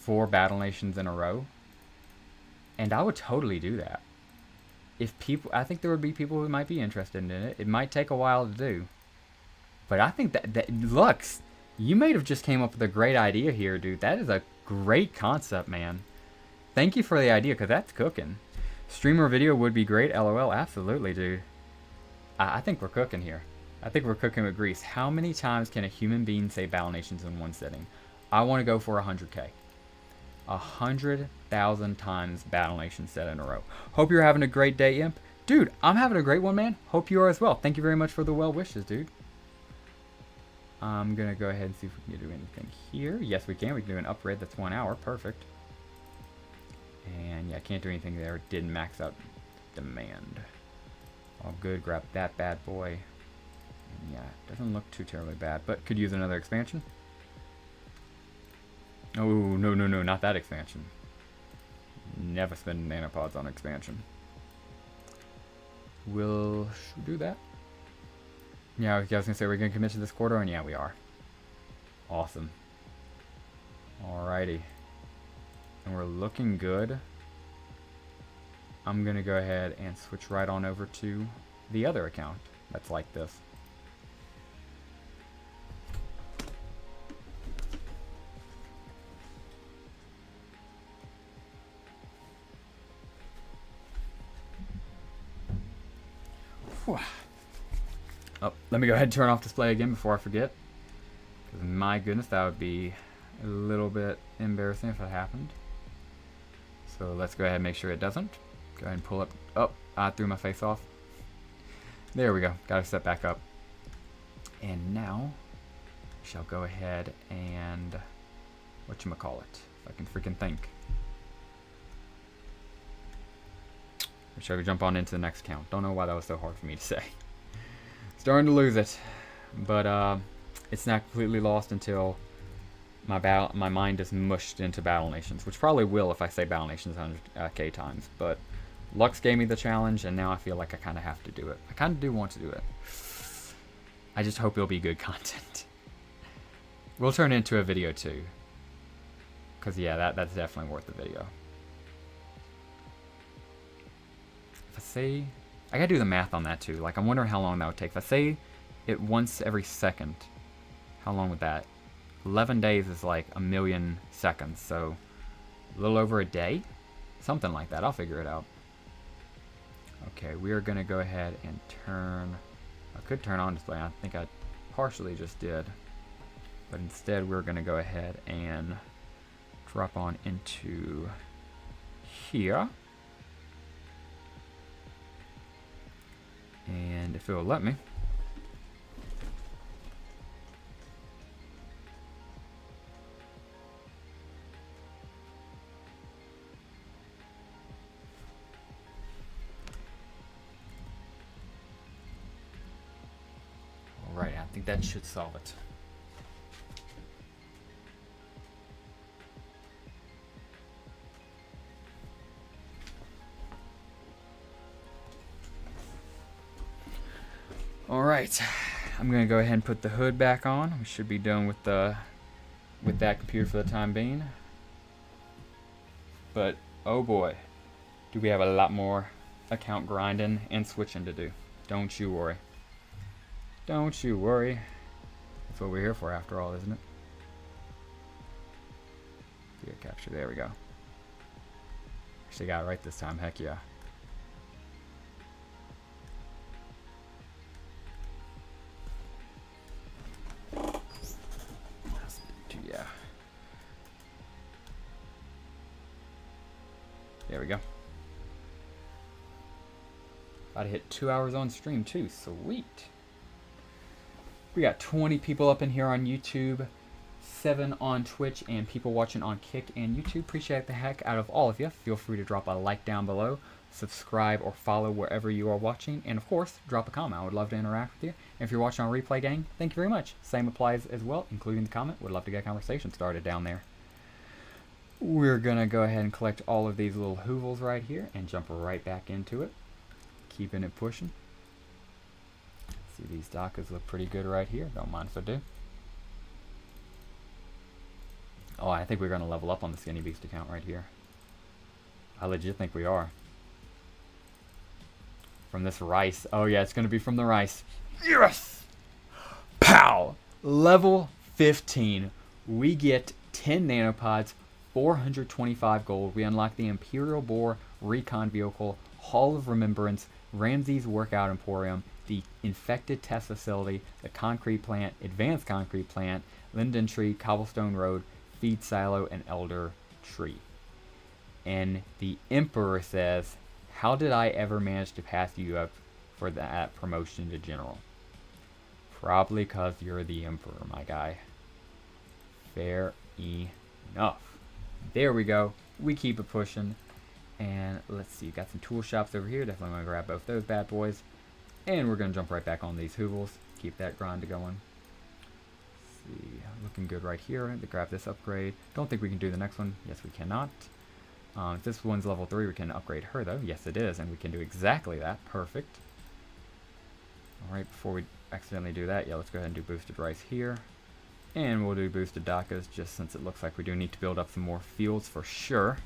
for Battle Nations in a row. And I would totally do that. If people, I think there would be people who might be interested in it. It might take a while to do. But I think that Lux, you may have just came up with a great idea here, dude. That is a great concept, man. Thank you for the idea, because that's cooking. Streamer video would be great. LOL. Absolutely, dude. I think we're cooking here. I think we're cooking with grease. How many times can a human being say Battle Nations in one sitting? I want to go for 100K. 100,000 times Battle Nations said in a row. Hope you're having a great day, Imp. Dude, I'm having a great one, man. Hope you are as well. Thank you very much for the well wishes, dude. I'm going to go ahead and see if we can do anything here. Yes, we can. We can do an upgrade. That's 1 hour. Perfect. And yeah, I can't do anything there. Didn't max out demand. All good. Grab that bad boy. And yeah, doesn't look too terribly bad, but could use another expansion. Oh, no, not that expansion. Never spend nanopods on expansion. should we do that? Yeah, I was gonna say we're gonna commit to this quarter, and yeah, we are. Awesome. Alrighty. And we're looking good. I'm gonna go ahead and switch right on over to the other account that's like this. Oh, let me go ahead and turn off display again before I forget. Because my goodness, that would be a little bit embarrassing if it happened. So let's go ahead and make sure it doesn't. Go ahead and pull up. Oh, I threw my face off. There we go. Got to set back up. And now, we shall go ahead and, whatchamacallit, if I can freaking think. Or shall we jump on into the next count? Don't know why that was so hard for me to say. Starting to lose it. But it's not completely lost until my mind is mushed into Battle Nations, which probably will if I say Battle Nations 100k times. But Lux gave me the challenge, and now I feel like I kind of have to do it. I kind of do want to do it. I just hope it'll be good content. We'll turn it into a video too. Because yeah, that's definitely worth the video. If I say, I gotta do the math on that too. Like, I'm wondering how long that would take. If I say it once every second, how long would that? 11 days is like a million seconds, so a little over a day? Something like that. I'll figure it out. Okay, we are gonna go ahead and turn, I could turn on display. I think I partially just did. But instead, we're gonna go ahead and drop on into here. And if it will let me. Alright, I think that should solve it. Alright, I'm gonna go ahead and put the hood back on. We should be done with that computer for the time being. But oh boy, do we have a lot more account grinding and switching to do. Don't you worry. Don't you worry. That's what we're here for after all, isn't it? Video capture, there we go. Actually got it right this time, heck yeah. Yeah. There we go. About to hit 2 hours on stream too, sweet. We got 20 people up in here on YouTube, 7 on Twitch, and people watching on Kick and YouTube. Appreciate the heck out of all of you. Feel free to drop a like down below, subscribe or follow wherever you are watching, and of course, drop a comment. I would love to interact with you. And if you're watching on replay, gang, thank you very much. Same applies as well, including the comment. Would love to get a conversation started down there. We're gonna go ahead and collect all of these little hoovles right here and jump right back into it. Keeping it pushing. See, these dockers look pretty good right here. Don't mind if I do. Oh, I think we're gonna level up on the Skinny Beast account right here. I legit think we are. From this rice. Oh yeah, it's gonna be from the rice. Yes! Pow! Level 15. We get 10 nanopods, 425 gold. We unlock the Imperial Boar Recon Vehicle, Hall of Remembrance, Ramsey's Workout Emporium, the Infected Test Facility, the Concrete Plant, Advanced Concrete Plant, Linden Tree, Cobblestone Road, Feed Silo, and Elder Tree. And the Emperor says, how did I ever manage to pass you up for that promotion to General? Probably because you're the Emperor, my guy. Fair enough. There we go. We keep it pushing. And let's see, got some tool shops over here. Definitely want to grab both those bad boys. And we're going to jump right back on these hoovles. Keep that grind going. Let's see, looking good right here. To grab this upgrade. Don't think we can do the next one. Yes, we cannot. If this one's level 3, we can upgrade her though. Yes, it is. And we can do exactly that. Perfect. Alright, before we accidentally do that, yeah, let's go ahead and do boosted rice here. And we'll do boosted dacas just since it looks like we do need to build up some more fields for sure.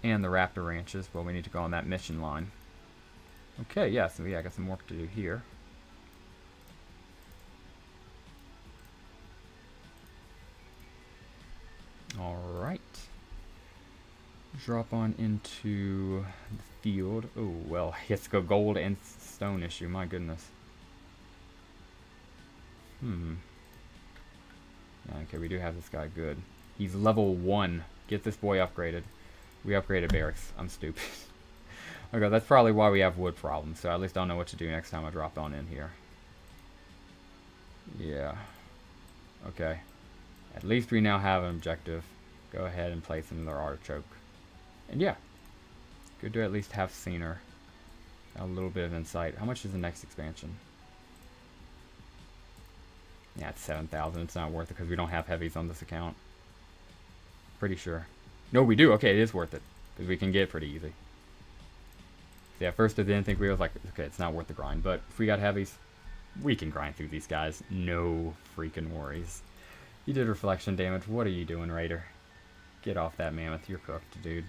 And the raptor ranches, well, we need to go on that mission line. Okay, yeah, so yeah, I got some work to do here. Alright. Drop on into the field. Oh, well, he has to go gold and stone issue, my goodness. Okay, we do have this guy good. He's level 1. Get this boy upgraded. We upgraded barracks. I'm stupid. Okay, that's probably why we have wood problems, so at least I'll know what to do next time I drop on in here. Yeah. Okay. At least we now have an objective. Go ahead and place another artichoke. And yeah. Good to at least have seen her. A little bit of insight. How much is the next expansion? Yeah, it's 7,000. It's not worth it because we don't have heavies on this account. Pretty sure. No, we do. Okay, it is worth it. Because we can get it pretty easy. Yeah, at first I didn't think we was like, okay, it's not worth the grind. But if we got heavies, we can grind through these guys. No freaking worries. You did reflection damage. What are you doing, Raider? Get off that mammoth. You're cooked, dude.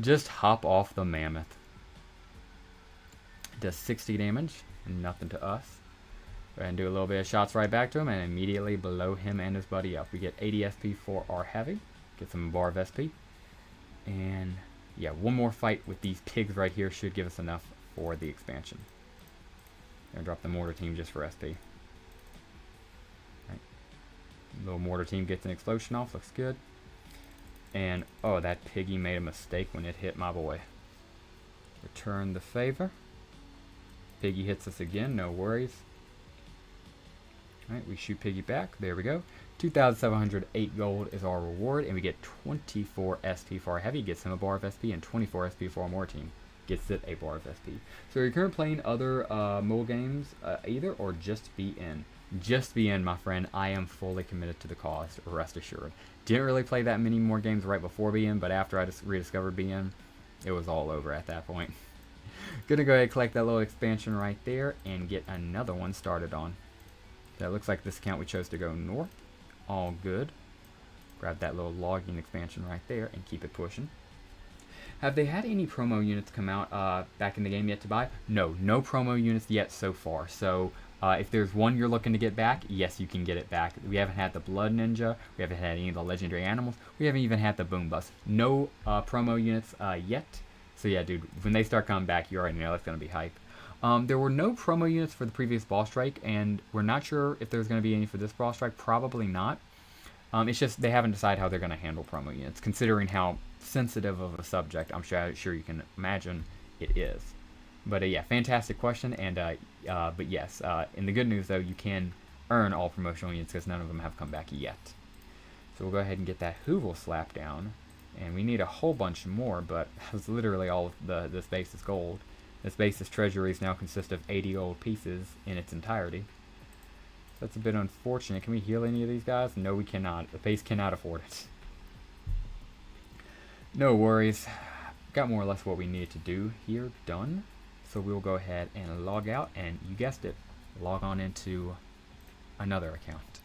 Just hop off the mammoth. Does 60 damage. Nothing to us. Go ahead and do a little bit of shots right back to him and immediately blow him and his buddy up. We get 80 SP for our heavy. Get some bar of SP. And yeah, one more fight with these pigs right here should give us enough for the expansion. Gonna drop the mortar team just for SP. Right. Little mortar team gets an explosion off. Looks good. And oh, that piggy made a mistake when it hit my boy. Return the favor. Piggy hits us again. No worries. Alright, we shoot piggy back. There we go. 2,708 gold is our reward, and we get 24 SP for our heavy. Gets him a bar of SP, and 24 SP for our more team. Gets it a bar of SP. So are you currently playing other mobile games either, or just be in? Just be in, my friend. I am fully committed to the cause, rest assured. Didn't really play that many more games right before BN, but after I just rediscovered BN, it was all over at that point. Gonna go ahead and collect that little expansion right there, and get another one started on. That looks like this account we chose to go north. All good. Grab that little logging expansion right there and keep it pushing. Have they had any promo units come out back in the game yet to buy? No, no promo units yet so far. So if there's one you're looking to get back, yes, you can get it back. We haven't had the Blood Ninja. We haven't had any of the legendary animals. We haven't even had the Boom Bus. No promo units yet. So yeah, dude, when they start coming back, you already know it's going to be hype. There were no promo units for the previous boss strike, and we're not sure if there's going to be any for this boss strike. Probably not. It's just they haven't decided how they're going to handle promo units, considering how sensitive of a subject I'm sure you can imagine it is. But yeah, fantastic question, and but yes, in the good news though, you can earn all promotional units because none of them have come back yet. So we'll go ahead and get that Hoovel slap down, and we need a whole bunch more, but that's literally all of this base is gold. This base's treasuries now consist of 80 gold pieces in its entirety. That's a bit unfortunate. Can we heal any of these guys? No, we cannot. The base cannot afford it. No worries. Got more or less what we need to do here done. So we'll go ahead and log out, and you guessed it, log on into another account.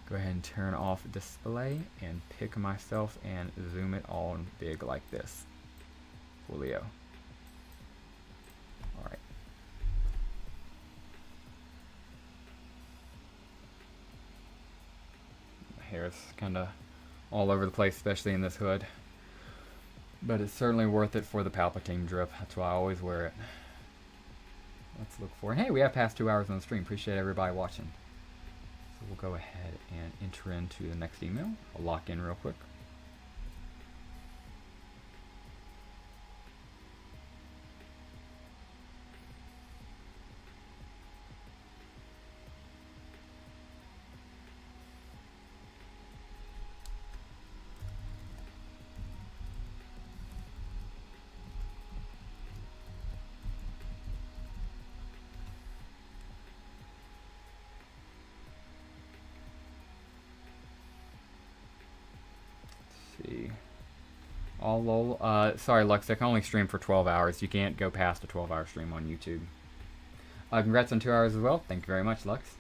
Go ahead and turn off display and pick myself and zoom it all big like this. Julio. Alright. My hair is kind of all over the place, especially in this hood. But it's certainly worth it for the Palpatine drip. That's why I always wear it. Let's look for it. Hey, we have passed 2 hours on the stream. Appreciate everybody watching. So we'll go ahead and enter into the next email. I'll lock in real quick. See. Oh, lol. Sorry, Lux, I can only stream for 12 hours. You can't go past a 12-hour stream on YouTube. Congrats on 2 hours as well. Thank you very much, Lux.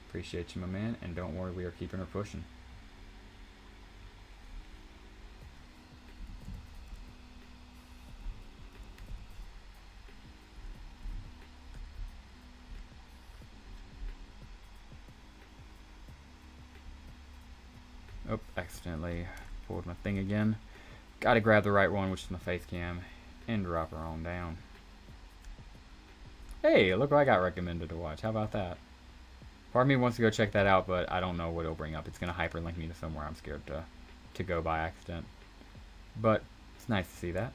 Appreciate you, my man, and don't worry, we are keeping her pushing. Oh, accidentally pulled my thing again. Gotta grab the right one, which is my face cam, and drop her on down. Hey, look what I got recommended to watch. How about that? Part of me wants to go check that out, but I don't know what it'll bring up. It's going to hyperlink me to somewhere I'm scared to go by accident. But it's nice to see that.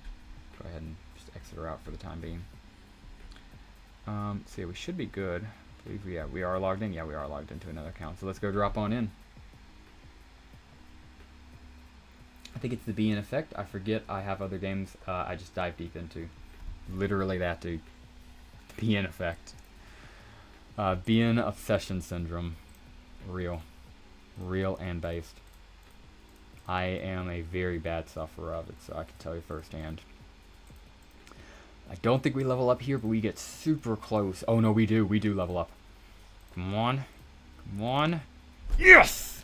Go ahead and just exit her out for the time being. So yeah, we should be good. I believe we are logged in. Yeah, we are logged into another account. So let's go drop on in. I think it's the Be in Effect. I forget I have other games I just dive deep into. Literally that, dude. Be in Effect. Be in Obsession Syndrome. Real and based. I am a very bad sufferer of it, so I can tell you firsthand. I don't think we level up here, but we get super close. Oh no, we do level up. Come on. Come on. Yes!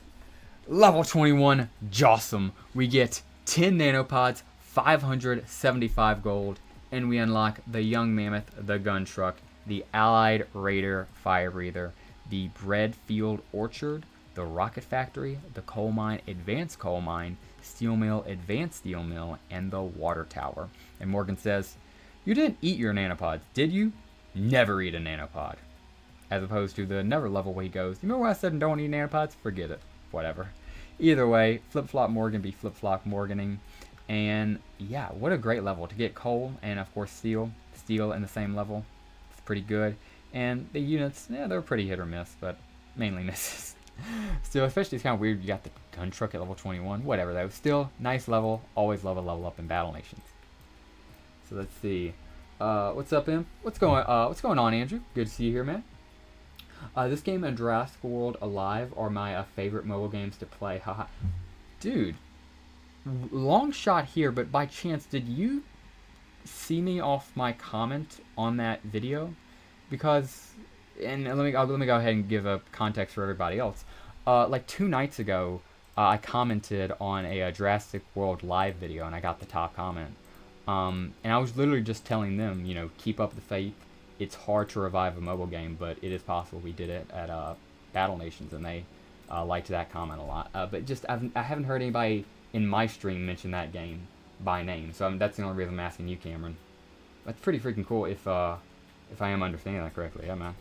Level 21, Jawsome. We get 10 nanopods, 575 gold, and we unlock the Young Mammoth, the Gun Truck, the Allied Raider Fire Breather, the Bread Field Orchard, the Rocket Factory, the Coal Mine Advanced Coal Mine, Steel Mill Advanced Steel Mill, and the Water Tower. And Morgan says, you didn't eat your nanopods, did you? Never eat a nanopod. As opposed to the never level where he goes, you remember when I said don't eat nanopods? Forget it. Whatever. Either way, Flip-Flop Morgan be Flip-Flop Morganing. And yeah, what a great level to get coal and of course steel in the same level. It's pretty good. And the units, yeah, they're pretty hit or miss, but mainly misses. Still, especially it's kind of weird you got the gun truck at level 21. Whatever though, still nice level. Always love a level up in Battle Nations. So let's see. What's up, Im? What's going on, Andrew? Good to see you here, man. This game and Jurassic World Alive are my favorite mobile games to play. Haha. Dude, long shot here, but by chance, did you see me off my comment on that video? Because, and let me go ahead and give a context for everybody else. Like 2 nights ago, I commented on a Jurassic World Live video, and I got the top comment. And I was literally just telling them, you know, keep up the faith. It's hard to revive a mobile game, but it is possible. We did it at Battle Nations, and they liked that comment a lot. But just I haven't heard anybody in my stream mention that game by name, so that's the only reason I'm asking you, Cameron. That's pretty freaking cool if I am understanding that correctly. Yeah,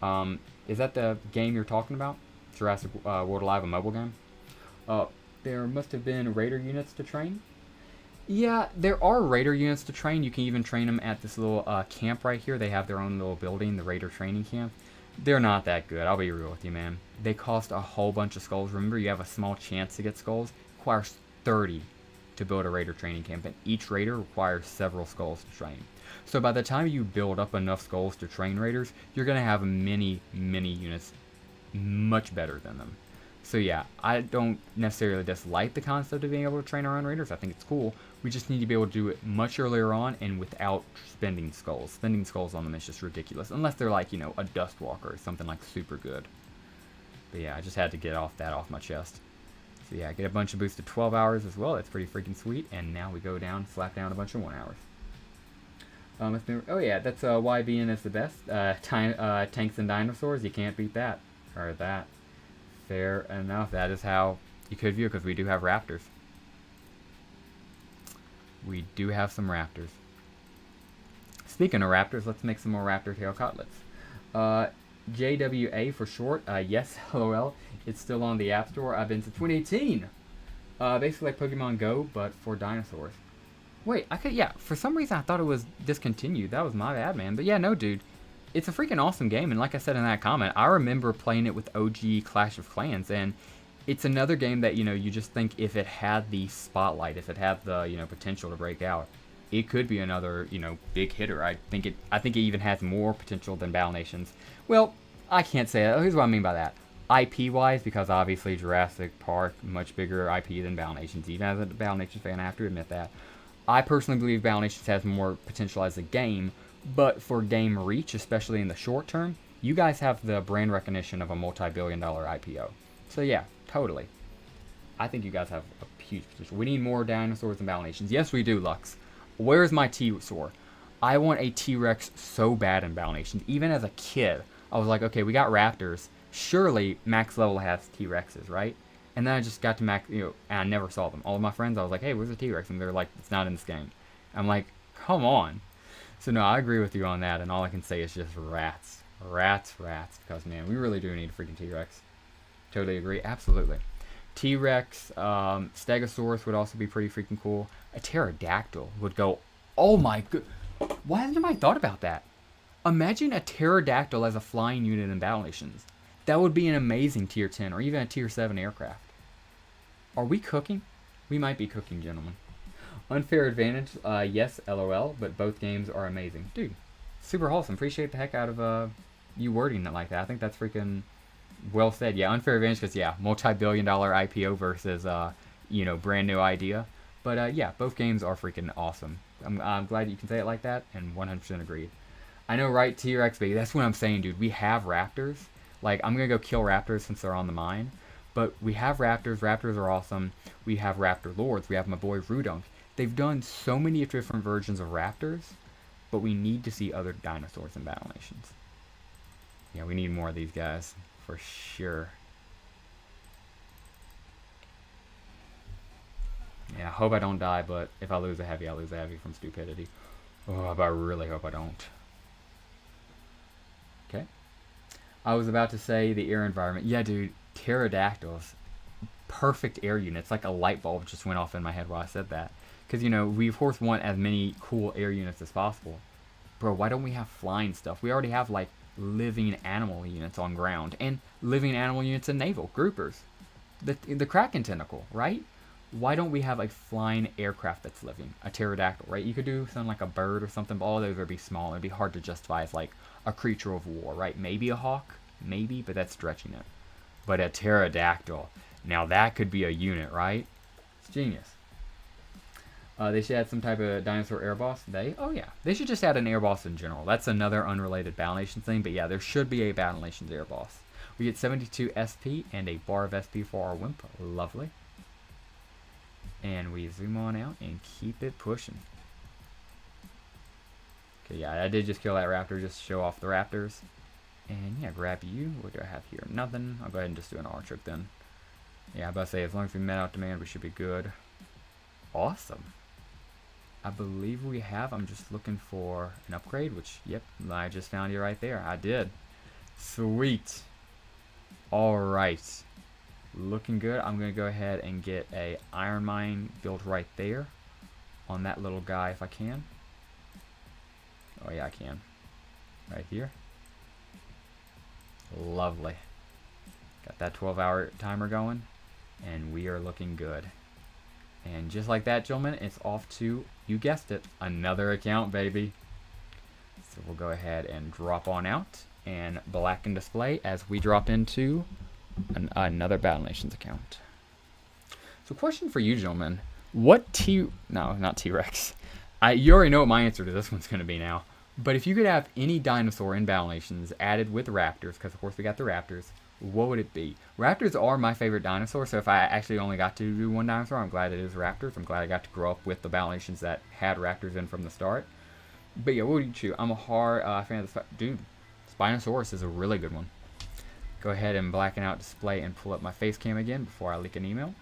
man. Is that the game you're talking about? Jurassic World Alive, a mobile game? There must have been Raider units to train. Yeah, there are Raider units to train. You can even train them at this little camp right here. They have their own little building, the Raider training camp. They're not that good, I'll be real with you, man. They cost a whole bunch of skulls. Remember, you have a small chance to get skulls. It requires 30 to build a Raider training camp, and each Raider requires several skulls to train. So by the time you build up enough skulls to train Raiders, you're going to have many units much better than them. So yeah, I don't necessarily dislike the concept of being able to train our own Raiders. I think it's cool. We just need to be able to do it much earlier on and without spending skulls. Spending skulls on them is just ridiculous. Unless they're like, you know, a Dustwalker or something like super good. But yeah, I just had to get that off my chest. So yeah, get a bunch of boosted 12 hours as well. That's pretty freaking sweet. And now we go down, slap down a bunch of 1 hours. Oh yeah, that's why being is the best. Tanks and dinosaurs, you can't beat that. Or that. Fair enough. That is how you could view it, because we do have raptors. We do have some raptors. Speaking of raptors, let's make some more raptor tail cutlets. JWA for short. Yes, LOL. It's still on the App Store. I've been since 2018. Basically like Pokemon Go, but for dinosaurs. Wait, yeah, for some reason I thought it was discontinued. That was my bad, man. But yeah, no, dude. It's a freaking awesome game, and like I said in that comment, I remember playing it with OG Clash of Clans, and it's another game that, you know, you just think if it had the spotlight, if it had the, you know, potential to break out, it could be another, you know, big hitter. I think it even has more potential than Battle Nations. Well, I can't say that. Here's what I mean by that. IP wise, because obviously Jurassic Park, much bigger IP than Battle Nations. Even as a Battle Nations fan, I have to admit that. I personally believe Battle Nations has more potential as a game, but for game reach, especially in the short term, you guys have the brand recognition of a multi-billion-dollar IPO. So yeah, totally. I think you guys have a huge potential. We need more dinosaurs in Battle Nations. Yes, we do, Lux. Where's my T-Saur? I want a T-Rex so bad in Battle Nations. Even as a kid, I was like, okay, we got raptors. Surely max level has T-Rexes, right? And then I just got to max, and I never saw them. All of my friends, I was like, hey, where's the T-Rex? And they're like, it's not in this game. I'm like, come on. So no, I agree with you on that, and all I can say is just rats. Rats, because man, we really do need a freaking T-Rex. Totally agree, absolutely. T-Rex, Stegosaurus would also be pretty freaking cool. A pterodactyl would go, oh my god. Why hasn't anybody thought about that? Imagine a pterodactyl as a flying unit in Battle Nations. That would be an amazing tier 10 or even a tier 7 aircraft. Are we cooking? We might be cooking, gentlemen. Unfair advantage, yes, LOL, but both games are amazing. Dude, super wholesome. Appreciate the heck out of you wording it like that. I think that's freaking well said. Yeah, unfair advantage because, yeah, multi-billion-dollar IPO versus, brand new idea. But, yeah, both games are freaking awesome. I'm glad you can say it like that, and 100% agreed. I know, right, T-Rex, baby. That's what I'm saying, dude. We have raptors. Like, I'm going to go kill raptors since they're on the mine. But we have raptors. Raptors are awesome. We have raptor lords. We have my boy Rudunk. They've done so many different versions of raptors, but we need to see other dinosaurs in Battle Nations. Yeah, we need more of these guys, for sure. Yeah, I hope I don't die, but if I lose a heavy, I lose a heavy from stupidity. Oh, but I really hope I don't. Okay. I was about to say the air environment. Yeah, dude, pterodactyls. Perfect air units. Like a light bulb just went off in my head while I said that. Because, we of course want as many cool air units as possible. Bro, why don't we have flying stuff? We already have, like, living animal units on ground. And living animal units in naval. Groupers. The Kraken tentacle, right? Why don't we have a flying aircraft that's living? A pterodactyl, right? You could do something like a bird or something, but all those would be small. It'd be hard to justify as, like, a creature of war, right? Maybe a hawk. Maybe, but that's stretching it. But a pterodactyl. Now that could be a unit, right? It's genius. They should add some type of dinosaur air boss. Oh yeah. They should just add an air boss in general. That's another unrelated Battle Nations thing. But yeah, there should be a Battle Nations air boss. We get 72 SP and a bar of SP for our Wimp. Lovely. And we zoom on out and keep it pushing. Okay, yeah, I did just kill that raptor just to show off the raptors. And yeah, grab you. What do I have here? Nothing. I'll go ahead and just do an R trip then. Yeah, I'm about to say, as long as we met out demand, we should be good. Awesome. I believe we have. I'm just looking for an upgrade, which, yep, I just found you right there. I did. Sweet. All right. Looking good. I'm going to go ahead and get a iron mine built right there on that little guy if I can. Oh, yeah, I can. Right here. Lovely. Got that 12-hour timer going, and we are looking good. And just like that, gentlemen, it's off to, you guessed it, another account, baby. So we'll go ahead and drop on out and blacken display as we drop into another Battle Nations account. So question for you, gentlemen. No, not T-Rex. You already know what my answer to this one's going to be now. But if you could have any dinosaur in Battle Nations added with raptors, because of course we got the raptors, what would it be? Raptors are my favorite dinosaur, so if I actually only got to do one dinosaur, I'm glad it is raptors. I'm glad I got to grow up with the Battle Nations that had raptors in from the start. But yeah, what would you choose? I'm a hard fan of the... Dude, Spinosaurus is a really good one. Go ahead and blacken out display and pull up my face cam again before I leak an email.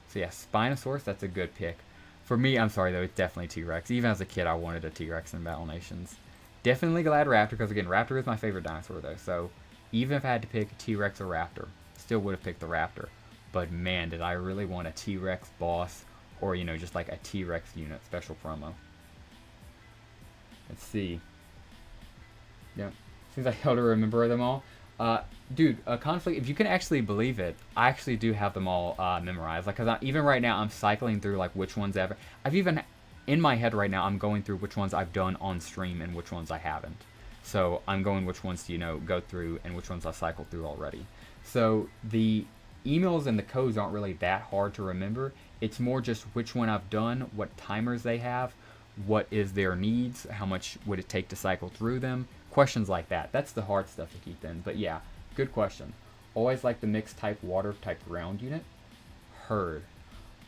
So yeah, Spinosaurus, that's a good pick. For me, I'm sorry though, it's definitely T-Rex. Even as a kid, I wanted a T-Rex in Battle Nations. Definitely glad Raptor, because again, Raptor is my favorite dinosaur though, so even if I had to pick a T-Rex or Raptor, still would have picked the Raptor. But man, did I really want a T-Rex boss, or just like a T-Rex unit special promo. Let's see. Yeah, seems like how to remember them all. Dude, Conflict, if you can actually believe it, I actually do have them all memorized. Like, cause even right now, I'm cycling through like which ones ever. In my head right now, I'm going through which ones I've done on stream and which ones I haven't. So I'm going which ones to, go through and which ones I cycled through already. So the emails and the codes aren't really that hard to remember. It's more just which one I've done, what timers they have, what is their needs, how much would it take to cycle through them, questions like that. That's the hard stuff to keep in. But yeah, good question. Always like the mixed type water type ground unit. Heard.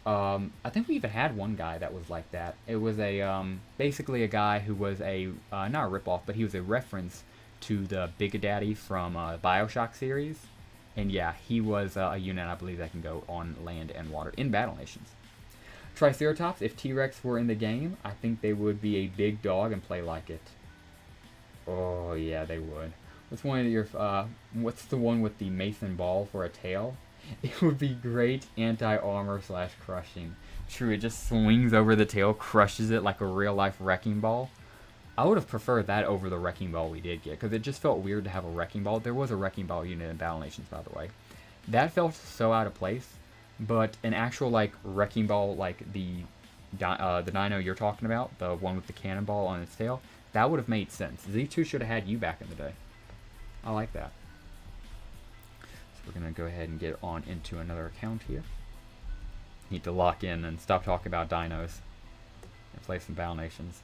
I think we even had one guy that was like that. It was basically a guy who was not a ripoff, but he was a reference to the Big Daddy from Bioshock series. And yeah, he was a unit, I believe, that can go on land and water in Battle Nations. Triceratops, if T-Rex were in the game, I think they would be a big dog and play like it. Oh yeah, they would. What's the one with the mason ball for a tail? It would be great anti-armor / crushing. True, it just swings over the tail, crushes it like a real-life wrecking ball. I would have preferred that over the wrecking ball we did get, because it just felt weird to have a wrecking ball. There was a wrecking ball unit in Battle Nations, by the way. That felt so out of place, but an actual, wrecking ball, like the dino you're talking about, the one with the cannonball on its tail, that would have made sense. Z2 should have had you back in the day. I like that. So we're going to go ahead and get on into another account here. Need to lock in and stop talking about dinos and play some Battle Nations.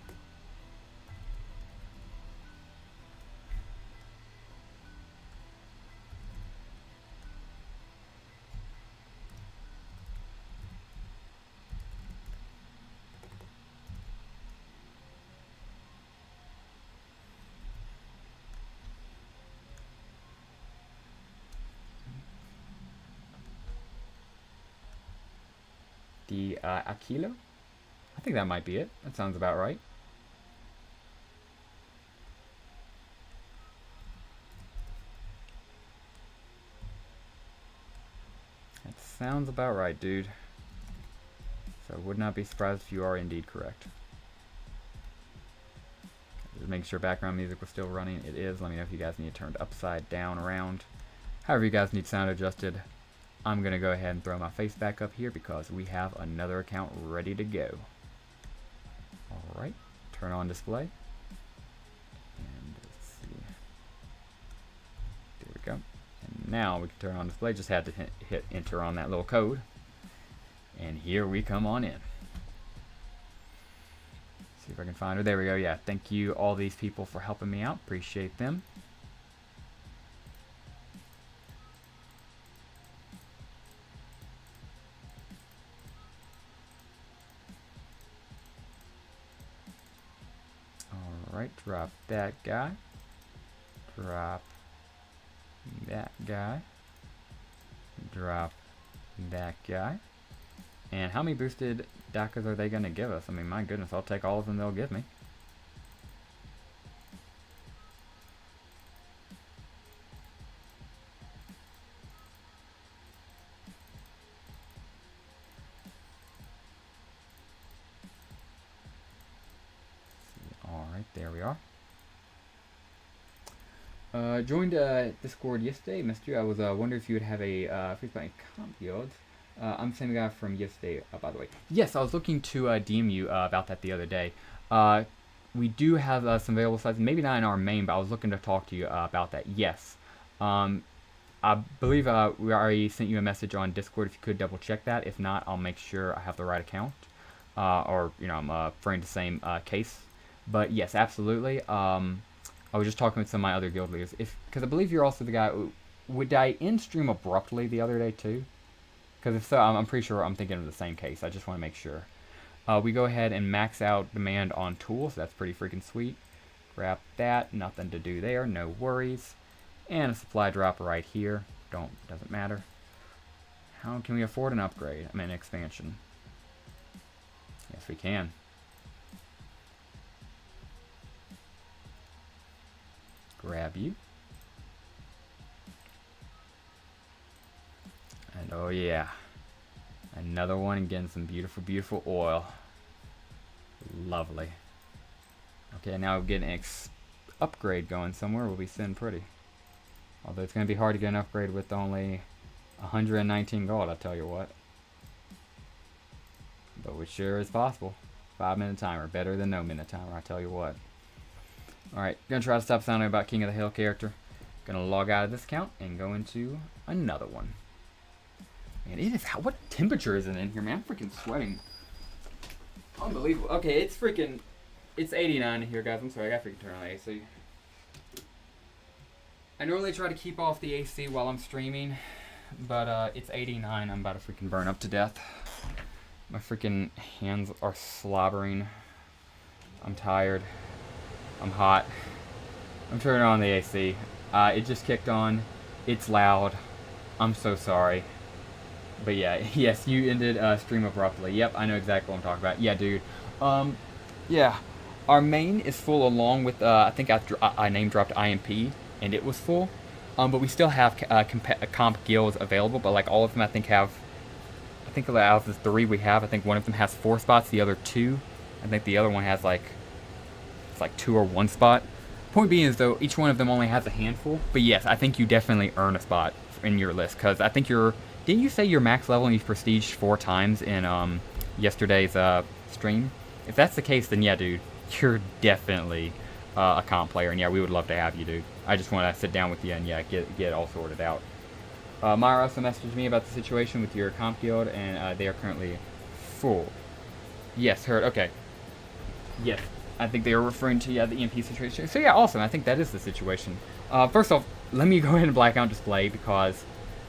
The Aquilo? I think that might be it. That sounds about right. That sounds about right, dude. So would not be surprised if you are indeed correct. Just making sure background music was still running. It is. Let me know if you guys need it turned upside down, around. However you guys need sound adjusted. I'm going to go ahead and throw my face back up here because we have another account ready to go. Alright, turn on display. And let's see. There we go. And now we can turn on display. Just had to hit enter on that little code. And here we come on in. See if I can find her. There we go. Yeah, thank you all these people for helping me out. Appreciate them. Alright, drop that guy. Drop that guy. Drop that guy. And how many boosted DACAs are they going to give us? I mean, my goodness, I'll take all of them they'll give me. Alright, there we are. Joined Discord yesterday. Missed you. I was wondering if you would have a free spot in comp yields. I'm the same guy from yesterday, by the way. Yes, I was looking to DM you about that the other day. We do have some available sites, maybe not in our main, but I was looking to talk to you about that. Yes. I believe we already sent you a message on Discord if you could double check that. If not, I'll make sure I have the right account. Or, I'm referring to the same case. But yes, absolutely. I was just talking with some of my other guild leaders. Because I believe you're also the guy. Would I end stream abruptly the other day too? Because if so, I'm pretty sure I'm thinking of the same case. I just want to make sure. We go ahead and max out demand on tools. That's pretty freaking sweet. Grab that. Nothing to do there. No worries. And a supply drop right here. Doesn't matter. How can we afford an upgrade? I mean, expansion. Yes, we can. Grab you. And oh yeah, another one and getting some beautiful, beautiful oil. Lovely. Okay, now we're getting an upgrade going somewhere. We'll be sitting pretty. Although it's going to be hard to get an upgrade with only 119 gold, I tell you what. But it sure is possible. 5-minute timer, better than no minute timer, I tell you what. Alright, gonna try to stop sounding about King of the Hill character. Gonna log out of this account and go into another one. Man, it is what temperature is it in here, man? I'm freaking sweating. Unbelievable. Okay, it's 89 here, guys. I'm sorry, I gotta freaking turn on the AC. I normally try to keep off the AC while I'm streaming, but it's 89. I'm about to freaking burn up to death. My freaking hands are slobbering. I'm tired. I'm hot. I'm turning on the AC. It just kicked on. It's loud. I'm so sorry. But yeah, yes, you ended stream abruptly. Yep, I know exactly what I'm talking about. Yeah, dude. Yeah. Our main is full along with, I think I name dropped IMP, and it was full. But we still have comp guilds available, but like all of them I think have, I think out of the 3 we have, I think one of them has 4 spots, the other 2. I think the other one has like, it's like 2 or 1 spot. Point being is though, each one of them only has a handful. But yes, I think you definitely earn a spot in your list, because I think didn't you say your max level and you've prestiged 4 times in yesterday's stream? If that's the case, then yeah, dude, you're definitely a comp player, and yeah, we would love to have you, dude. I just want to sit down with you and yeah, get it all sorted out. Myra also messaged me about the situation with your comp guild, and they are currently full. Yes, heard. Okay. Yes, I think they were referring to the EMP situation. So yeah, awesome. I think that is the situation. First off, let me go ahead and black out display because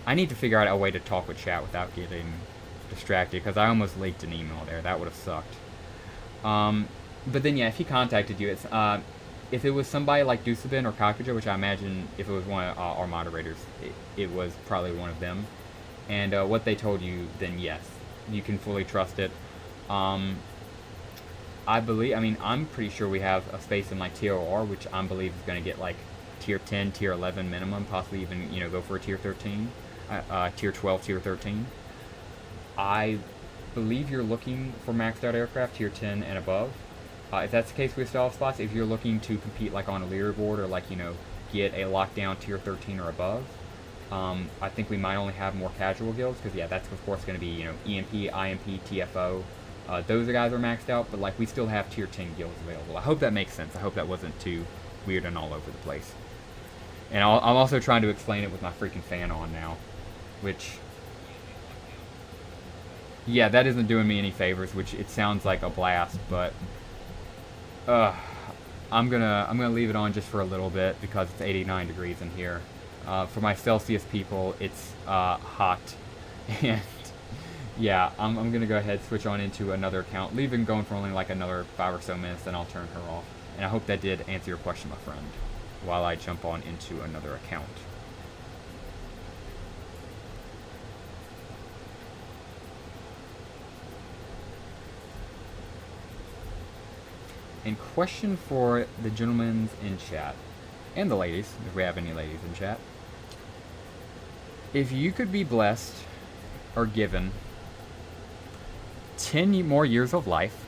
I need to figure out a way to talk with chat without getting distracted, because I almost leaked an email there. That would have sucked. But then yeah, if he contacted you, it's if it was somebody like Dusabin or Kakaja, which I imagine if it was one of our moderators, it was probably one of them. And what they told you, then yes, you can fully trust it. I'm pretty sure we have a space in like TOR, which I believe is going to get like tier 10, tier 11 minimum, possibly even, go for a tier 13, tier 12, tier 13. I believe you're looking for maxed out aircraft, tier 10 and above. If that's the case, we still have spots. If you're looking to compete like on a leaderboard or like, get a lockdown tier 13 or above, I think we might only have more casual guilds, because yeah, that's of course going to be, EMP, IMP, TFO. Those guys are maxed out, but like we still have tier 10 guilds available. I hope that makes sense. I hope that wasn't too weird and all over the place. And I'm also trying to explain it with my freaking fan on now, which, yeah, that isn't doing me any favors, which it sounds like a blast, but I'm gonna leave it on just for a little bit because it's 89 degrees in here. For my Celsius people, it's hot, and yeah, I'm gonna go ahead, switch on into another account, leave it going for only like another 5 or so minutes, then I'll turn her off. And I hope that did answer your question, my friend, while I jump on into another account. And question for the gentlemen in chat, and the ladies, if we have any ladies in chat. If you could be blessed or given 10 more years of life,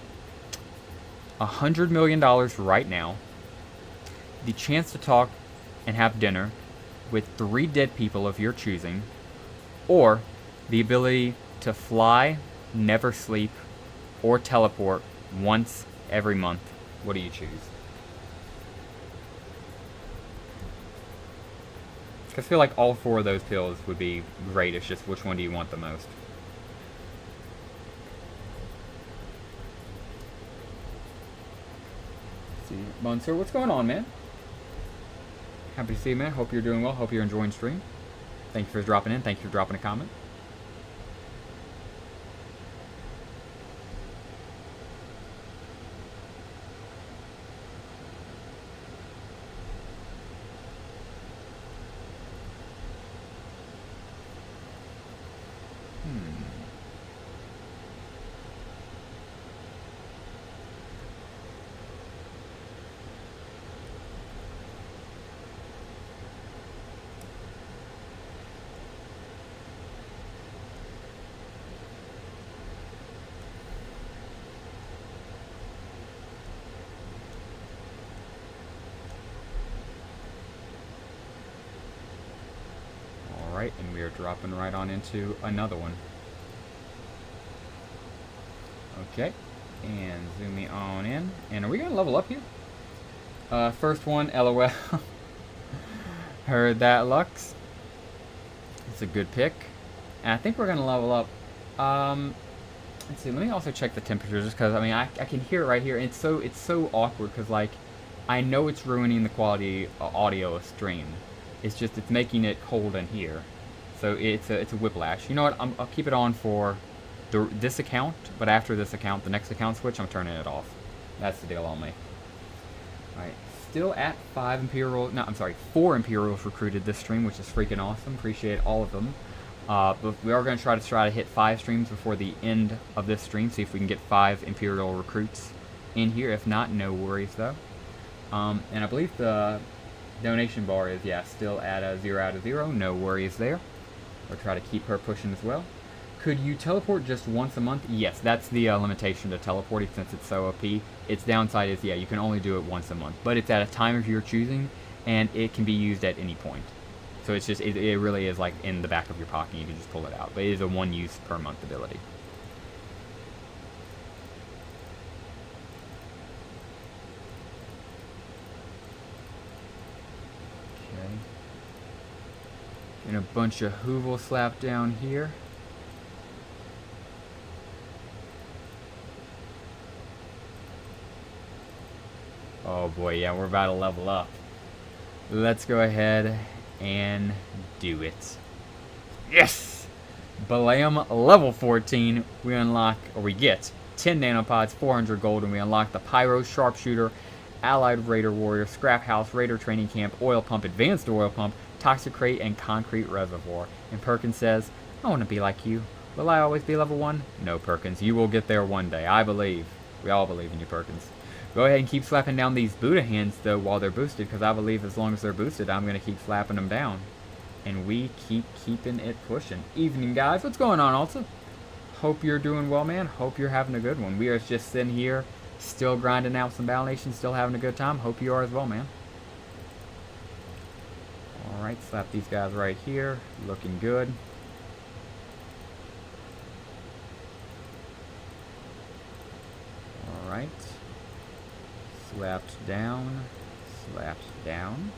$100 million right now, the chance to talk and have dinner with 3 dead people of your choosing, or the ability to fly, never sleep, or teleport once every month, what do you choose? I feel like all 4 of those pills would be great. It's just which one do you want the most? Let's see, Monsieur, what's going on, man? Happy to see you, man. Hope you're doing well. Hope you're enjoying stream. Thank you for dropping in. Thank you for dropping a comment. And we are dropping right on into another one. Okay, and zoom me on in. And are we gonna level up here? First one, LOL. Heard that, Lux. It's a good pick. And I think we're going to level up. Let's see, let me also check the temperature just because, I mean, I can hear it right here. And it's so awkward because, like, I know it's ruining the quality of audio of stream. It's just, it's making it cold in here. So it's a whiplash. You know what, I'll keep it on for this account, but after this account, the next account switch, I'm turning it off. That's the deal on me. Alright, still at 4 Imperials recruited this stream, which is freaking awesome. Appreciate all of them. But we are going to try to hit 5 streams before the end of this stream. See if we can get 5 Imperial recruits in here. If not, no worries though. And I believe the donation bar is, yeah, still at a 0 out of 0. No worries there. We'll try to keep her pushing as well. Could you teleport just once a month? Yes, that's the limitation to teleporting since it's so OP. Its downside is, yeah, you can only do it once a month. But it's at a time of your choosing, and it can be used at any point. So it's just, it really is like in the back of your pocket. You can just pull it out. But it is a 1 use per month ability. Okay. And a bunch of Hoovel slap down here. Oh boy, yeah, we're about to level up. Let's go ahead and do it. Yes! Balaam level 14. We unlock, or we get 10 nanopods, 400 gold, and we unlock the Pyro, Sharpshooter, Allied Raider Warrior, Scrap House, Raider Training Camp, Oil Pump, Advanced Oil Pump, Toxic Crate, and Concrete Reservoir. And Perkins says, I want to be like you. Will I always be level 1? No, Perkins. You will get there one day. I believe. We all believe in you, Perkins. Go ahead and keep slapping down these Buddha hands, though, while they're boosted, because I believe as long as they're boosted, I'm going to keep slapping them down. And we keep keeping it pushing. Evening, guys. What's going on, Alta? Hope you're doing well, man. Hope you're having a good one. We are just sitting here, still grinding out some Battle Nations, still having a good time. Hope you are as well, man. Alright, slap these guys right here. Looking good. Alright. Slapped down. Slapped down.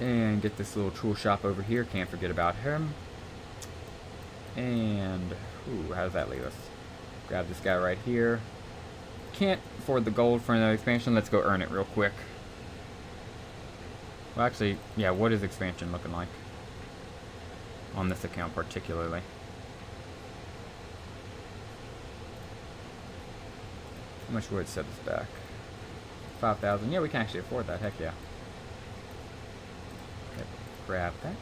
And get this little tool shop over here. Can't forget about him. And, ooh, how does that leave us? Grab this guy right here. Can't afford the gold for another expansion. Let's go earn it real quick. Well, actually, yeah, what is expansion looking like? On this account particularly. How much would it set us back? 5,000. Yeah, we can actually afford that. Heck yeah. Okay, grab that.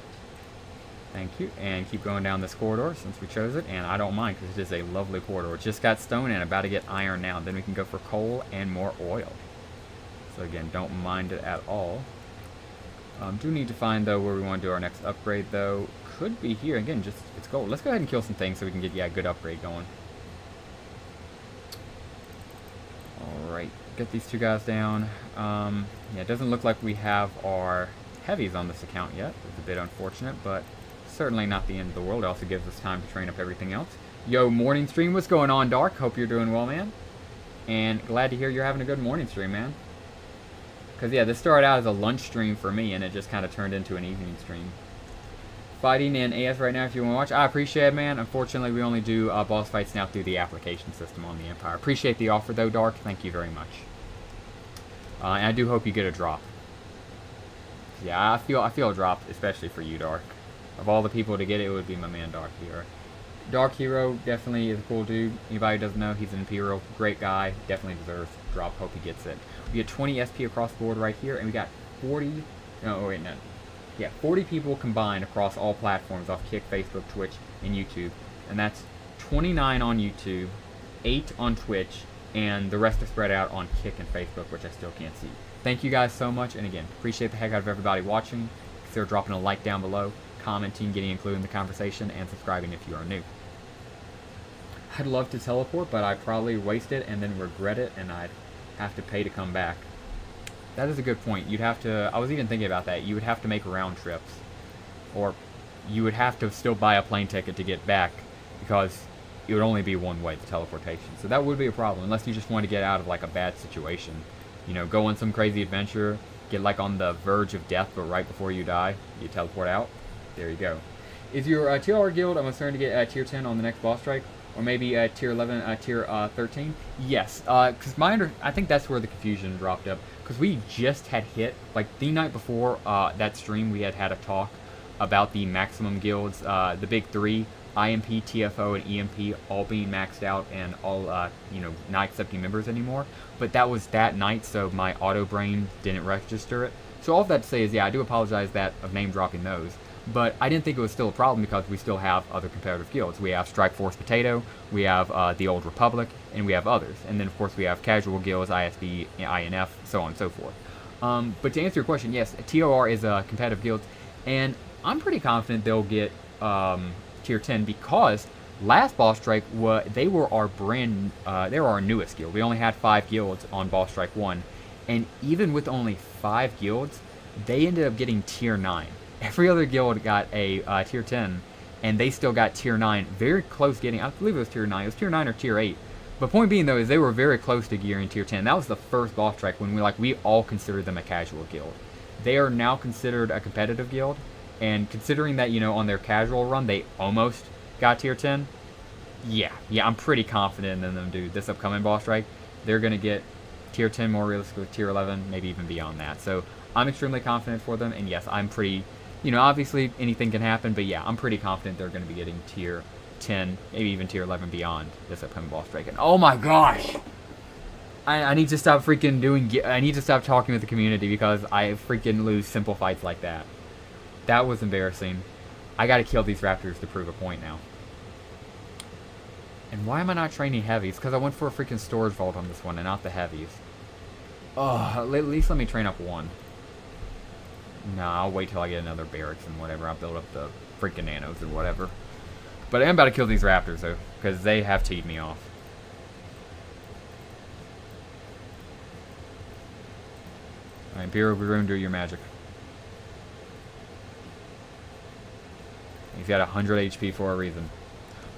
Thank you. And keep going down this corridor since we chose it. And I don't mind because it is a lovely corridor. Just got stone and about to get iron now. Then we can go for coal and more oil. So again, don't mind it at all. Do need to find, though, where we want to do our next upgrade, though. Could be here. Again, just, it's gold. Let's go ahead and kill some things so we can get, yeah, a good upgrade going. Alright, get these two guys down. Yeah, it doesn't look like we have our heavies on this account yet. It's a bit unfortunate, but certainly not the end of the world. It also gives us time to train up everything else. Yo, morning stream, what's going on, Dark? Hope you're doing well, man. And glad to hear you're having a good morning stream, man. Because, yeah, this started out as a lunch stream for me, and it just kind of turned into an evening stream. Fighting in AS right now if you want to watch. I appreciate it, man. Unfortunately, we only do boss fights now through the application system on the Empire. Appreciate the offer, though, Dark. Thank you very much. And I do hope you get a drop. Yeah, I feel a drop, especially for you, Dark. Of all the people to get it, it would be my man, Dark Hero. Dark Hero definitely is a cool dude. Anybody who doesn't know, he's an Imperial. Great guy. Definitely deserves a drop. Hope he gets it. We get 20 SP across the board right here, and we got 40... No, wait, no. Yeah, 40 people combined across all platforms off Kick, Facebook, Twitch, and YouTube. And that's 29 on YouTube, 8 on Twitch, and the rest are spread out on Kick and Facebook, which I still can't see. Thank you guys so much, and again, appreciate the heck out of everybody watching. Consider dropping a like down below, commenting, getting included in the conversation, and subscribing if you are new. I'd love to teleport, but I'd probably waste it and then regret it, and I'd have to pay to come back. That is a good point. You'd have to... I was even thinking about that. You would have to make round trips. Or you would have to still buy a plane ticket to get back, because it would only be one way, the teleportation. So that would be a problem, unless you just want to get out of, like, a bad situation. You know, go on some crazy adventure, get like on the verge of death, but right before you die, you teleport out. There you go. Is your TLR guild almost starting to get tier 10 on the next boss strike? Or maybe tier 11, tier 13? Yes, because I think that's where the confusion dropped up. Because we just had hit, like the night before that stream, we had a talk about the maximum guilds, the big three, IMP, TFO, and EMP, all being maxed out and all, you know, not accepting members anymore. But that was that night, so my auto brain didn't register it. So all of that to say is, yeah, I do apologize of name dropping those. But I didn't think it was still a problem because we still have other competitive guilds. We have Strike Force Potato, we have the Old Republic, and we have others. And then, of course, we have casual guilds, ISB, INF, so on and so forth. But to answer your question, yes, TOR is a competitive guild, and I'm pretty confident they'll get tier 10 because last boss strike, they were our newest guild. We only had 5 guilds on boss strike 1, and even with only 5 guilds, they ended up getting tier 9. Every other guild got a tier 10, and they still got tier 9. Very close getting, I believe it was tier 9. It was tier 9 or tier 8. But point being, though, is they were very close to gearing tier 10. That was the first boss strike when we all considered them a casual guild. They are now considered a competitive guild, and considering that, you know, on their casual run, they almost got tier 10, yeah, I'm pretty confident in them, dude. This upcoming boss strike, they're going to get tier 10, more realistically tier 11, maybe even beyond that. So I'm extremely confident for them, and yes, I'm pretty... You know, obviously anything can happen, but yeah, I'm pretty confident they're going to be getting tier 10, maybe even tier 11 beyond this upcoming boss strike. And oh my gosh! I need to stop freaking I need to stop talking with the community because I freaking lose simple fights like that. That was embarrassing. I gotta kill these raptors to prove a point now. And why am I not training heavies? Because I went for a freaking storage vault on this one and not the heavies. Oh, at least let me train up one. Nah, I'll wait till I get another barracks and whatever. I'll build up the freaking nanos or whatever. But I am about to kill these raptors, though, because they have teed me off. Alright, Imperial, we're going to do your magic. He's got 100 HP for a reason.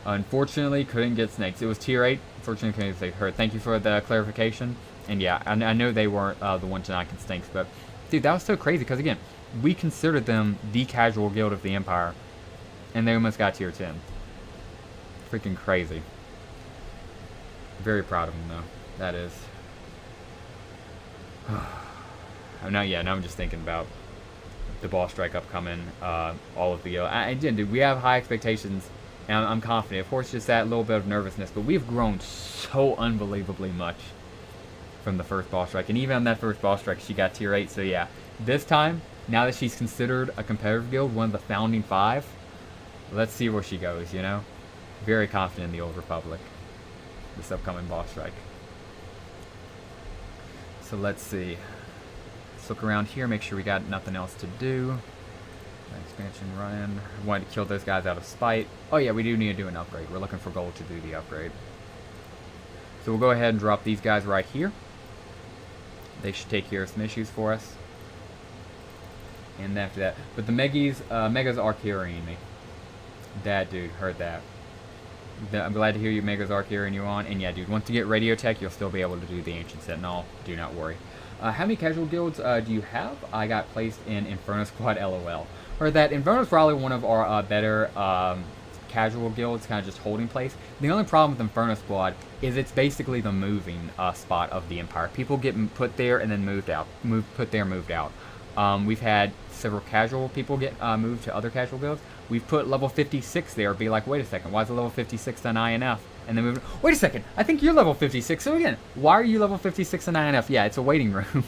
Unfortunately, couldn't get snakes. It was tier 8. Unfortunately, couldn't get hurt. Thank you for the clarification. And yeah, I know they weren't the ones to not get snakes, but... Dude, that was so crazy, because again, we considered them the casual guild of the Empire, and they almost got tier 10. Freaking crazy. Very proud of them, though. That is. Now I'm just thinking about the boss strike upcoming, all of the guild. Again, dude, we have high expectations, and I'm confident. Of course, just that little bit of nervousness, but we've grown so unbelievably much from the first boss strike, and even on that first boss strike she got tier 8, so yeah, this time, now that she's considered a competitive guild, one of the founding 5, let's see where she goes, you know? Very confident in the Old Republic, this upcoming boss strike. So let's see, let's look around here, make sure we got nothing else to do. Expansion run, wanted to kill those guys out of spite. Oh yeah, we do need to do an upgrade, we're looking for gold to do the upgrade. So we'll go ahead and drop these guys right here. They should take care of some issues for us. And after that, but the Megas are carrying me. That dude, heard that. I'm glad to hear you Megas are carrying you on. And yeah, dude, once you get radio tech, you'll still be able to do the Ancient Sentinel. Do not worry. How many casual guilds do you have? I got placed in Inferno Squad, LOL. Heard that Inferno is probably one of our better casual guilds, kind of just holding place. The only problem with Inferno Squad is it's basically the moving spot of the Empire. People get put there and then moved out. Put there, moved out. We've had several casual people get moved to other casual guilds. We've put level 56 there, be like, wait a second, why is it level 56 on INF? And then wait a second, I think you're level 56, so again, why are you level 56 on INF? Yeah, it's a waiting room.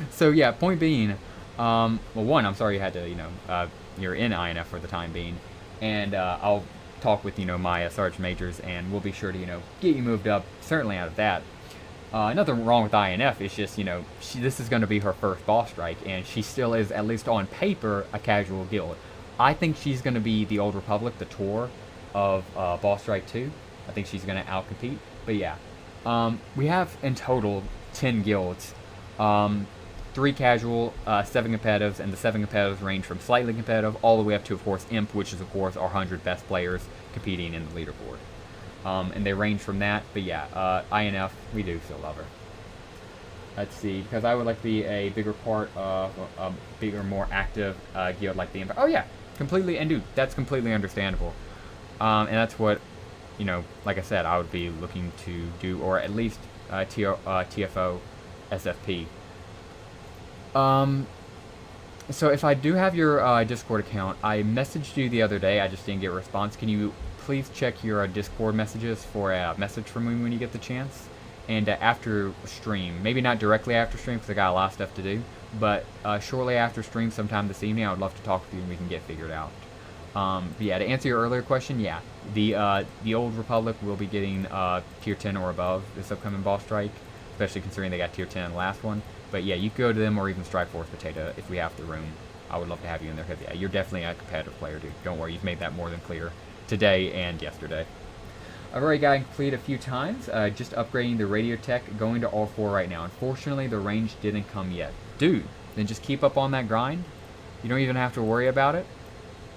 So yeah, point being, well, one, I'm sorry you had to, you know, you're in INF for the time being, and I'll talk with, you know, my Sergeant Majors, and we'll be sure to, you know, get you moved up, certainly out of that. Nothing wrong with INF, it's just, you know, this is going to be her first boss strike, and she still is, at least on paper, a casual guild. I think she's going to be the Old Republic, the Tor of boss strike 2. I think she's going to outcompete, but yeah. We have, in total, 10 guilds. 3 casual, 7 competitives, and the 7 competitives range from slightly competitive all the way up to, of course, Imp, which is, of course, our 100 best players competing in the leaderboard. And they range from that, but yeah, INF, we do still love her. Let's see, because I would like to be a bigger part of a bigger, more active guild like the Empire. Oh yeah, completely, and dude, that's completely understandable. And that's what, like I said, I would be looking to do, or at least TFO, SFP. So if I do have your Discord account, I messaged you the other day. I just didn't get a response. Can you please check your Discord messages for a message from me when you get the chance? And after stream, maybe not directly after stream because I got a lot of stuff to do, but shortly after stream, sometime this evening, I would love to talk with you and we can get figured out. But yeah, to answer your earlier question, yeah, the Old Republic will be getting tier 10 or above this upcoming boss strike, especially considering they got tier 10 in the last one. But yeah, you could go to them or even Strike Force Potato if we have the room. I would love to have you in there because yeah, you're definitely a competitive player, dude. Don't worry, you've made that more than clear today and yesterday. I've already got it complete a few times, just upgrading the radio tech, going to all 4 right now. Unfortunately, the range didn't come yet. Dude, then just keep up on that grind. You don't even have to worry about it.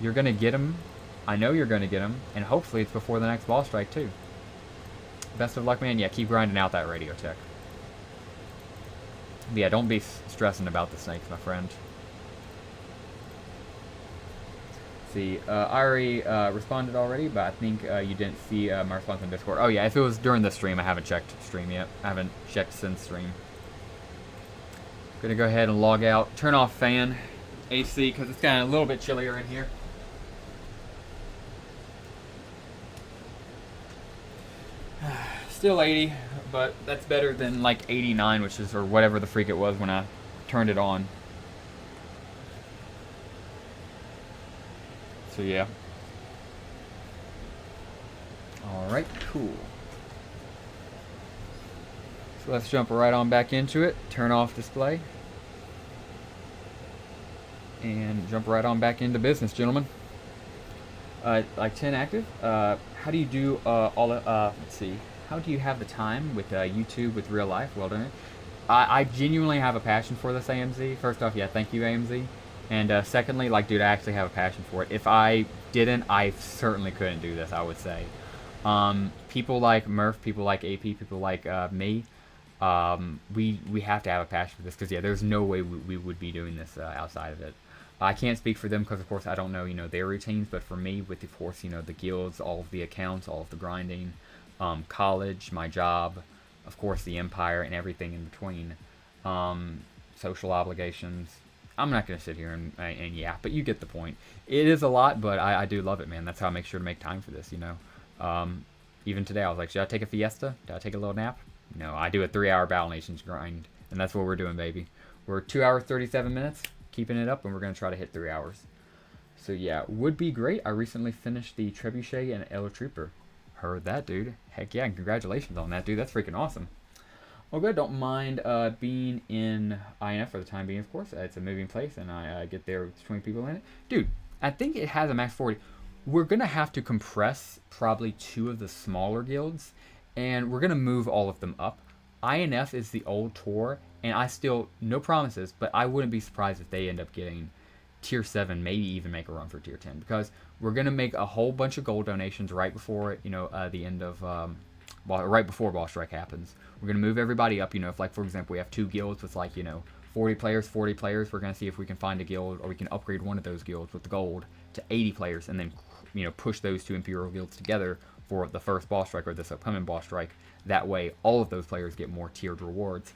You're going to get them. I know you're going to get them, and hopefully it's before the next boss strike, too. Best of luck, man. Yeah, keep grinding out that radio tech. But yeah, don't be stressing about the snakes, my friend. See, I already responded already, but I think you didn't see my response on Discord. Oh yeah, if it was during the stream, I haven't checked stream yet. I haven't checked since stream. Gonna go ahead and log out. Turn off fan AC because it's kind of a little bit chillier in here. Still 80, but that's better than like 89, which is, or whatever the freak it was when I turned it on. So yeah. Alright, cool. So let's jump right on back into it. Turn off display. And jump right on back into business, gentlemen. Like 10 active. How do you do all the, let's see. How do you have the time with YouTube, with real life? Well done. I genuinely have a passion for this, AMZ. First off, yeah, thank you, AMZ. And secondly, like, dude, I actually have a passion for it. If I didn't, I certainly couldn't do this, I would say. People like Murph, people like AP, people like me, we have to have a passion for this. Because, yeah, there's no way we would be doing this outside of it. I can't speak for them because, of course, I don't know, their routines. But for me, with, of course, the guilds, all of the accounts, all of the grinding, college, my job, of course, the Empire, and everything in between, social obligations. I'm not going to sit here and yeah, but you get the point. It is a lot, but I do love it, man. That's how I make sure to make time for this, Even today, I was like, should I take a fiesta? Did I take a little nap? No, I do a 3-hour Battle Nations grind, and that's what we're doing, baby. We're 2 hours, 37 minutes, keeping it up, and we're going to try to hit 3 hours. So yeah, would be great. I recently finished the Trebuchet and Elo Trooper. Heard that, dude. Heck yeah, and congratulations on that, dude. That's freaking awesome. Well, good. Don't mind being in INF for the time being, of course. It's a moving place, and I get there with 20 people in it. Dude, I think it has a max 40. We're going to have to compress probably 2 of the smaller guilds, and we're going to move all of them up. INF is the old tour, and I still, no promises, but I wouldn't be surprised if they end up getting tier 7, maybe even make a run for tier 10, because we're going to make a whole bunch of gold donations right before, the end of, right before boss strike happens. We're going to move everybody up, if, like, for example, we have 2 guilds with, like, 40 players, we're going to see if we can find a guild, or we can upgrade one of those guilds with the gold to 80 players, and then, push those 2 Imperial guilds together for the first boss strike, or this upcoming boss strike. That way, all of those players get more tiered rewards.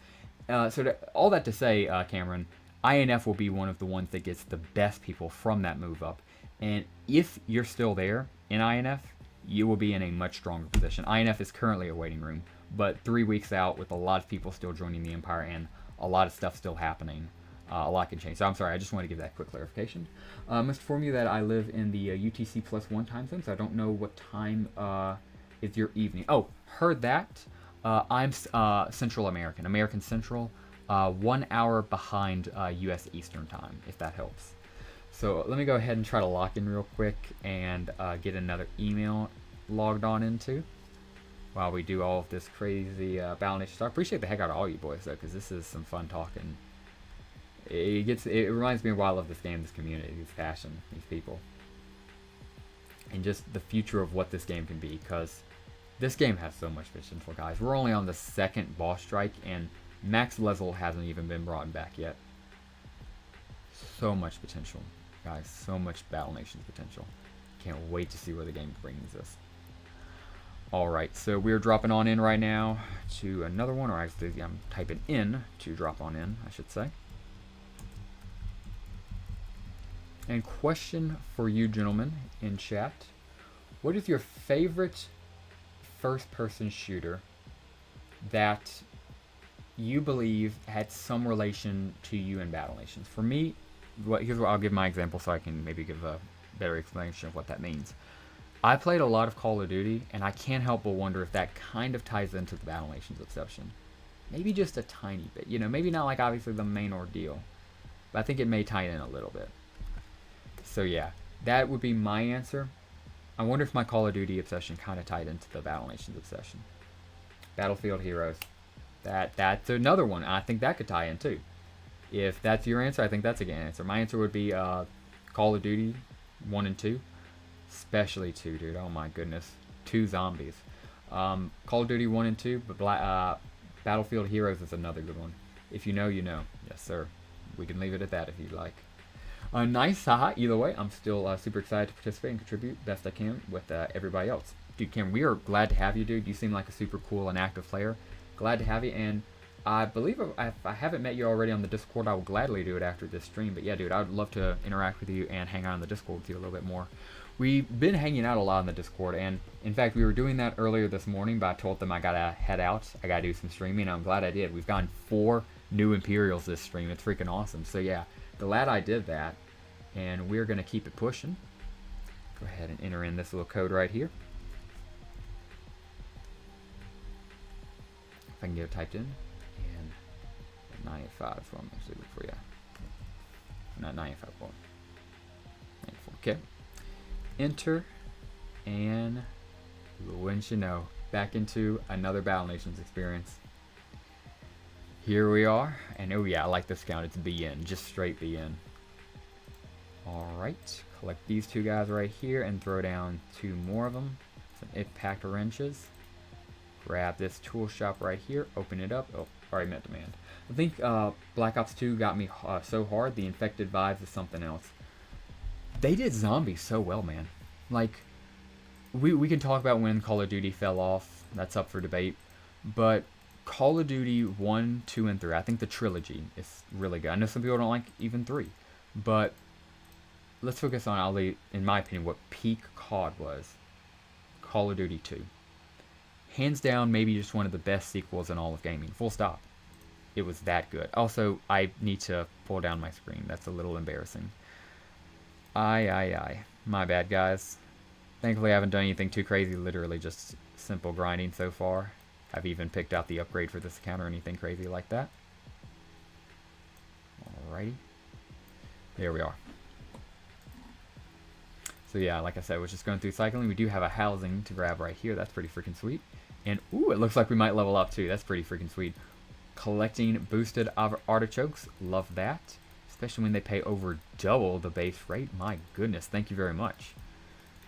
All that to say, Cameron, INF will be one of the ones that gets the best people from that move up. And if you're still there in INF, you will be in a much stronger position. INF is currently a waiting room, but 3 weeks out with a lot of people still joining the Empire and a lot of stuff still happening, a lot can change. So I'm sorry, I just want to give that quick clarification. Must inform you that I live in the UTC +1 time zone, so I don't know what time is your evening. Oh, heard that. I'm Central American, American Central, 1 hour behind US Eastern time, if that helps. So let me go ahead and try to lock in real quick and get another email logged on into while we do all of this crazy Battle Nation stuff. I appreciate the heck out of all you boys, though, because this is some fun talking. It reminds me of why I love this game, this community, this passion, these people. And just the future of what this game can be, because this game has so much potential, guys. We're only on the 2nd boss strike, and Max Lezel hasn't even been brought back yet. So much potential, guys. So much Battle Nations potential. Can't wait to see where the game brings us. Alright, so we're dropping on in right now to another one, or actually I'm typing in to drop on in, I should say. And question for you gentlemen in chat. What is your favorite first-person shooter that you believe had some relation to you in Battle Nations? For me, here's what I'll give my example so I can maybe give a better explanation of what that means. I played a lot of Call of Duty, and I can't help but wonder if that kind of ties into the Battle Nations obsession. Maybe just a tiny bit. You know, maybe not like obviously the main ordeal, but I think it may tie in a little bit. So yeah, that would be my answer. I wonder if my Call of Duty obsession kind of tied into the Battle Nations obsession. Battlefield Heroes. That's another one. I think that could tie in too. If that's your answer, I think that's a good answer. My answer would be Call of Duty 1 and 2. Especially 2, dude. Oh my goodness. 2 zombies. Call of Duty 1 and 2, but Battlefield Heroes is another good one. If you know, you know. Yes, sir. We can leave it at that if you'd like. Nice, haha. Either way, I'm still super excited to participate and contribute best I can with everybody else. Dude, Cam, we are glad to have you, dude. You seem like a super cool and active player. Glad to have you, and I believe if I haven't met you already on the Discord, I will gladly do it after this stream. But yeah, dude, I would love to interact with you and hang out on the Discord with you a little bit more. We've been hanging out a lot on the Discord, and in fact, we were doing that earlier this morning, but I told them I gotta head out. I gotta do some streaming, and I'm glad I did. We've gotten 4 new Imperials this stream. It's freaking awesome. So yeah, glad I did that, and we're gonna keep it pushing. Go ahead and enter in this little code right here. If I can get it typed in, and 985 is what I'm actually looking for, yeah. Not 985, 94, okay. Enter, and wouldn't you know, back into another Battle Nations experience. Here we are, and oh yeah, I like this count. It's BN, just straight BN. Alright, collect these 2 guys right here and throw down 2 more of them. Some impact wrenches. Grab this tool shop right here, open it up. Oh, already met demand. I think Black Ops 2 got me so hard, the infected vibes is something else. They did zombies so well, man. Like, we can talk about when Call of Duty fell off. That's up for debate. But Call of Duty 1, 2, and 3, I think the trilogy is really good. I know some people don't like even 3. But let's focus on, in my opinion, what peak COD was. Call of Duty 2. Hands down, maybe just one of the best sequels in all of gaming. Full stop. It was that good. Also, I need to pull down my screen. That's a little embarrassing. Aye. My bad, guys. Thankfully, I haven't done anything too crazy. Literally just simple grinding so far. I've even picked out the upgrade for this account or anything crazy like that. Alrighty. There we are. So yeah, like I said, we're just going through cycling. We do have a housing to grab right here. That's pretty freaking sweet. And ooh, it looks like we might level up too. That's pretty freaking sweet. Collecting boosted artichokes. Love that. Especially when they pay over double the base rate. My goodness, thank you very much.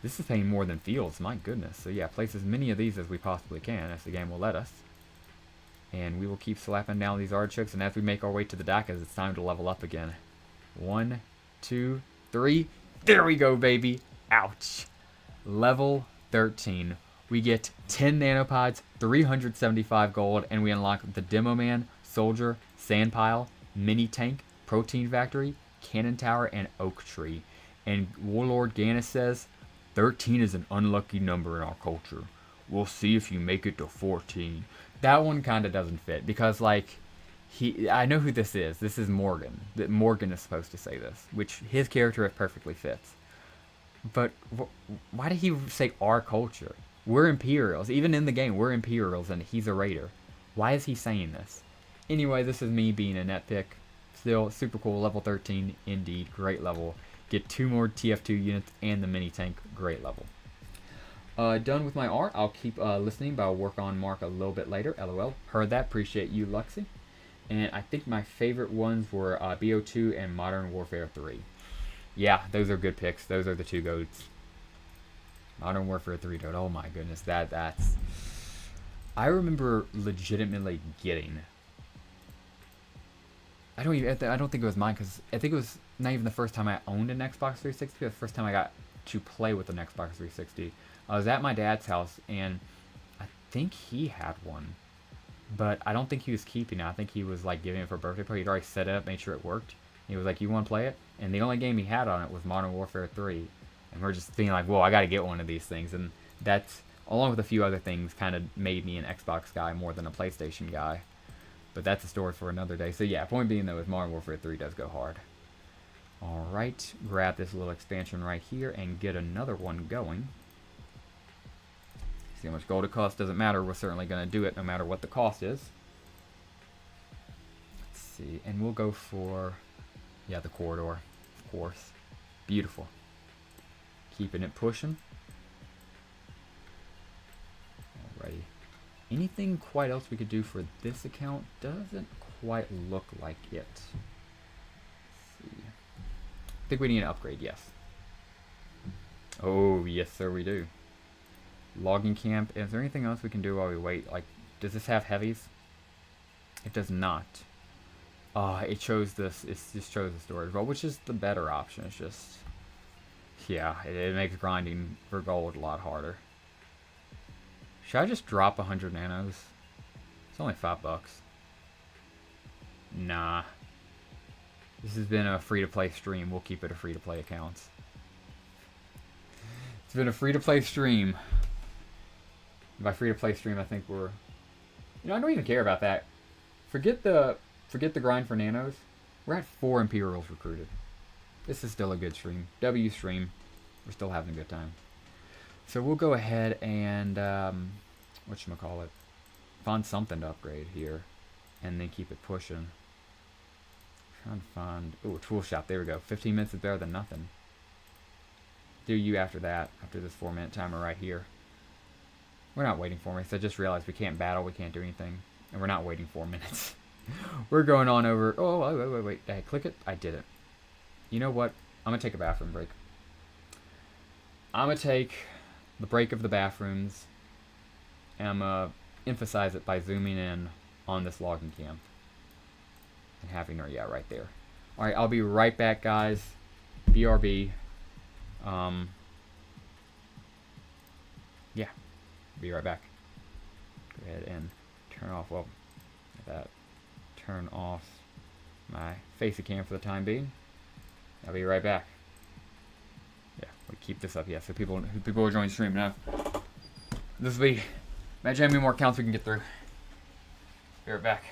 This is paying more than Fields, my goodness. So yeah, place as many of these as we possibly can, as the game will let us. And we will keep slapping down these artichokes, and as we make our way to the Dakas, it's time to level up again. 1, 2, 3. There we go, baby. Ouch. Level 13. We get 10 nanopods, 375 gold, and we unlock the Demo Man, Soldier, Sand Pile, Mini Tank, Protein Factory, Cannon Tower, and Oak Tree. And Warlord Gannis says, 13 is an unlucky number in our culture. We'll see if you make it to 14. That one kind of doesn't fit, because, like, I know who this is. This is Morgan. That Morgan is supposed to say this, which his character perfectly fits. But why did he say our culture? We're Imperials. Even in the game, we're Imperials, and he's a Raider. Why is he saying this? Anyway, this is me being a net pick. Still, super cool. Level 13, indeed. Great level. Get 2 more TF2 units and the mini tank. Great level. Done with my art. I'll keep listening, but I'll work on Mark a little bit later. LOL. Heard that. Appreciate you, Luxie. And I think my favorite ones were BO2 and Modern Warfare 3. Yeah, those are good picks. Those are the 2 goats. Modern Warfare 3, dude. Oh my goodness. That's... I remember legitimately getting I don't think it was mine because I think it was not even the first time I owned an Xbox 360. It was the first time I got to play with an Xbox 360. I was at my dad's house and I think he had one, but I don't think he was keeping it. I think he was like giving it for a birthday party. He'd already set it up, made sure it worked. He was like, "You want to play it?" And the only game he had on it was Modern Warfare 3. And we're just thinking like, "Whoa, I got to get one of these things." And that's, along with a few other things, kind of made me an Xbox guy more than a PlayStation guy. But that's a story for another day. So yeah, point being though is Modern Warfare 3 does go hard. Alright, grab this little expansion right here and get another one going. See how much gold it costs, doesn't matter. We're certainly going to do it no matter what the cost is. Let's see, and we'll go for, yeah, the corridor, of course. Beautiful. Keeping it pushing. Alrighty. Anything quite else we could do for this account? Doesn't quite look like it. Let's see. I think we need an upgrade, yes. Oh, yes sir, we do. Logging camp. Is there anything else we can do while we wait? Like, does this have heavies? It does not. It shows this. It just shows the storage vault, which is the better option. It's just, yeah, it makes grinding for gold a lot harder. Should I just drop 100 nanos? It's only $5. Nah. This has been a free-to-play stream. We'll keep it a free-to-play account. It's been a free-to-play stream. By free-to-play stream, I think we're... You know, I don't even care about that. Forget the grind for nanos. We're at 4 Imperials recruited. This is still a good stream. W stream. We're still having a good time. So we'll go ahead and, whatchamacallit, find something to upgrade here, and then keep it pushing. Trying to find, ooh, a tool shop, there we go. 15 minutes is better than nothing. Do you after that, after this 4-minute timer right here. We're not waiting 4 minutes, I just realized we can't battle, we can't do anything, and we're not waiting 4 minutes. We're going on over, oh, wait, did I click it? I did it. You know what, I'm going to take a bathroom break. I'm going to take the break of the bathrooms, and I'm going to emphasize it by zooming in on this logging camp. And having her, yeah, right there. Alright, I'll be right back, guys. BRB. Yeah, be right back. Go ahead and turn off, well, that. Turn off my facey cam for the time being. I'll be right back. Yeah, we'll keep this up, yeah, so people will join the stream now. This will be, imagine how many more counts we can get through. Be right back.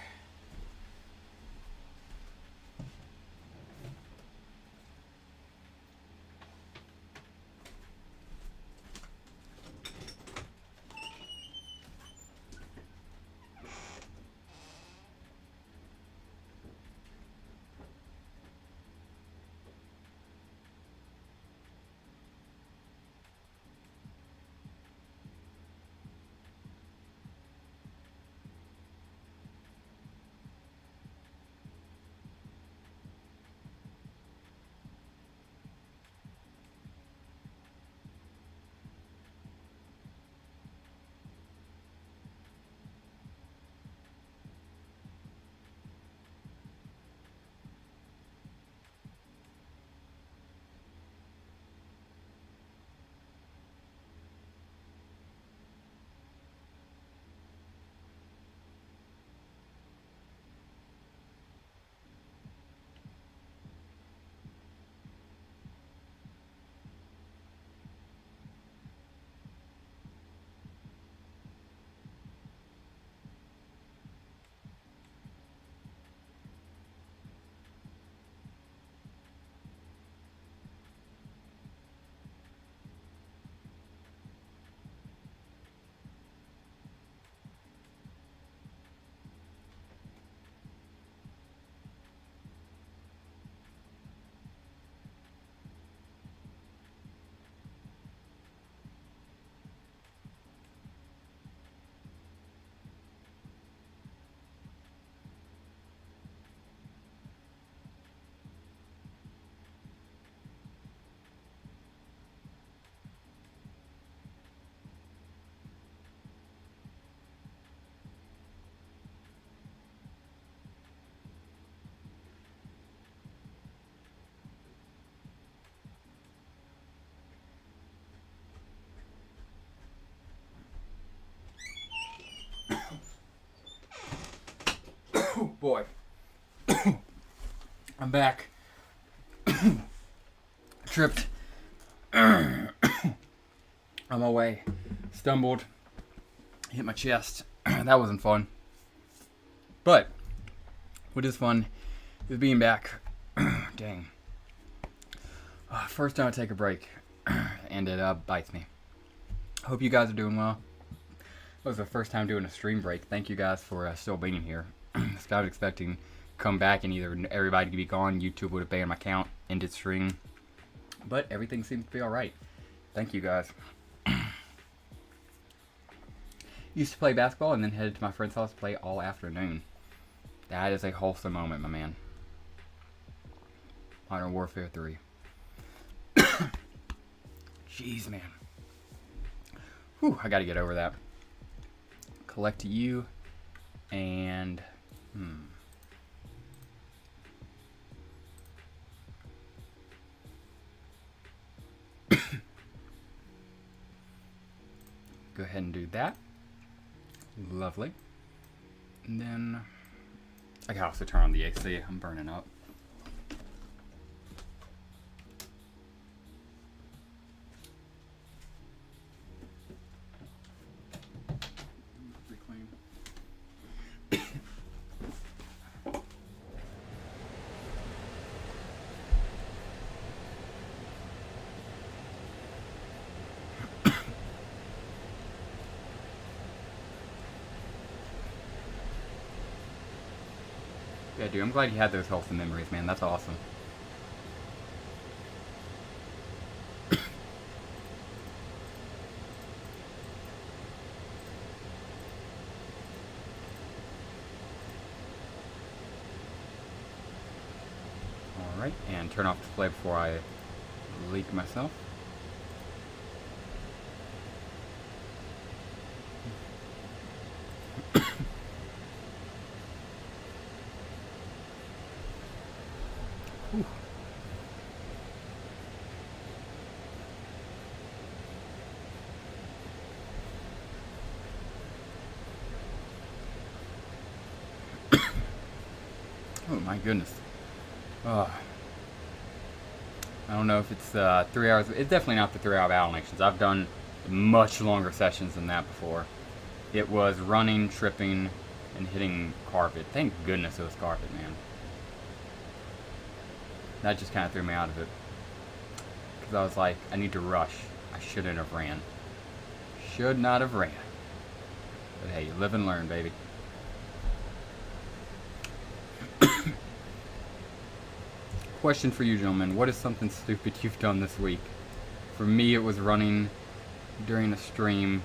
boy. I'm back. Tripped. On my way. Stumbled. Hit my chest. That wasn't fun. But what is fun is being back. Dang. First time I take a break. And it bites me. Hope you guys are doing well. It was the first time doing a stream break. Thank you guys for still being here. I was expecting to come back and either everybody to be gone, YouTube would have banned my account, ended stream. But everything seems to be alright. Thank you guys. Used to play basketball and then headed to my friend's house to play all afternoon. That is a wholesome moment, my man. Modern Warfare 3. Jeez, man. Whew, I gotta get over that. Collect you and go ahead and do that. Lovely. And then I can also turn on the AC. I'm burning up. Yeah, dude, I'm glad you had those healthy memories, man. That's awesome. Alright, and turn off display before I leak myself. Oh my goodness. I don't know if it's 3 hours. It's definitely not the 3 hour battle nations. I've done much longer sessions than that before. It was running, tripping, and hitting carpet. Thank goodness it was carpet, man. That just kind of threw me out of it. Because I was like, I need to rush. I shouldn't have ran. Should not have ran. But hey, you live and learn, baby. Question for you, gentlemen. What is something stupid you've done this week? For me, it was running during a stream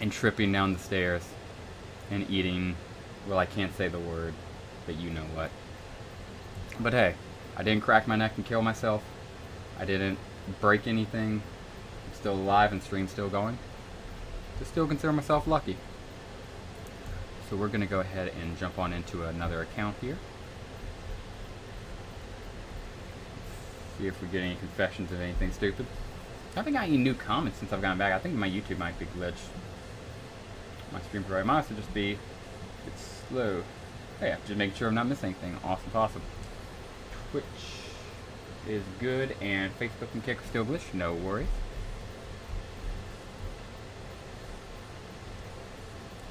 and tripping down the stairs and eating, well, I can't say the word, but you know what. But hey, I didn't crack my neck and kill myself. I didn't break anything. I'm still alive and stream's still going. I still consider myself lucky. So we're going to go ahead and jump on into another account here. See if we get any confessions of anything stupid. I haven't got any new comments since I've gotten back. I think my YouTube might be glitched. My stream provider might also just be it's slow. Oh yeah, just making sure I'm not missing anything. Awesome, awesome. Twitch is good and Facebook and Kick are still glitched. No worries.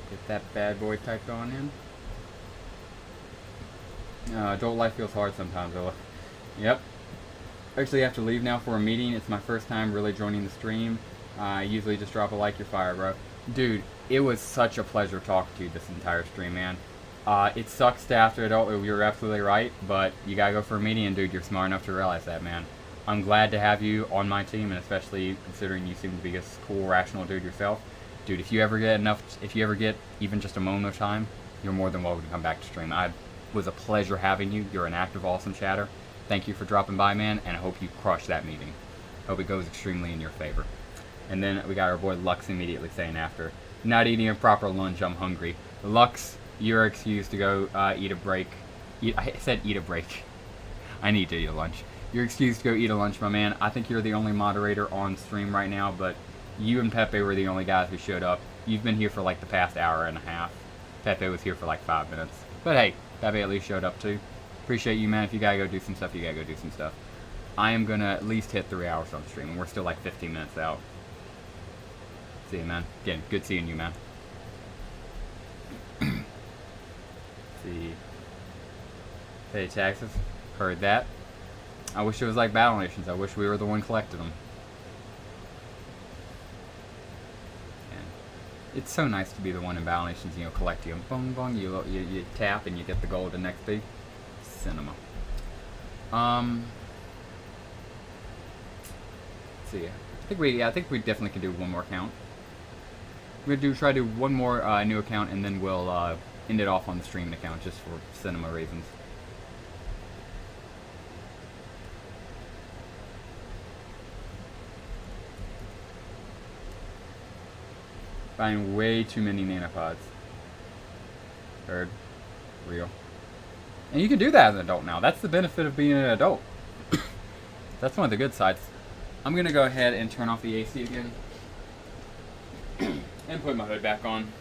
Get that bad boy typed on in. Adult life feels hard sometimes, though. Yep. Actually, I have to leave now for a meeting. It's my first time really joining the stream. I usually just drop a like, you're fire, bro. Dude, it was such a pleasure talking to you this entire stream, man. It sucks to after adult. You're absolutely right, but you gotta go for a meeting, and dude, you're smart enough to realize that, man. I'm glad to have you on my team, and especially considering you seem to be a cool, rational dude yourself. Dude, if you ever get even just a moment of time, you're more than welcome to come back to stream. It was a pleasure having you. You're an active, awesome chatter. Thank you for dropping by, man, and I hope you crush that meeting. Hope it goes extremely in your favor. And then we got our boy Lux immediately saying after, not eating a proper lunch, I'm hungry. Lux, you're excused to go eat a break. I said eat a break. I need to eat a lunch. You're excused to go eat a lunch, my man. I think you're the only moderator on stream right now, but you and Pepe were the only guys who showed up. You've been here for like the past hour and a half. Pepe was here for like 5 minutes. But hey, Babby at least showed up too. Appreciate you, man. If you gotta go do some stuff, you gotta go do some stuff. I am gonna at least hit 3 hours on stream, and we're still like 15 minutes out. See you, man. Again, good seeing you, man. See. Pay taxes. Heard that. I wish it was like Battle Nations. I wish we were the one collecting them. And it's so nice to be the one in Battle Nations, you know, collecting them. Boom, boom. You tap and you get the gold and XP. Cinema. Let's see. I think we definitely can do one more count. We're gonna try to do one more new account, and then we'll end it off on the streaming account just for cinema reasons. Buying way too many nanopods. Heard. Real. And you can do that as an adult now. That's the benefit of being an adult. That's one of the good sides. I'm gonna go ahead and turn off the AC again. And put my hood back on.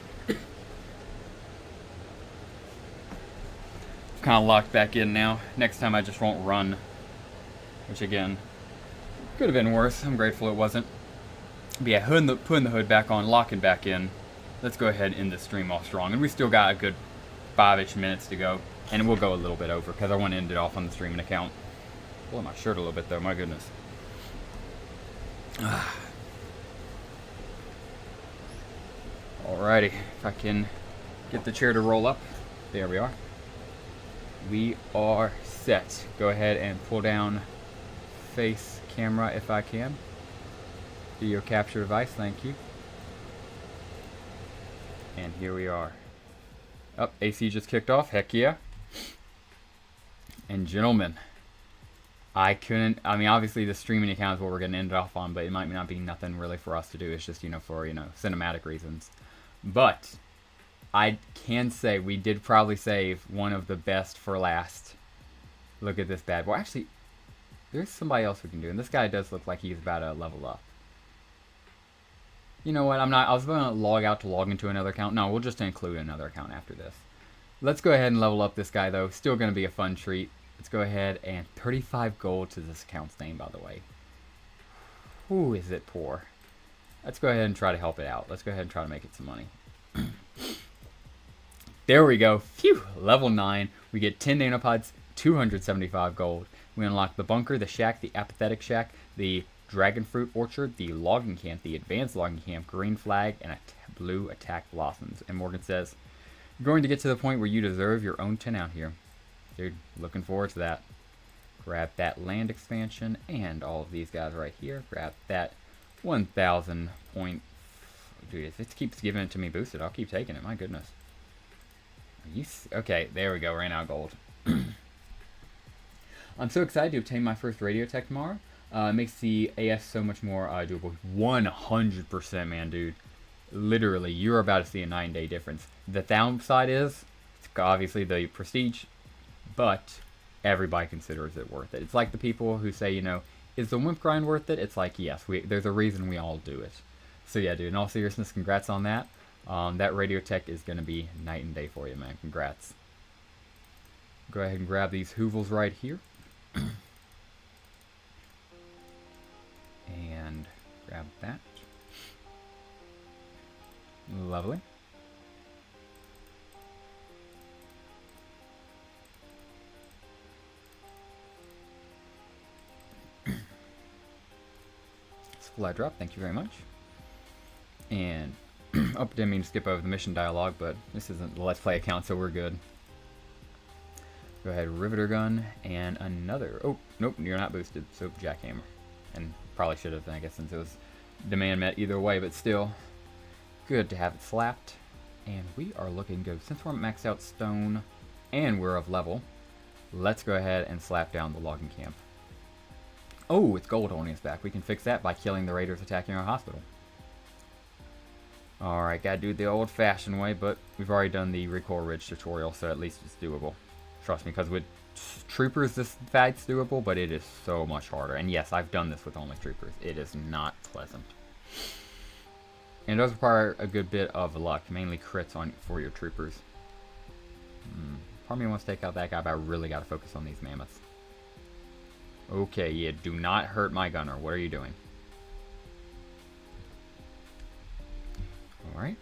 Kind of locked back in now. Next time I just won't run. Which again, could have been worse. I'm grateful it wasn't. But yeah, putting the hood back on, locking back in. Let's go ahead and end the stream off strong. And we still got a good 5-ish minutes to go. And we'll go a little bit over because I want to end it off on the streaming account. Pulling my shirt a little bit though, my goodness. Alrighty, if I can get the chair to roll up. There we are. We are set. Go ahead and pull down face camera if I can. Video capture device, thank you. And here we are. Oh, AC just kicked off, heck yeah. And gentlemen, I mean, obviously the streaming account is what we're going to end it off on, but it might not be nothing really for us to do. It's just, you know, for, you know, cinematic reasons. But I can say we did probably save one of the best for last. Look at this bad boy. Actually, there's somebody else we can do, and this guy does look like he's about to level up. You know what, I was going to log out to log into another account. No, we'll just include another account after this. Let's go ahead and level up this guy, though. Still going to be a fun treat. Let's go ahead and 35 gold to this account's name, by the way. Ooh, is it poor. Let's go ahead and try to help it out. Let's go ahead and try to make it some money. There we go. Phew, level 9. We get 10 nanopods, 275 gold. We unlock the bunker, the shack, the apathetic shack, the dragon fruit orchard, the logging camp, the advanced logging camp, green flag, and blue attack blossoms. And Morgan says, "You're going to get to the point where you deserve your own 10 out here." Dude, looking forward to that. Grab that land expansion and all of these guys right here. Grab that 1,000 point. Dude, if it keeps giving it to me boosted, I'll keep taking it. My goodness. Okay, there we go. Ran out of gold. I'm so excited to obtain my first radio tech tomorrow. It makes the AS so much more doable. 100%, man, dude. Literally, you're about to see a 9-day difference. The downside is, it's obviously the prestige, but everybody considers it worth it. It's like the people who say, you know, is the wimp grind worth it? It's like, yes, there's a reason we all do it. So yeah, dude, in all seriousness, congrats on that. That radio tech is going to be night and day for you, man. Congrats. Go ahead and grab these hoovels right here. And grab that. Lovely. Supply drop, thank you very much. And, oh, didn't mean to skip over the mission dialogue, but this isn't the Let's Play account, so we're good. Go ahead, Riveter Gun, and another, oh, nope, you're not boosted, so Jackhammer. And probably should have, I guess, since it was demand met either way, but still, good to have it slapped. And we are looking good. Since we're maxed out stone, and we're of level, let's go ahead and slap down the logging camp. Oh, it's gold holding us back. We can fix that by killing the raiders attacking our hospital. Alright, gotta do it the old-fashioned way, but we've already done the Recoil Ridge tutorial, so at least it's doable. Trust me, because with troopers this fight's doable, but it is so much harder. And yes, I've done this with only troopers. It is not pleasant. And it does require a good bit of luck, mainly crits for your troopers. Part of me wants to take out that guy, but I really got to focus on these mammoths. Okay, yeah, do not hurt my gunner. What are you doing? Alright.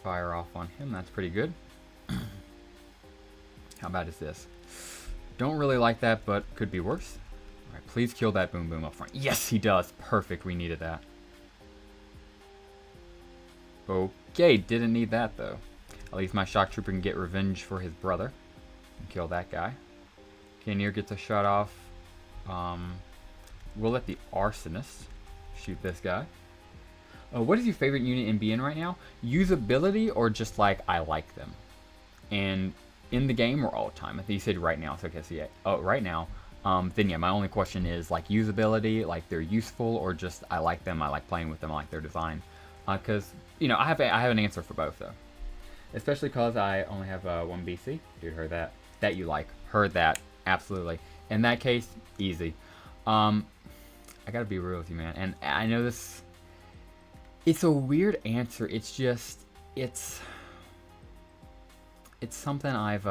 Fire off on him. That's pretty good. How bad is this? Don't really like that, but could be worse. Alright, please kill that boom boom up front. Yes, he does. Perfect. We needed that. Okay, didn't need that, though. At least my shock trooper can get revenge for his brother. And kill that guy. Cannoneer gets a shot off. We'll let the arsonist shoot this guy. What is your favorite unit in BN right now? Usability or just like I like them? And in the game or all the time? I think you said right now, so I guess yeah. Oh, right now. Then yeah, my only question is like usability, like they're useful, or just I like them, I like playing with them, I like their design. Because you know I have an answer for both though. Especially because I only have one BC. Dude, heard that? That you like? Heard that? Absolutely. In that case, easy. I gotta be real with you, man. And I know this. It's a weird answer. It's just, it's something I've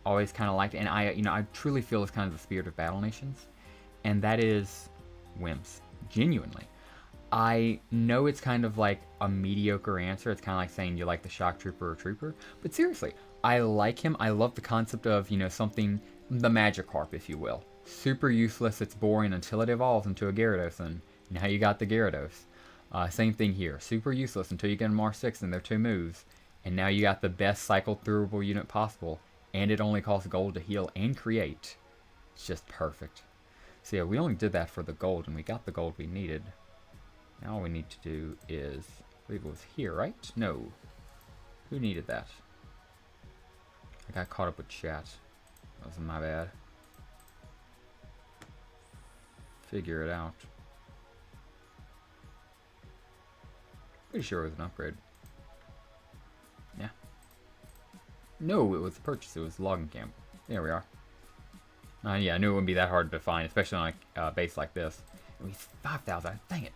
always kind of liked, and I truly feel it's kind of the spirit of Battle Nations, and that is WIMPs. Genuinely, I know it's kind of like a mediocre answer. It's kind of like saying you like the Shock Trooper or Trooper, but seriously, I like him. I love the concept of something, the Magikarp, if you will. Super useless. It's boring until it evolves into a Gyarados, and now you got the Gyarados. Same thing here. Super useless until you get them R6 and their 2 moves. And now you got the best cycle throwable unit possible. And it only costs gold to heal and create. It's just perfect. So yeah, we only did that for the gold, and we got the gold we needed. Now all we need to do is, I believe it was here, right? No. Who needed that? I got caught up with chat. That wasn't my bad. Figure it out. Pretty sure it was an upgrade. Yeah. No, it was a purchase. It was logging camp. There we are. Yeah, I knew it wouldn't be that hard to find, especially on a base like this. And we 5,000. Dang it.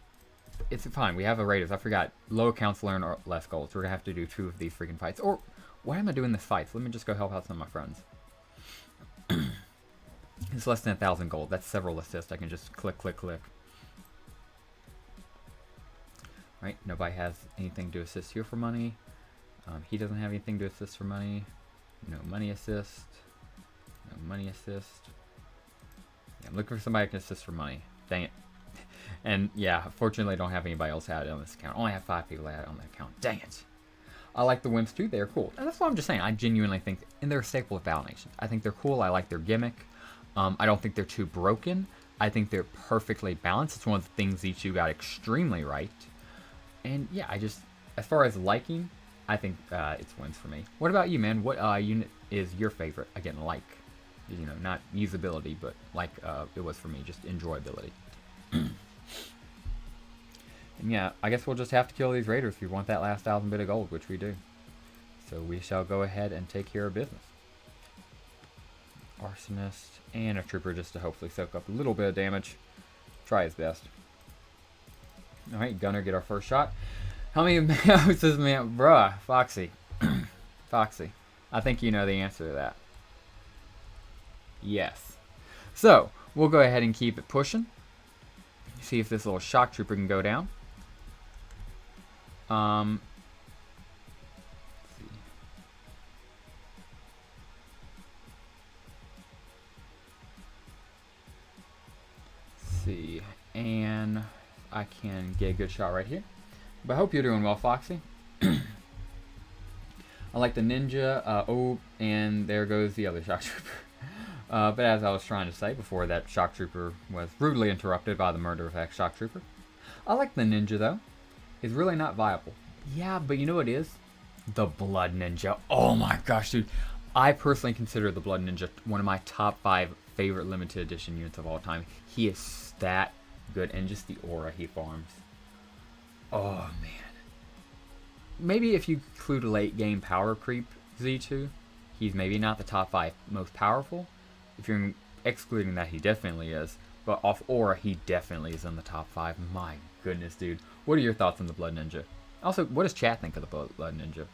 It's fine. We have a Raiders. I forgot. Low accounts learn or less gold. So we're going to have to do 2 of these freaking fights. Or, why am I doing this fight? Let me just go help out some of my friends. It's less than 1,000 gold. That's several assists. I can just click, click, click. Right, nobody has anything to assist here for money. He doesn't have anything to assist for money. No money assist. No money assist. Yeah, I'm looking for somebody who can assist for money. Dang it. And yeah, fortunately I don't have anybody else had it on this account. I only have 5 people had it on the account. Dang it. I like the WIMPs too. They're cool. And that's what I'm just saying. I genuinely think, and they're a staple of Battle Nations. I think they're cool. I like their gimmick. I don't think they're too broken. I think they're perfectly balanced. It's one of the things each you got extremely right. And yeah, as far as liking, I think it's wins for me. What about you, man? What unit is your favorite? Again, like, not usability, but like it was for me, just enjoyability. And yeah, I guess we'll just have to kill these raiders if we want that last 1,000 bit of gold, which we do. So we shall go ahead and take care of business. Arsonist and a trooper just to hopefully soak up a little bit of damage. Try his best. Alright, Gunner, get our first shot. How many houses, man? Bruh, Foxy. Foxy. I think you know the answer to that. Yes. So, we'll go ahead and keep it pushing. See if this little shock trooper can go down. Let's see. And I can get a good shot right here. But I hope you're doing well, Foxy. I like the ninja. Oh, and there goes the other shock trooper. But as I was trying to say before, that shock trooper was rudely interrupted by the murder of that shock trooper. I like the ninja, though. It's really not viable. Yeah, but you know what it is? The Blood Ninja. Oh my gosh, dude. I personally consider the Blood Ninja one of my top 5 favorite limited edition units of all time. He is that good, and just the aura he farms. Oh, man. Maybe if you include late game power creep Z2, he's maybe not the top 5 most powerful. If you're excluding that, he definitely is. But off aura, he definitely is in the top 5. My goodness, dude. What are your thoughts on the Blood Ninja? Also, what does chat think of the Blood Ninja?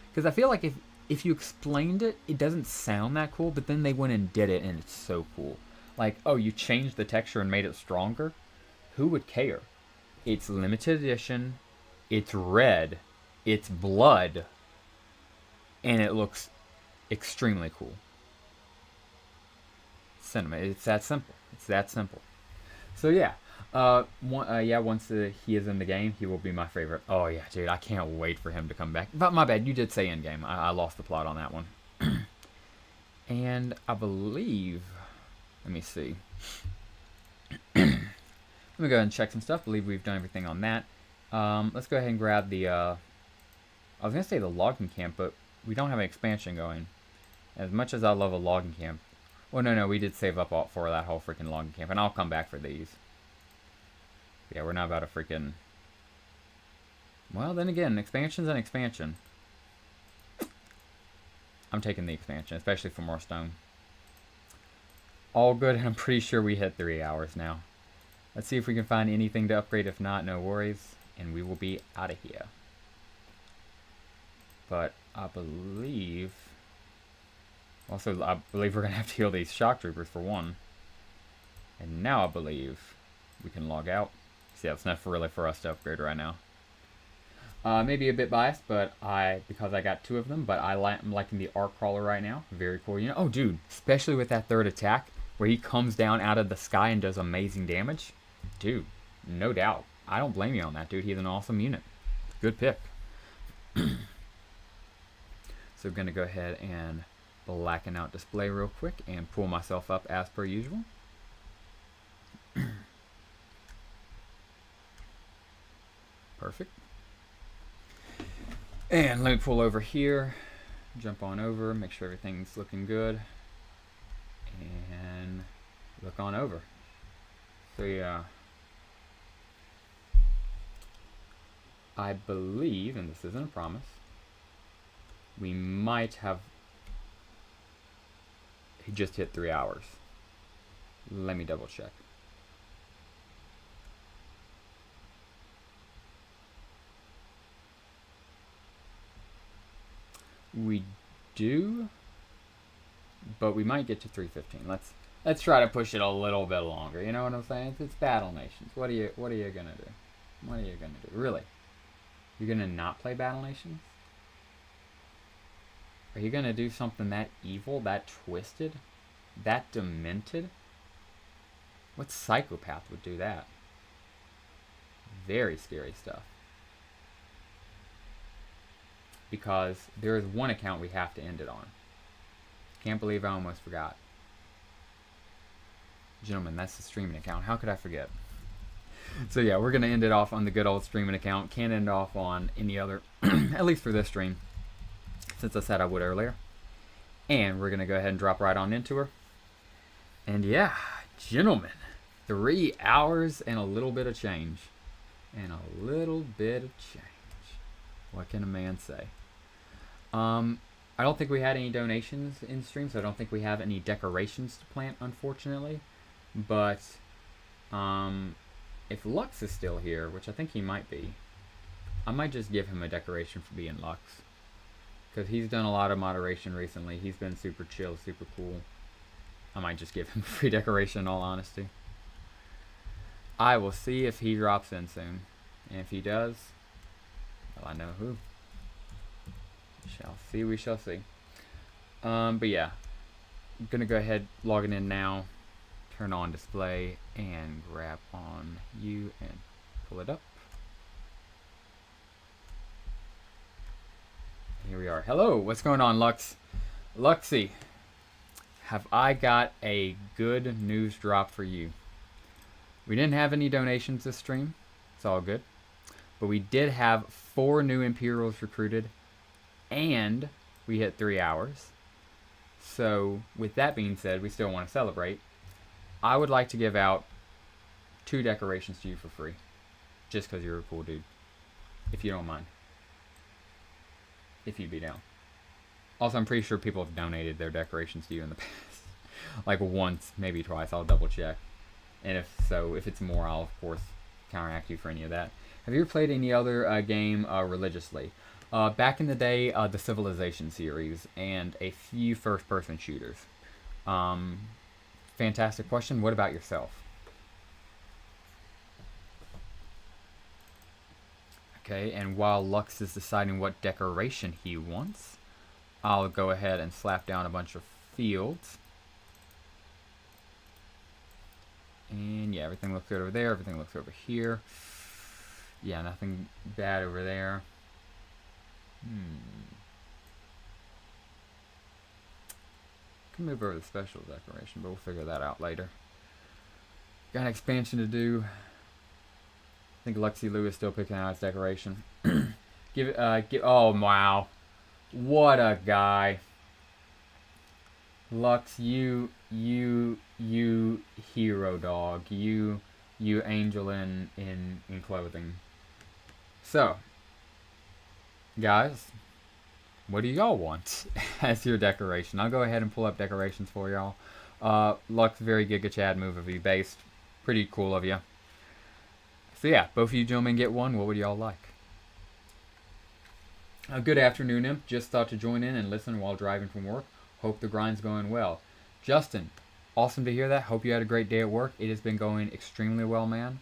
Because I feel like if if you explained it, it doesn't sound that cool, but then they went and did it, and it's so cool. Like, oh, you changed the texture and made it stronger? Who would care? It's limited edition, it's red, it's blood, and it looks extremely cool. Cinema, it's that simple. It's that simple. So yeah, once he is in the game, he will be my favorite. Oh yeah, dude, I can't wait for him to come back. But my bad, you did say in game. I lost the plot on that one. And I believe, let me see. Let me go ahead and check some stuff. I believe we've done everything on that. Let's go ahead and grab the, I was going to say the logging camp, but we don't have an expansion going. As much as I love a logging camp. Well, no, we did save up all for that whole freaking logging camp, and I'll come back for these. Yeah, we're not about a freaking... Well, then again, expansion's an expansion. I'm taking the expansion, especially for more stone. All good, and I'm pretty sure we hit 3 hours now. Let's see if we can find anything to upgrade. If not, no worries. And we will be out of here. But I believe... Also, I believe we're going to have to heal these shock troopers for one. And now I believe we can log out. See, that's not really for us to upgrade right now. Maybe a bit biased, but because I got 2 of them, but I'm liking the arc crawler right now. Very cool. You know, oh, dude, especially with that third attack, where he comes down out of the sky and does amazing damage. Dude, no doubt. I don't blame you on that, dude. He's an awesome unit. Good pick. So I'm going to go ahead and blacken out display real quick and pull myself up as per usual. Perfect. And let me pull over here, jump on over, make sure everything's looking good, and look on over. So yeah, I believe, and this isn't a promise, we might have just hit 3 hours. Let me double check. We do, but we might get to 3:15. Let's try to push it a little bit longer. You know what I'm saying? It's Battle Nations. What are you gonna do? What are you gonna do? Really? You're gonna not play Battle Nations? Are you gonna do something that evil, that twisted, that demented? What psychopath would do that? Very scary stuff. Because there is one account we have to end it on. Can't believe I almost forgot. Gentlemen, that's the streaming account. How could I forget? So yeah, we're going to end it off on the good old streaming account. Can't end off on any other, at least for this stream, since I said I would earlier. And we're going to go ahead and drop right on into her. And yeah, gentlemen, 3 hours and a little bit of change. And a little bit of change. What can a man say? I don't think we had any donations in stream, so I don't think we have any decorations to plant, unfortunately. But if Lux is still here, which I think he might be, I might just give him a decoration for being Lux. Because he's done a lot of moderation recently. He's been super chill, super cool. I might just give him a free decoration, in all honesty. I will see if he drops in soon. And if he does, well, I know who. We shall see. But yeah, I'm gonna go ahead, logging in now, turn on display, and grab on you and pull it up. Here we are. Hello, what's going on, Lux? Luxy, have I got a good news drop for you? We didn't have any donations this stream. It's all good. But we did have 4 new Imperials recruited, and we hit 3 hours. So, with that being said, we still want to celebrate. I would like to give out 2 decorations to you for free. Just because you're a cool dude. If you don't mind. If you'd be down. Also, I'm pretty sure people have donated their decorations to you in the past. Like once, maybe twice. I'll double check. And if so, if it's more, I'll of course counteract you for any of that. Have you ever played any other game religiously? Back in the day, the Civilization series and a few first-person shooters. Um, Fantastic question. What about yourself? Okay, and while Lux is deciding what decoration he wants, I'll go ahead and slap down a bunch of fields. And yeah, everything looks good over there. Everything looks over here. Yeah, nothing bad over there. Can move over the special decoration, but we'll figure that out later. Got an expansion to do. I think Lexi Lou is still picking out his decoration. Oh wow, what a guy! Lux, you hero dog, you angel in clothing. So, guys, what do y'all want as your decoration? I'll go ahead and pull up decorations for y'all. Lux, very Giga Chad move of you based. Pretty cool of you. So yeah, both of you gentlemen get one. What would y'all like? Good afternoon, Imp. Just thought to join in and listen while driving from work. Hope the grind's going well. Justin, awesome to hear that. Hope you had a great day at work. It has been going extremely well, man.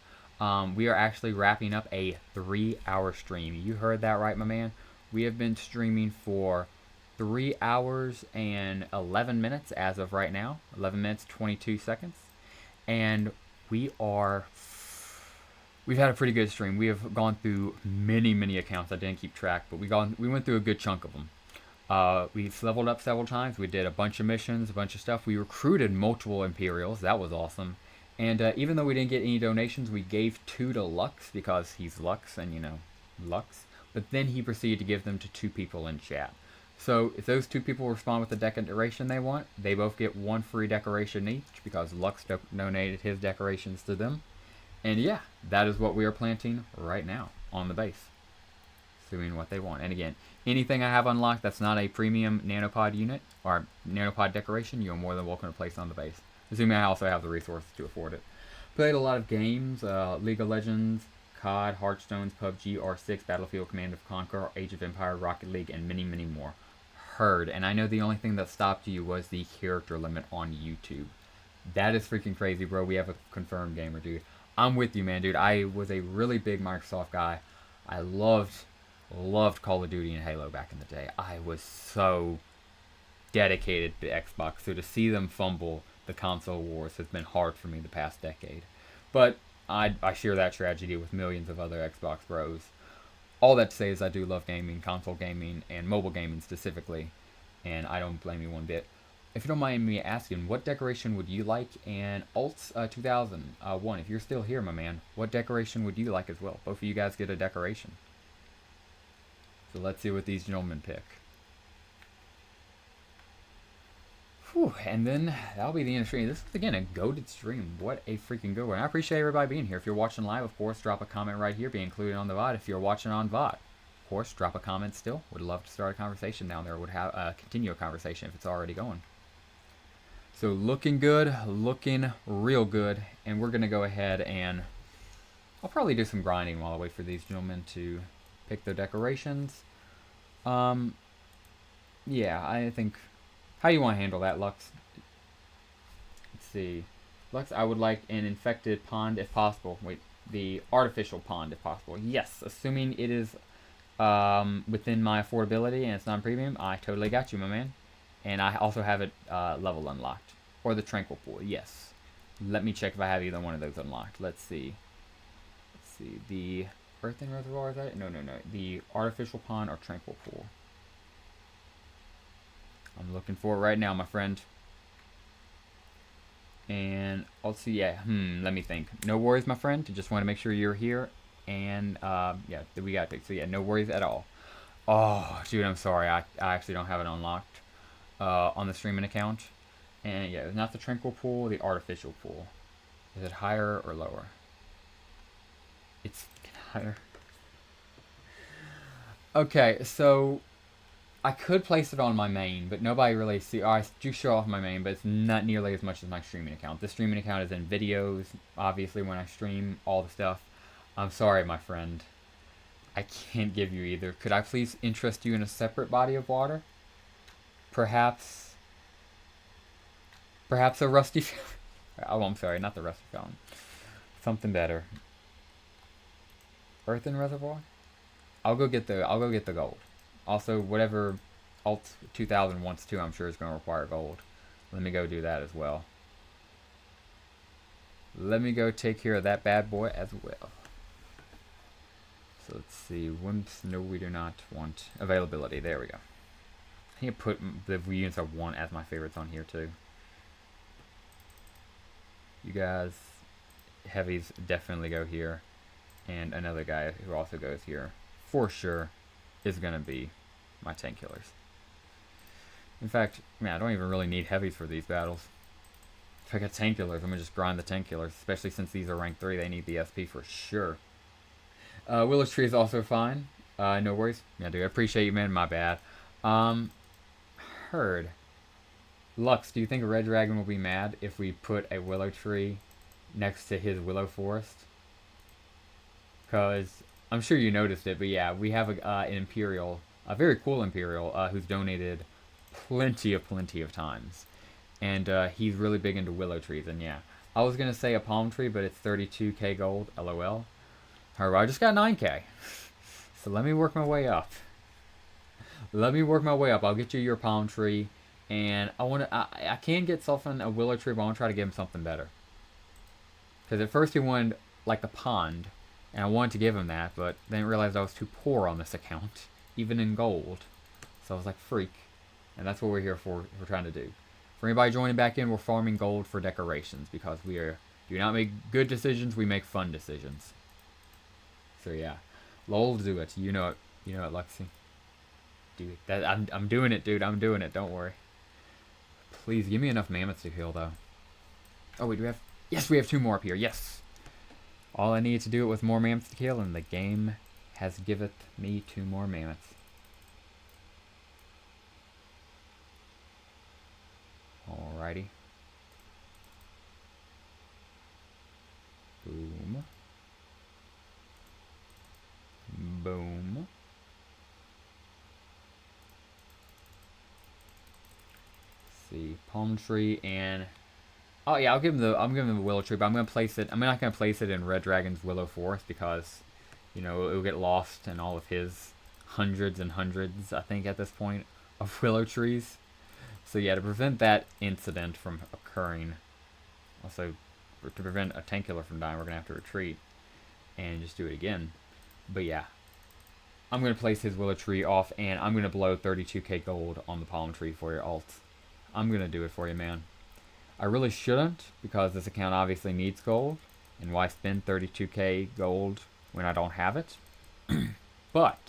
We are actually wrapping up a 3-hour stream. You heard that right, my man. We have been streaming for 3 hours and 11 minutes as of right now. 11 minutes, 22 seconds. And we've had a pretty good stream. We have gone through many accounts. I didn't keep track, but we went through a good chunk of them. We've leveled up several times. We did a bunch of missions, a bunch of stuff. We recruited multiple Imperials. That was awesome. And even though we didn't get any donations, we gave 2 to Lux because he's Lux and, you know, Lux. But then he proceeded to give them to 2 people in chat. So if those 2 people respond with the decoration they want, they both get 1 free decoration each because Lux donated his decorations to them. And yeah, that is what we are planting right now on the base. Assuming what they want. And again, anything I have unlocked that's not a premium nanopod unit or nanopod decoration, you're more than welcome to place on the base. Assuming I also have the resources to afford it. Played a lot of games, League of Legends, COD, Hearthstones, PUBG, R6, Battlefield, Command and Conquer, Age of Empires, Rocket League, and many more. Heard, and I know the only thing that stopped you was the character limit on YouTube. That is freaking crazy, bro. We have a confirmed gamer, dude. I'm with you, man, dude. I was a really big Microsoft guy. I loved Call of Duty and Halo back in the day. I was so dedicated to Xbox, so to see them fumble the console wars has been hard for me the past decade. But I share that tragedy with millions of other Xbox bros. All that to say is I do love gaming, console gaming, and mobile gaming specifically, and I don't blame you one bit. If you don't mind me asking, what decoration would you like? And Alts 2001, if you're still here, my man, what decoration would you like as well? Both of you guys get a decoration. So let's see what these gentlemen pick. Whew, and then that'll be the end of the stream. This is, again, a goated stream. What a freaking good one. I appreciate everybody being here. If you're watching live, of course, drop a comment right here. Be included on the VOD. If you're watching on VOD, of course, drop a comment still. Would love to start a conversation down there. Would have continue a conversation if it's already going. So looking good, looking real good. And we're going to go ahead and I'll probably do some grinding while I wait for these gentlemen to pick their decorations. Yeah, I think... How do you want to handle that, Lux? Let's see. Lux, I would like an infected pond if possible. Wait, the artificial pond if possible. Yes, assuming it is within my affordability and it's non-premium, I totally got you, my man. And I also have it level unlocked. Or the tranquil pool, yes. Let me check if I have either one of those unlocked. Let's see. Let's see. The earthen reservoir, is that? No. The artificial pond or tranquil pool. I'm looking for it right now, my friend. And let's see, yeah, let me think. No worries, my friend. Just want to make sure you're here. And, yeah, we got it. So, yeah, no worries at all. Oh, dude, I'm sorry. I actually don't have it unlocked on the streaming account. And, yeah, it's not the tranquil pool, the artificial pool. Is it higher or lower? It's higher. Okay, so... I could place it on my main, but nobody really see. I do show off my main, but it's not nearly as much as my streaming account. This streaming account is in videos, obviously, when I stream all the stuff. I'm sorry, my friend. I can't give you either. Could I please interest you in a separate body of water? Perhaps a rusty oh, I'm sorry, not the rusty fountain. Something better. Earthen reservoir? I'll go get the gold. Also, whatever Alt 2000 wants to, I'm sure is going to require gold. Let me go do that as well. Let me go take care of that bad boy as well. So let's see. Wimps, no, we do not want. Availability, there we go. I think I put the units I want as my favorites on here too. You guys, heavies definitely go here. And another guy who also goes here, for sure, is going to be my tank killers. In fact, man, I don't even really need heavies for these battles. If I got tank killers, I'm going to just grind the tank killers. Especially since these are rank 3, they need the SP for sure. Willow Tree is also fine. No worries. Yeah, dude, I appreciate you, man. My bad. Heard. Lux, do you think a Red Dragon will be mad if we put a Willow Tree next to his Willow Forest? Because I'm sure you noticed it, but yeah, we have an Imperial, a very cool Imperial, who's donated plenty of times. And he's really big into willow trees, and yeah. I was going to say a palm tree, but it's 32k gold, lol. However, I just got 9k. So let me work my way up. I'll get you your palm tree, and I can get Sulfan a willow tree, but I want to try to give him something better. Because at first he wanted, like, a pond. And I wanted to give him that, but then realized I was too poor on this account, even in gold. So I was like, freak. And that's what we're here for, we're trying to do. For anybody joining back in, we're farming gold for decorations, because we do not make good decisions, we make fun decisions. So yeah. Lol, do it. You know it, Lexi. Dude, I'm doing it, dude. I'm doing it, don't worry. Please, give me enough mammoths to kill, though. Oh, wait, do we have... Yes, we have 2 more up here, yes! All I need to do it with more mammoths to kill, and the game has giveth me 2 more mammoths. Alrighty. Boom. Boom. Let's see, palm tree and... Oh yeah, I'm giving him the willow tree, but I'm not gonna place it in Red Dragon's Willow Forest because, you know, it'll get lost in all of his hundreds and hundreds, I think at this point, of willow trees. So yeah, to prevent that incident from occurring, also to prevent a tank killer from dying, we're gonna have to retreat and just do it again. But yeah, I'm gonna place his willow tree off, and I'm gonna blow 32k gold on the palm tree for your alt. I'm gonna do it for you, man. I really shouldn't, because this account obviously needs gold, and why spend 32k gold when I don't have it? But,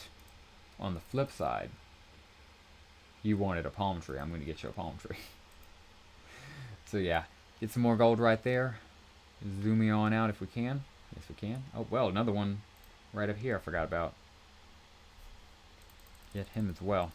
on the flip side, you wanted a palm tree, I'm going to get you a palm tree. So yeah, get some more gold right there. Zoom me on out if we can. Yes, we can. Oh, well, another one right up here I forgot about. Get him as well.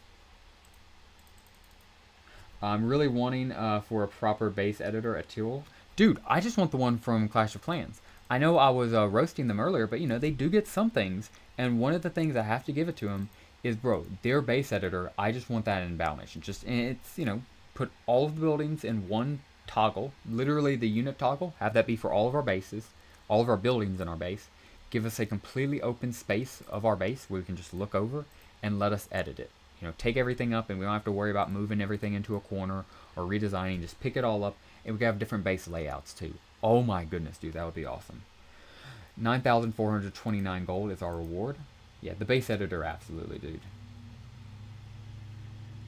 I'm really wanting for a proper base editor, a tool. Dude, I just want the one from Clash of Clans. I know I was roasting them earlier, but you know, they do get some things. And one of the things I have to give it to them is, bro, their base editor, I just want that in Battle Nation. Just, and it's, you know, put all of the buildings in one toggle. Literally the unit toggle. Have that be for all of our bases. All of our buildings in our base. Give us a completely open space of our base where we can just look over and let us edit it. You know, take everything up, and we don't have to worry about moving everything into a corner or redesigning. Just pick it all up, and we can have different base layouts too. Oh my goodness, dude, that would be awesome. 9,429 gold is our reward. Yeah, the base editor, absolutely, dude.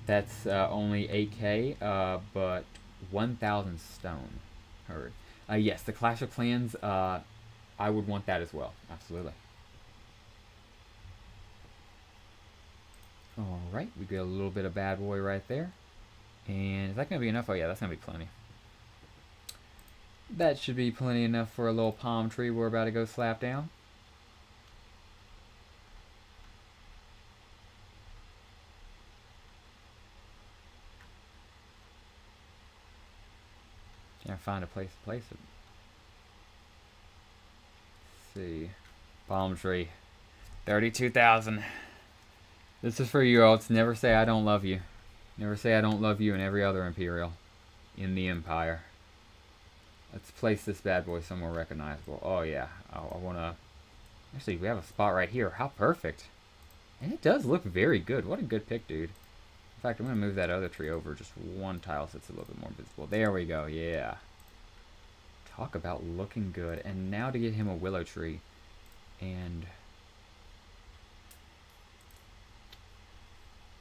That's only 8k, but 1,000 stone. Heard. Yes, the Clash of Clans, I would want that as well. Absolutely. Alright, we get a little bit of bad boy right there. And is that going to be enough? Oh yeah, that's going to be plenty. That should be plenty enough for a little palm tree we're about to go slap down. Can't find a place to place it. Let's see. Palm tree. 32,000. This is for you, Alts. Never say I don't love you. Never say I don't love you and every other Imperial in the Empire. Let's place this bad boy somewhere recognizable. Oh, yeah. I want to... Actually, we have a spot right here. How perfect. And it does look very good. What a good pick, dude. In fact, I'm going to move that other tree over just one tile so it's a little bit more visible. There we go. Yeah. Talk about looking good. And now to get him a willow tree. And...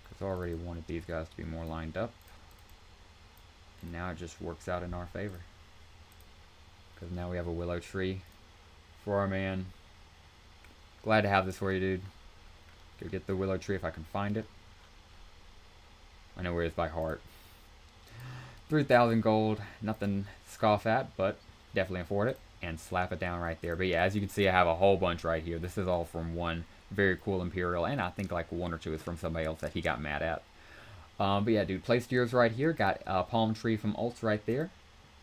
because I already wanted these guys to be more lined up. And now it just works out in our favor. Because now we have a willow tree for our man. Glad to have this for you, dude. Go get the willow tree if I can find it. I know where it is by heart. 3,000 gold. Nothing to scoff at, but definitely afford it. And slap it down right there. But yeah, as you can see, I have a whole bunch right here. This is all from one very cool Imperial. And I think like one or two is from somebody else that he got mad at. But yeah, dude, placed yours right here. Got a palm tree from Ults right there.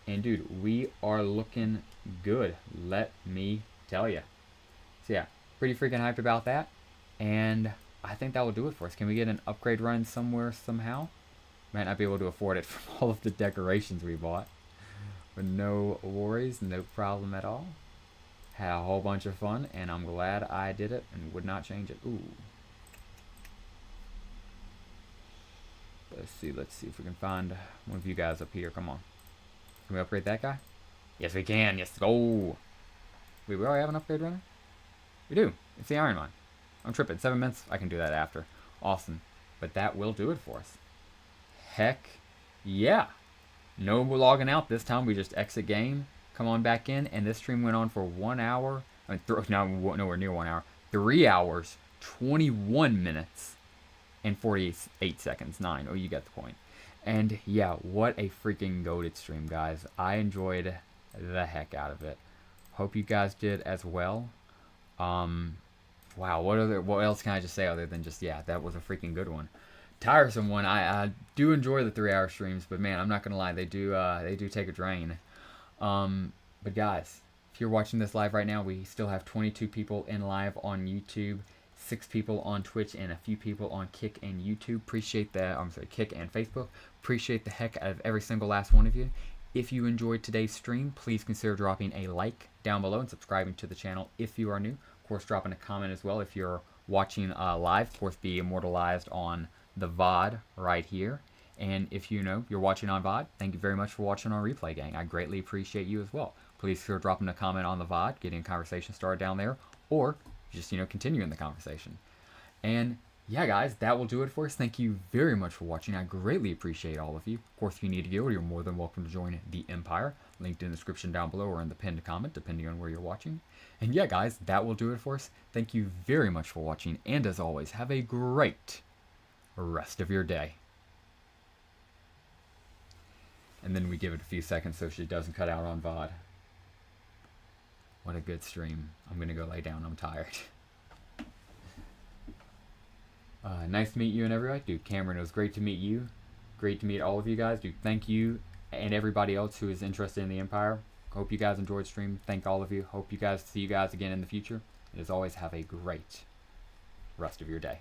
And dude, we are looking good. Let me tell you. So yeah, pretty freaking hyped about that. And I think that will do it for us. Can we get an upgrade run somewhere somehow? Might not be able to afford it from all of the decorations we bought. But no worries, no problem at all. Had a whole bunch of fun, and I'm glad I did it and would not change it. Ooh. Let's see if we can find one of you guys up here. Come on. Can we upgrade that guy? Yes, we can. Yes, go. Wait, we already have an upgrade runner? We do. It's the Iron Mine. I'm tripping. 7 minutes. I can do that after. Awesome. But that will do it for us. Heck yeah. No logging out this time. We just exit game. Come on back in. And this stream went on for 1 hour. I mean, nowhere near 1 hour. 3 hours, 21 minutes, and 48 seconds. 9. Oh, you get the point. And yeah, what a freaking goated stream, guys. I enjoyed the heck out of it. Hope you guys did as well. Wow, what else can I just say other than just, yeah, that was a freaking good one. Tiresome one. I do enjoy the 3 hour streams, but man, I'm not gonna lie, they do take a drain. But guys, if you're watching this live right now, we still have 22 people in live on YouTube, 6 people on Twitch, and a few people on Kick and YouTube. Appreciate that. I'm sorry, Kick and Facebook. Appreciate the heck out of every single last one of you. If you enjoyed today's stream, please consider dropping a like down below and subscribing to the channel if you are new. Of course, dropping a comment as well if you're watching live. Of course, be immortalized on the VOD right here. And if you're watching on VOD, thank you very much for watching on Replay, gang. I greatly appreciate you as well. Please consider dropping a comment on the VOD, getting a conversation started down there, or just, continuing the conversation. And yeah, guys, that will do it for us. Thank you very much for watching. I greatly appreciate all of you. Of course, if you need to go, you're more than welcome to join the Empire. Linked in the description down below or in the pinned comment, depending on where you're watching. And yeah, guys, that will do it for us. Thank you very much for watching. And as always, have a great rest of your day. And then we give it a few seconds so she doesn't cut out on VOD. What a good stream. I'm going to go lay down. I'm tired. Nice to meet you and everybody. Dude, Cameron, it was great to meet you. Great to meet all of you guys. Dude, thank you and everybody else who is interested in the Empire. Hope you guys enjoyed the stream. Thank all of you. Hope you guys see you guys again in the future. And as always, have a great rest of your day.